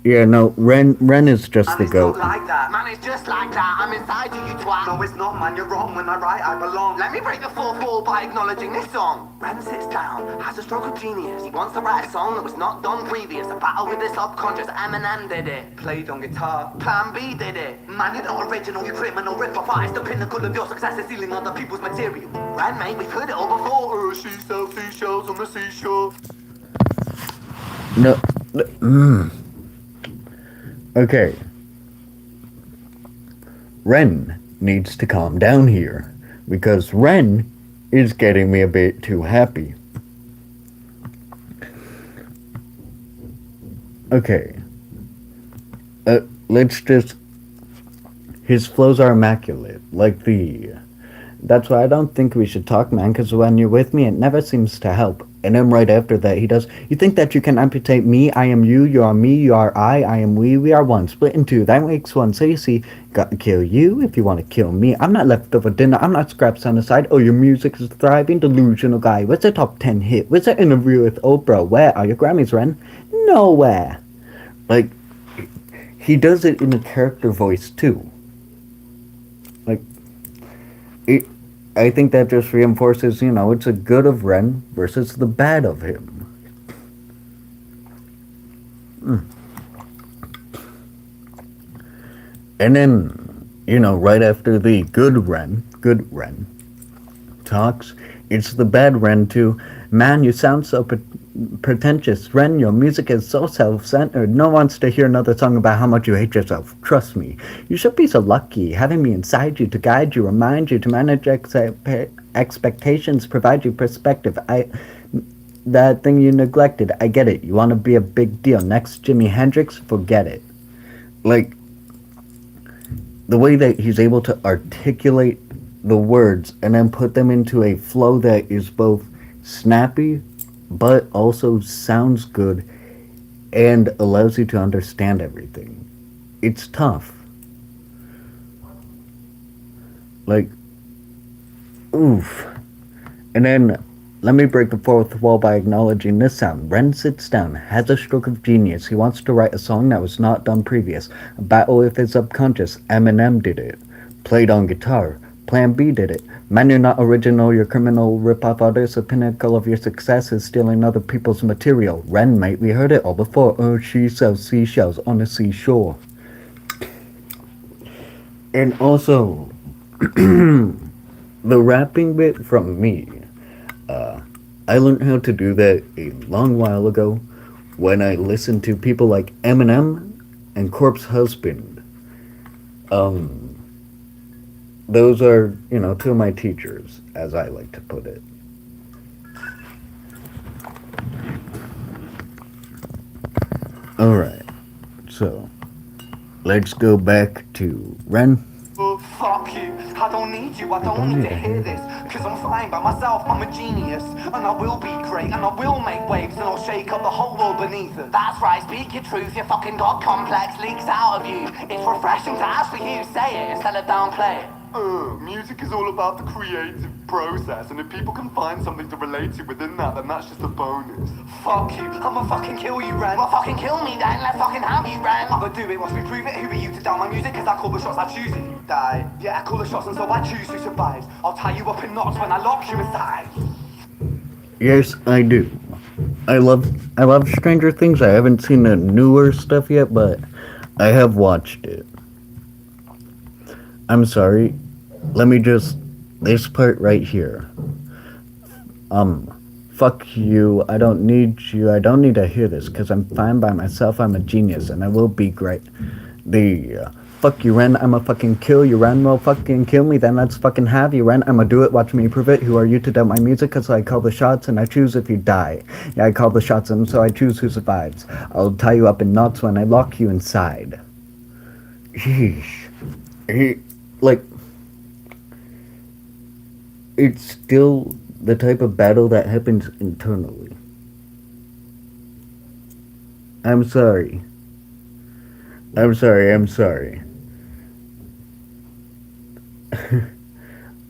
[SPEAKER 1] Yeah, no, Ren is just the
[SPEAKER 3] It's
[SPEAKER 1] goat.
[SPEAKER 3] not like that. Man, it's just like that. I'm inside you, you twat. No, it's not, man. You're wrong. When I write, I belong. Let me break the fourth wall by acknowledging this song. Ren sits down, has a stroke of genius. He wants to write a song that was not done previous. A battle with the subconscious. Eminem did it. Played on guitar. Plan B did it. Man, you're not original. You criminal rip-off artist. The pinnacle of your success is stealing other people's material. Ren, mate, we've heard it all before. She sells seashells on the seashore.
[SPEAKER 1] No. Okay. Ren needs to calm down here, because Ren is getting me a bit too happy. Okay. Let's just... His flows are immaculate, like the... That's why I don't think we should talk, man, because when you're with me, it never seems to help. And then right after that, he does, you think that you can amputate me, I am you are me, you are I am we are one, split in two, that makes one. So you see, got to kill you if you want to kill me. I'm not leftover dinner, I'm not scraps on the side. Oh, your music is thriving, delusional guy. What's the top 10 hit? What's the interview with Oprah? Where are your Grammys, Ren? Nowhere. Like, he does it in a character voice too. Like, I think that just reinforces, it's a good of Ren versus the bad of him. And then, right after the good Ren talks, it's the bad Ren too. Man, you sound so pretentious. Ren, your music is so self-centered. No one wants to hear another song about how much you hate yourself. Trust me. You should be so lucky, having me inside you to guide you, remind you to manage expectations, provide you perspective. That thing you neglected, I get it. You want to be a big deal. Next Jimi Hendrix, forget it. Like, the way that he's able to articulate the words and then put them into a flow that is both snappy but also sounds good and allows you to understand everything. It's tough. Like, oof. And then let me break the fourth wall by acknowledging this sound. Ren sits down, has a stroke of genius. He wants to write a song that was not done previous. A battle with his subconscious. Eminem did it. Played on guitar. Plan B did it. Man, you're not original, you're criminal, rip-off artist. The pinnacle of your success is stealing other people's material. Ren, mate, we heard it all before. Oh, she sells seashells on the seashore. And also, the rapping bit from me. I learned how to do that a long while ago when I listened to people like Eminem and Corpse Husband. Those are, two of my teachers, as I like to put it. Alright, so, let's go back to Ren.
[SPEAKER 3] Oh, fuck you. I don't need you. I don't need to hear this. Cause I'm fine by myself. I'm a genius. And I will be great. And I will make waves. And I'll shake up the whole world beneath it. That's right. Speak your truth. Your fucking god complex leaks out of you. It's refreshing to ask for you. Say it instead of downplay it. Music is all about the creative process, and if people can find something to relate to within that, then that's just a bonus. Fuck you, I'ma fucking kill you, Ren. Well, fucking kill me then, let's fucking have you, Ren. I'ma do it once we prove it. Who are you to down my music? Cause I call the shots, I choose it, you die. Yeah, I call the shots, and so I choose who survives. I'll tie you up in knots when I lock you inside.
[SPEAKER 1] Yes, I do. I love Stranger Things. I haven't seen the newer stuff yet, but I have watched it. I'm sorry. Let me just... This part right here. Fuck you. I don't need you. I don't need to hear this, because I'm fine by myself. I'm a genius, and I will be great. The fuck you, Ren. I'ma fucking kill you, Ren. Well, fucking kill me, then let's fucking have you, Ren. I'ma do it, watch me prove it. Who are you to doubt my music? Cause I call the shots and I choose if you die. Yeah, I call the shots and so I choose who survives. I'll tie you up in knots when I lock you inside. Sheesh. Like, it's still the type of battle that happens internally. I'm sorry. I'm sorry.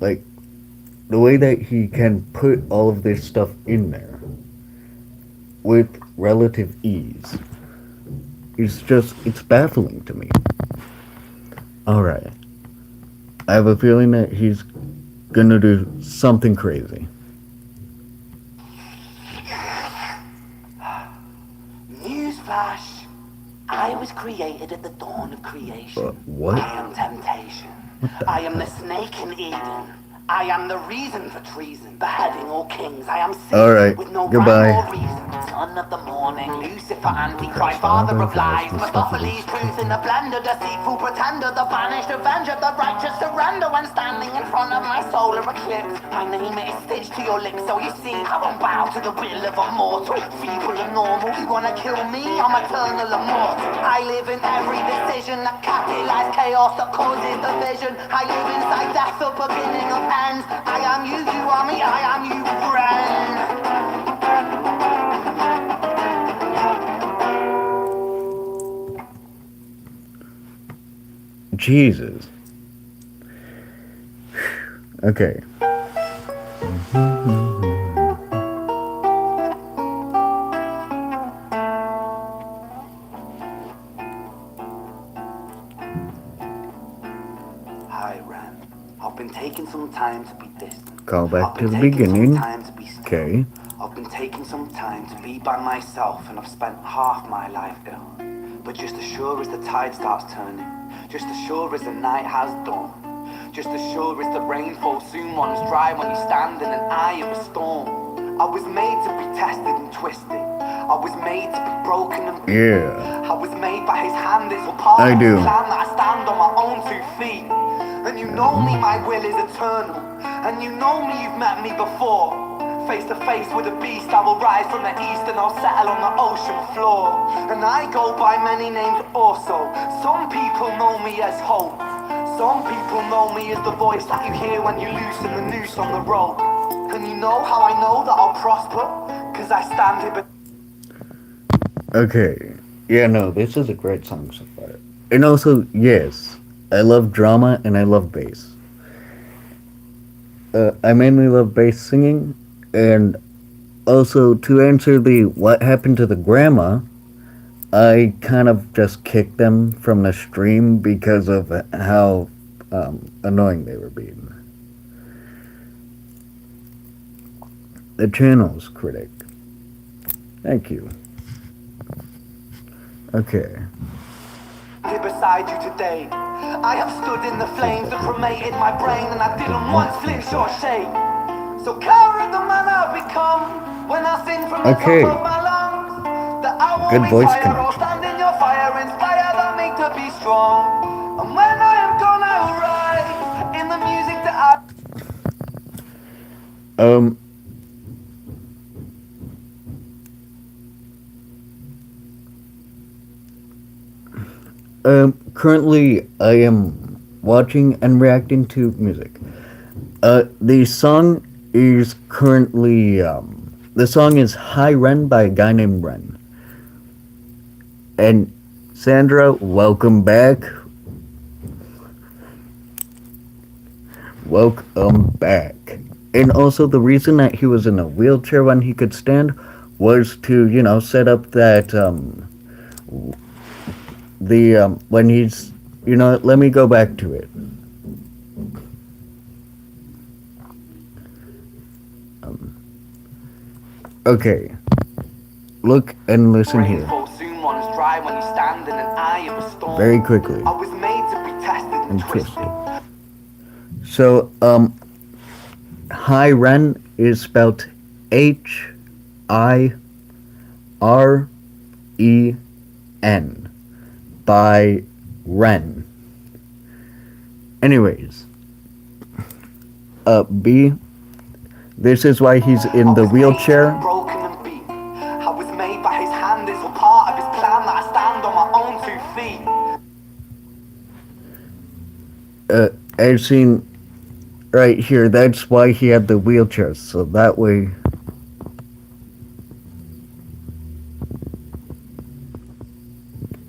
[SPEAKER 1] Like, the way that he can put all of this stuff in there with relative ease it's baffling to me. Alright. I have a feeling that he's gonna do something crazy.
[SPEAKER 4] Newsflash! I was created at the dawn of creation.
[SPEAKER 1] What?
[SPEAKER 4] I am temptation. I am the snake in Eden. I am the reason for treason, beheading all kings. I am sin
[SPEAKER 1] Alright,
[SPEAKER 4] with no
[SPEAKER 1] goodbye.
[SPEAKER 4] rhyme or reason. Son of the morning, Lucifer, Antichrist, father of lies, Mephistopheles, truth in a blender, deceitful pretender, the banished avenger, the righteous surrender when standing in front of my solar eclipse. My name is stitched to your lips, so you see, I won't bow to the will of a mortal. Feeble and normal, you wanna kill me? I'm eternal immortal. I live in every decision that catalyzes chaos, that causes division. I live inside death, the beginning of ends. I am you, you are me, I am you, friend.
[SPEAKER 1] Jesus. Okay.
[SPEAKER 4] Hi, Ren. I've been taking some time to be distant.
[SPEAKER 1] Call back
[SPEAKER 4] I've
[SPEAKER 1] to
[SPEAKER 4] been
[SPEAKER 1] the
[SPEAKER 4] taking
[SPEAKER 1] beginning.
[SPEAKER 4] some time to be still.
[SPEAKER 1] Okay.
[SPEAKER 4] I've been taking some time to be by myself, and I've spent half my life ill. But just as sure as the tide starts turning, just as sure as the night has dawned, just as sure as the rainfall soon runs dry when you stand in an eye of a storm. I was made to be tested and twisted. I was made to be broken and
[SPEAKER 1] Yeah.
[SPEAKER 4] I was made by his hand, it's all part
[SPEAKER 1] I
[SPEAKER 4] of
[SPEAKER 1] do.
[SPEAKER 4] the plan that I stand on my own 2 feet. And you know me, my will is eternal. And you know me, you've met me before. Face to face with a beast, I will rise from the east and I'll settle on the ocean floor. And I go by many names also. Some people know me as hope. Some people know me as the voice that you hear when you loosen the noose on the rope. And you know how I know that I'll prosper? Cause I stand here.
[SPEAKER 1] Okay. Yeah, no, this is a great song so far. And also, yes, I love drama and I love bass. I mainly love bass singing, and also to answer the what happened to the grandma, I kind of just kicked them from the stream because of how annoying they were being. The channel's critic. Thank you. Okay.
[SPEAKER 4] Here beside you today, I have stood in the flames that cremated my brain, and I didn't once flinch or shake. So carry the man I've become when I sing from the
[SPEAKER 1] Okay.
[SPEAKER 4] top of my lungs. That I won't
[SPEAKER 1] Good voice
[SPEAKER 4] retire or
[SPEAKER 1] connection.
[SPEAKER 4] stand in your fire, inspire that me to be strong. And when I am gone, I will rise in the music that I.
[SPEAKER 1] Currently I am watching and reacting to music. The song is currently, the song is Hi Ren by a guy named Ren. And Sandra, welcome back. Welcome back. And also the reason that he was in a wheelchair when he could stand was to, you know, set up that, when he's, you know, let me go back to it. Okay. Look and listen here. Very quickly.
[SPEAKER 4] I was made to be tested and twisted.
[SPEAKER 1] So, Hi Ren is spelled Hiren by Ren. Anyways, B, this is why he's in the wheelchair.
[SPEAKER 4] Broken and beaten. I was made by his hand, it's all part of his plan that I stand on my own 2 feet.
[SPEAKER 1] I've seen right here, that's why he had the wheelchair, so that way.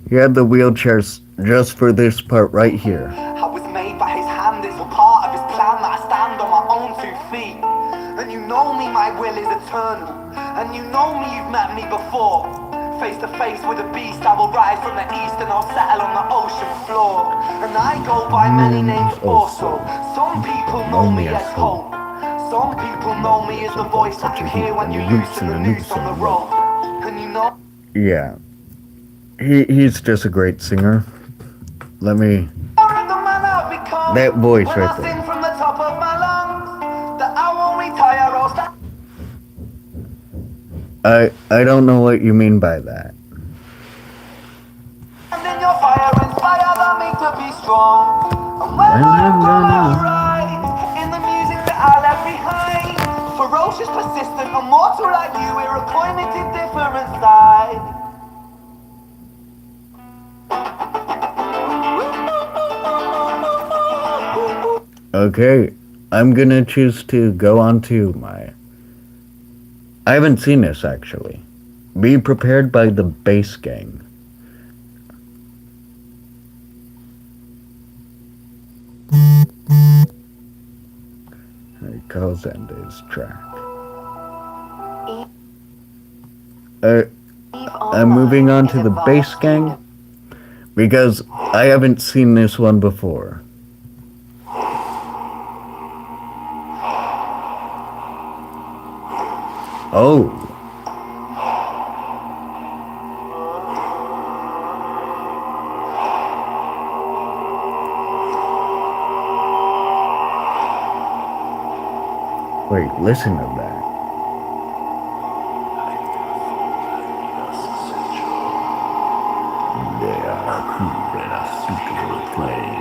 [SPEAKER 1] He had the wheelchairs just for this part right here.
[SPEAKER 4] I was made by his hand, it's all part of his plan that I stand on my own 2 feet. And you know me, my will is eternal. And you know me, you've met me before. Face to face with a beast, I will rise from the east and I'll settle on the ocean floor. And I go by many names also. Some people know me as hope. Some people know me as the voice that you hear when you loosen the noose on the rope. And you know...
[SPEAKER 1] Yeah. He's just a great singer. Let me... That voice right there.
[SPEAKER 4] From the top of my lungs, that I won't retire or stop.
[SPEAKER 1] I don't know what you mean by that.
[SPEAKER 4] And in your fire, inspire me to be strong. And when I'm gonna ride in the music that I left behind, ferocious, persistent, immortal like you, we're appointed to different sides.
[SPEAKER 1] Okay, I'm gonna choose to go on to my... I haven't seen this actually. Be prepared by the Bass Gang. It calls end his track. I'm moving on to the Bass Gang because I haven't seen this one before. Oh. Wait, listen to that. They are crude and a suitable plane.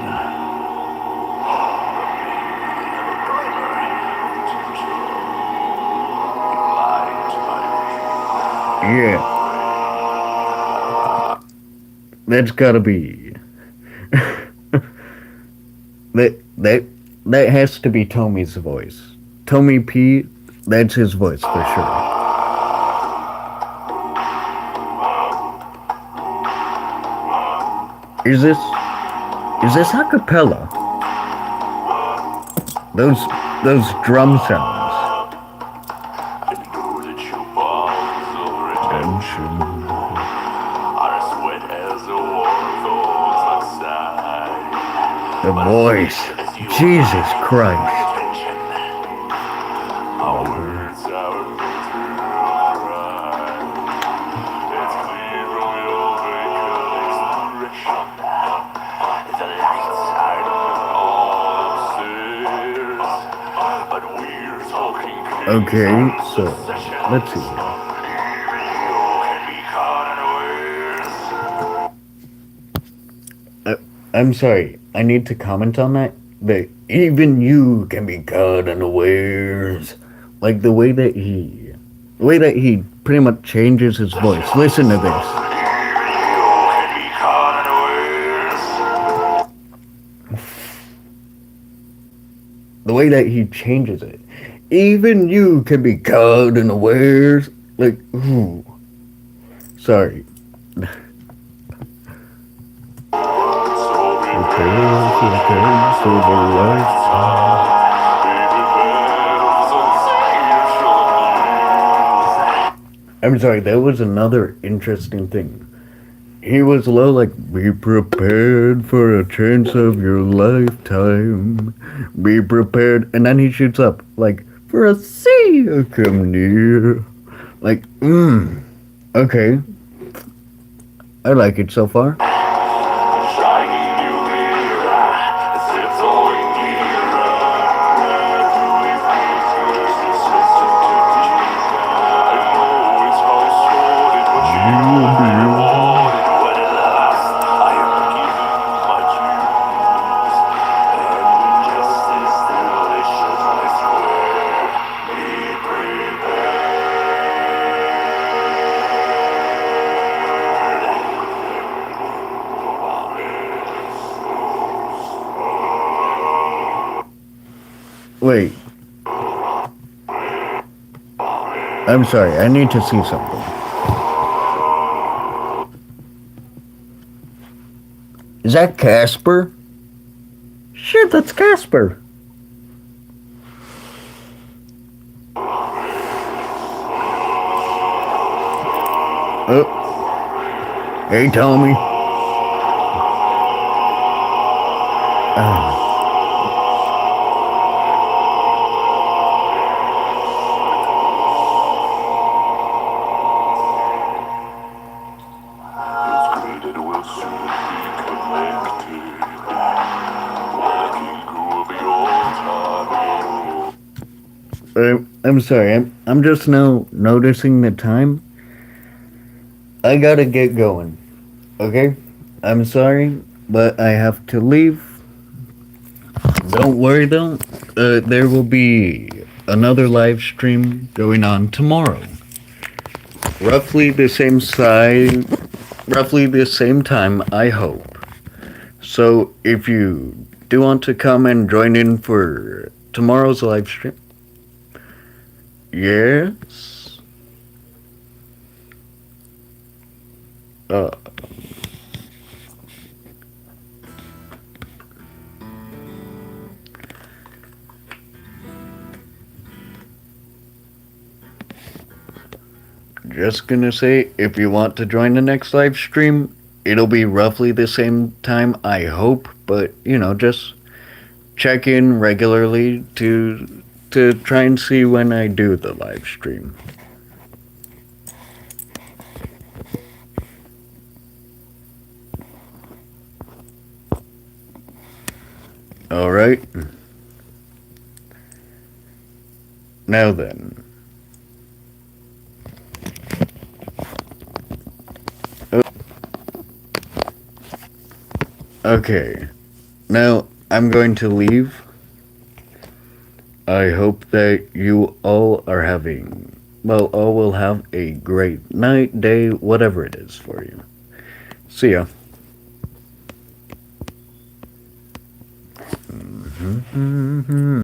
[SPEAKER 1] Yeah. That's gotta be... that has to be Tommy's voice. Tommy P, that's his voice for sure. Is this a cappella? Those drum sounds. The voice. Jesus Christ. Okay, so let's see here. I'm sorry, I need to comment on that. That even you can be caught unawares. Like the way that he pretty much changes his voice. Listen to this. The way that he changes it. Even you can be caught unawares. Like, ooh. Sorry. I'm sorry, that was another interesting thing. He was low like, be prepared for a chance of your lifetime. Be prepared. And then he shoots up like, for a sea to come near. Like, okay. I like it so far. I'm sorry, I need to see something. Is that Casper? Shit, that's Casper. Oh. Hey, Tommy. I'm sorry, I'm just now noticing the time. I gotta get going, okay? I'm sorry, but I have to leave. Don't worry though, there will be another live stream going on tomorrow. Roughly the same size, roughly the same time, I hope. So if you do want to come and join in for tomorrow's live stream, yes. Just gonna say, if you want to join the next live stream, it'll be roughly the same time, I hope. But just check in regularly to try and see when I do the live stream. All right. Now then. Okay, now I'm going to leave. I hope that you all are having, all will have a great night, day, whatever it is for you. See ya.